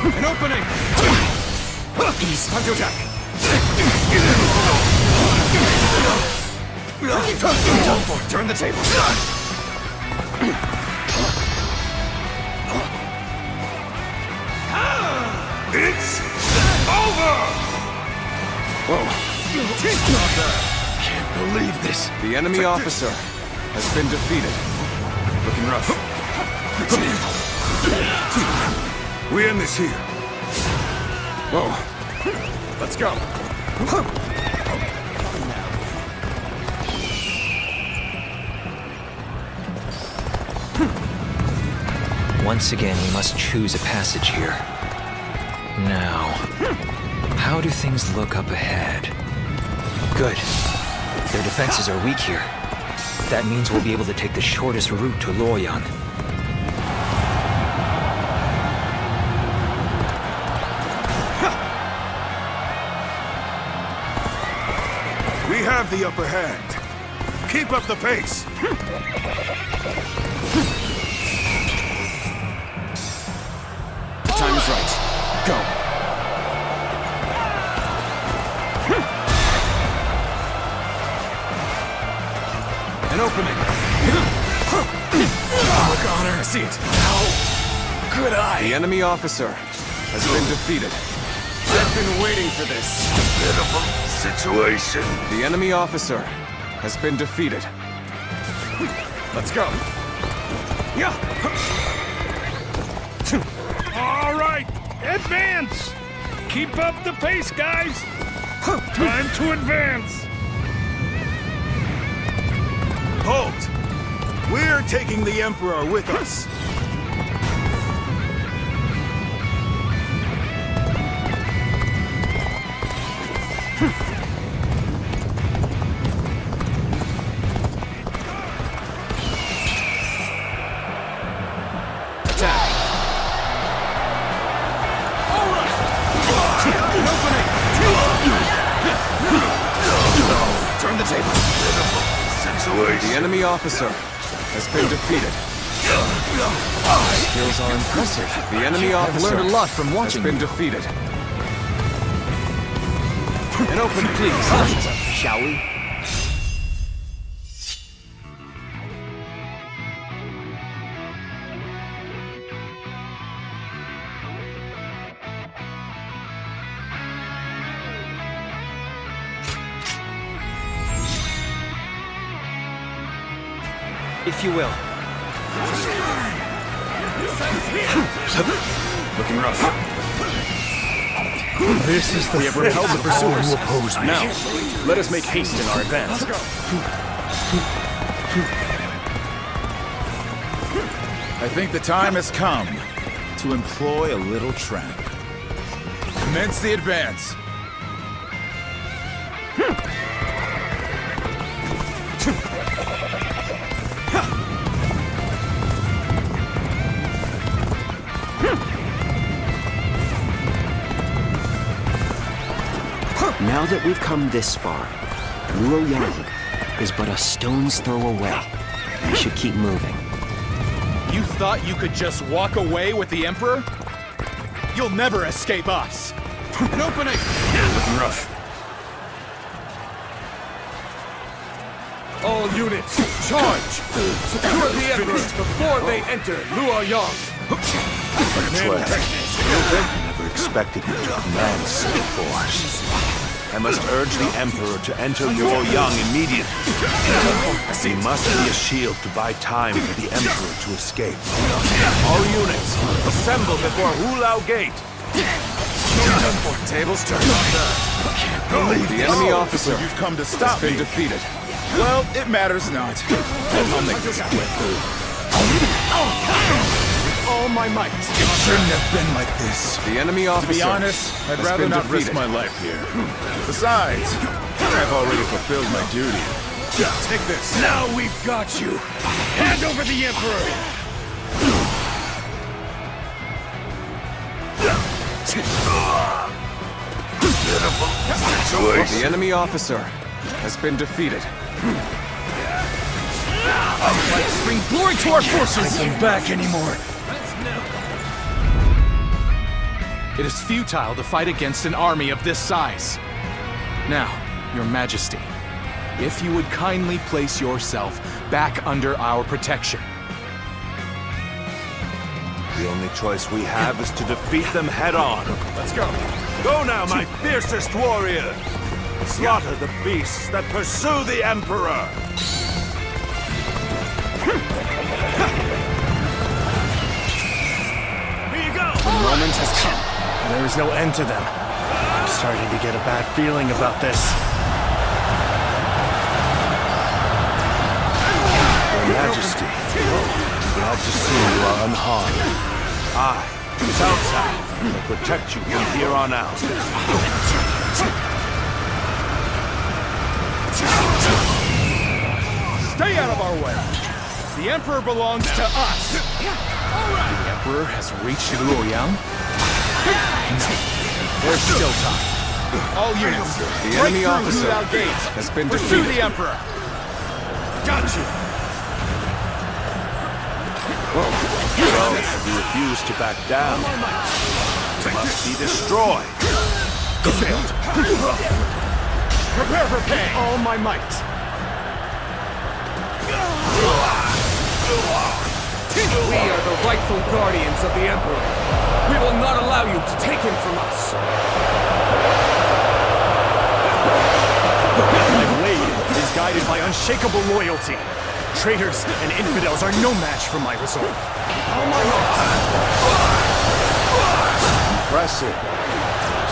An opening! East. Time to attack. Done for. Turn the tables. It's over! Whoa. Can't believe this. The enemy officer has been defeated. Looking rough. We end this here. Whoa. Let's go. Once again, we must choose a passage here. Now. How do things look up ahead? Good. Their defenses are weak here. That means we'll be able to take the shortest route to Luoyang. We have the upper hand. Keep up the pace. The time is right. Go. An opening. Look, Honor, I see it. How could I? The enemy officer has been defeated. I've been waiting for this. Pitiful situation. The enemy officer has been defeated. Let's go. Yeah. All right, advance! Keep up the pace, guys! Time to advance! Halt! We're taking the Emperor with us. Turn the tables. The enemy officer has been defeated. Skills are impressive. The enemy officer I've learned a lot from watching has been defeated. An open, please. Shall we? If you will. Looking rough. This is the We have repelled the pursuers. who oppose me. Now, let us make haste in our advance. I think the time has come to employ a little tramp. Commence the advance. Now that we've come this far, Luoyang is but a stone's throw away. We should keep moving. You thought you could just walk away with the Emperor? You'll never escape us! An opening! Looking rough. All units, charge! Secure the Emperor before they enter Luoyang! I never expected you to command such a force. I must urge the Emperor to enter Luoyang immediately. He must be a shield to buy time for the Emperor to escape. All units, assemble before Hulao Gate. Tables turn. The enemy officer You've come to stop has been me. defeated. Well, it matters not. I'll make this quick. All my might. It shouldn't have been like this. The enemy officer To be honest, I'd has rather been not risk defeated. my life here. Besides, I've already fulfilled my duty. Take this. Now we've got you. Hand over the Emperor. The enemy officer has been defeated. Bring glory to our forces! Bring them back anymore. It is futile to fight against an army of this size. Now, Your Majesty, if you would kindly place yourself back under our protection. The only choice we have is to defeat them head on. Let's go. Go now, my fiercest warrior! Slaughter the beasts that pursue the Emperor! Here you go! The moment has come. There is no end to them. I'm starting to get a bad feeling about this. Your Majesty, glad to see you are unharmed. I, Cao Cao, will protect you from here on out. Stay out of our way! The Emperor belongs to us! The Emperor has reached Luoyang? There's still time. All units, the enemy officer has been Pursue defeated. the Emperor! Got you! Well, you refuse to back down. Must be destroyed. You failed. Prepare for pay! All my might. We are the rightful guardians of the Emperor. We will not allow you to take him from us. My blade is guided by unshakable loyalty. Traitors and infidels are no match for my resolve. Impressive.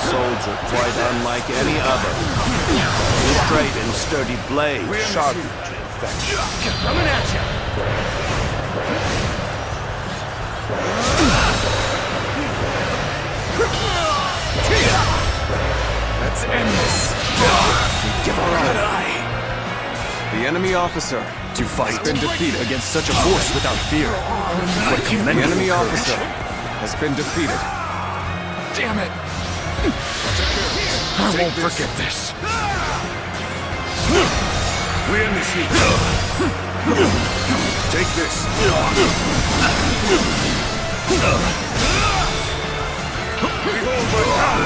Soldier quite unlike any other. His straight and sturdy blade, sharpened to perfection. Coming at you! Let's end this. Give her all. The enemy officer To fight has been defeated against such a force without fear. What The commendable enemy courage. officer has been defeated. Damn it! I won't forget this. We initiate. Take this. Behold my power.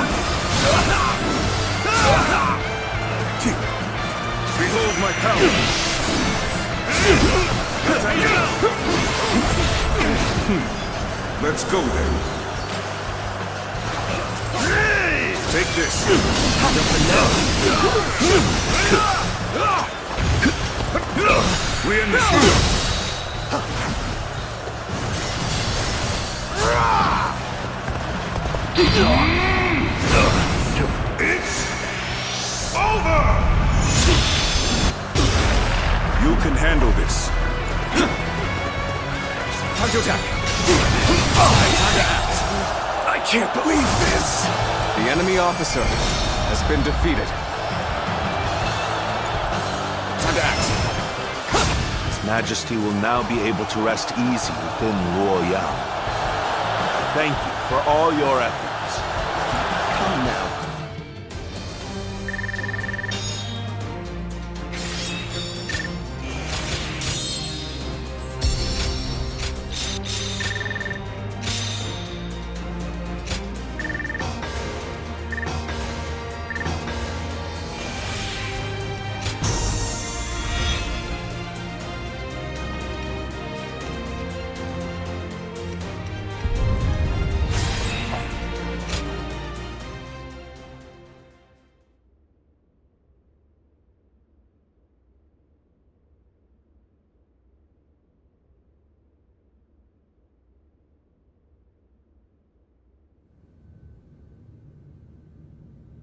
Behold my power. Let's go then. Take this. We initiate. It's over! You can handle this. Time to attack! Time to act! I can't believe this! The enemy officer has been defeated. Time to act! His Majesty will now be able to rest easy within Luoyang. Thank you for all your efforts. Come now.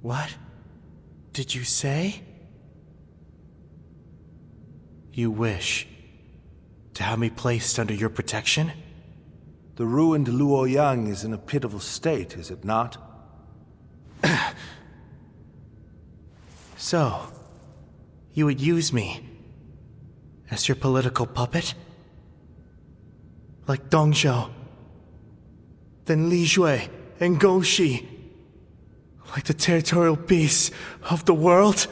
What did you say? You wish to have me placed under your protection? The ruined Luoyang is in a pitiful state, is it not? So, you would use me as your political puppet? Like Dong Zhou, then Li Jue and Gou Shi, like the territorial beasts of the world?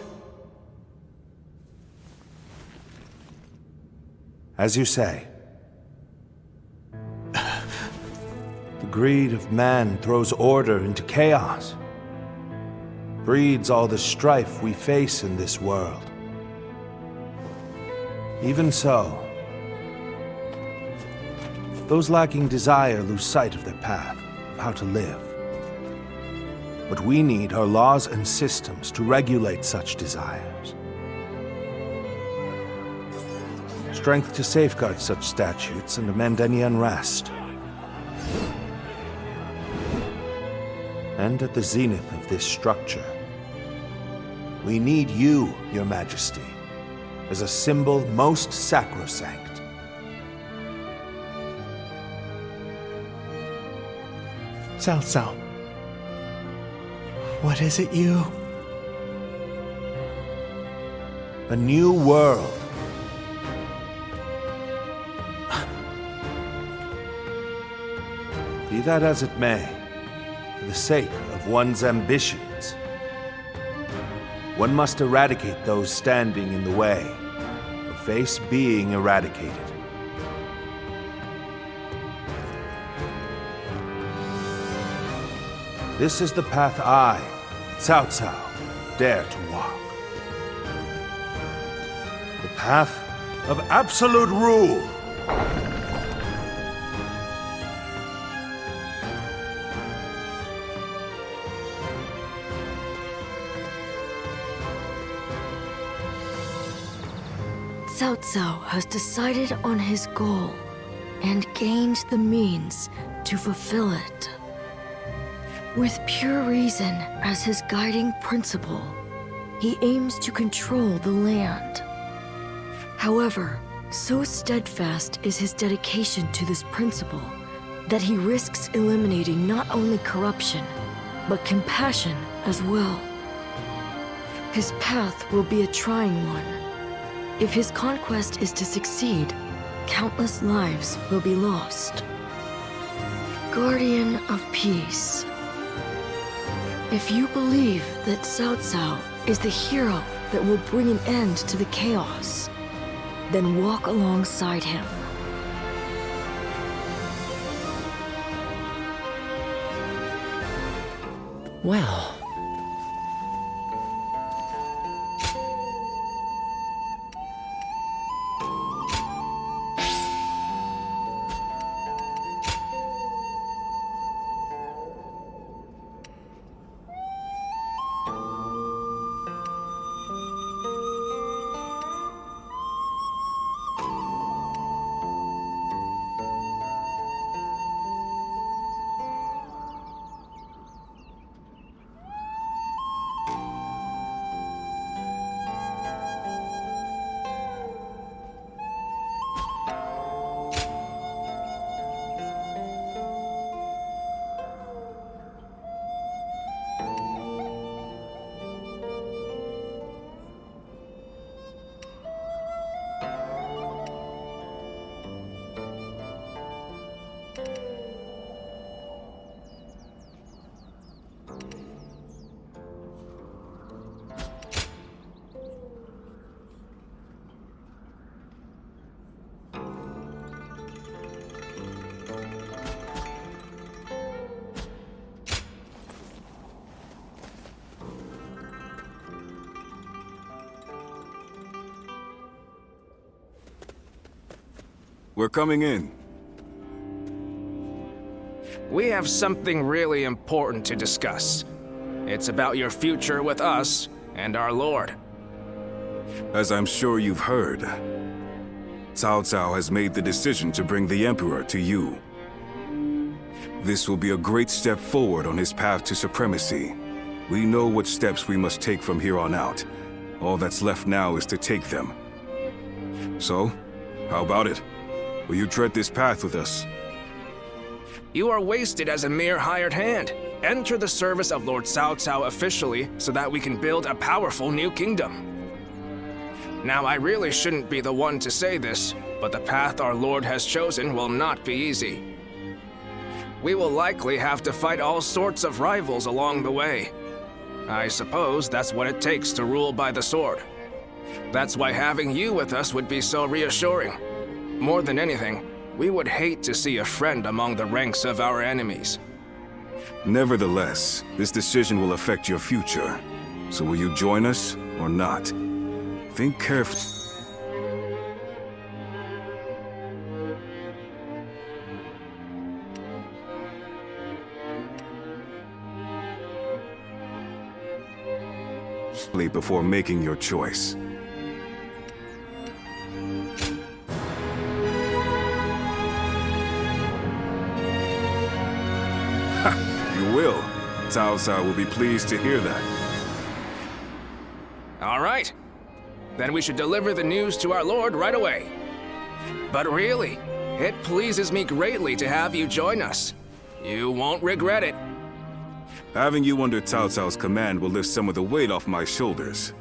As you say. The greed of man throws order into chaos, breeds all the strife we face in this world. Even so, those lacking desire lose sight of their path, of how to live. What we need are laws and systems to regulate such desires. Strength to safeguard such statutes and amend any unrest. And at the zenith of this structure, we need you, Your Majesty, as a symbol most sacrosanct. Cao Cao, What is it, you? A new world. Be that as it may, for the sake of one's ambitions, one must eradicate those standing in the way, or face being eradicated. This is the path I, Cao Cao, dare to walk. The path of absolute rule. Cao Cao has decided on his goal and gained the means to fulfill it. With pure reason as his guiding principle, he aims to control the land. However, so steadfast is his dedication to this principle that he risks eliminating not only corruption, but compassion as well. His path will be a trying one. If his conquest is to succeed, countless lives will be lost. Guardian of Peace. If you believe that Cao Cao is the hero that will bring an end to the chaos, then walk alongside him. Well... We're coming in. We have something really important to discuss. It's about your future with us and our Lord. As I'm sure you've heard, Cao Cao has made the decision to bring the Emperor to you. This will be a great step forward on his path to supremacy. We know what steps we must take from here on out. All that's left now is to take them. So, how about it? Will you tread this path with us? You are wasted as a mere hired hand. Enter the service of Lord Cao Cao officially so that we can build a powerful new kingdom. Now, I really shouldn't be the one to say this, but the path our Lord has chosen will not be easy. We will likely have to fight all sorts of rivals along the way. I suppose that's what it takes to rule by the sword. That's why having you with us would be so reassuring. More than anything, we would hate to see a friend among the ranks of our enemies. Nevertheless, this decision will affect your future. So will you join us or not? Think carefully. Before making your choice. You will. Cao Cao will be pleased to hear that. All right. Then we should deliver the news to our Lord right away. But really, it pleases me greatly to have you join us. You won't regret it. Having you under Cao Cao's command will lift some of the weight off my shoulders.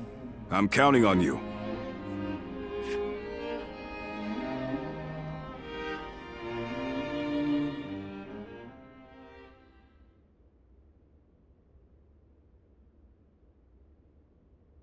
I'm counting on you.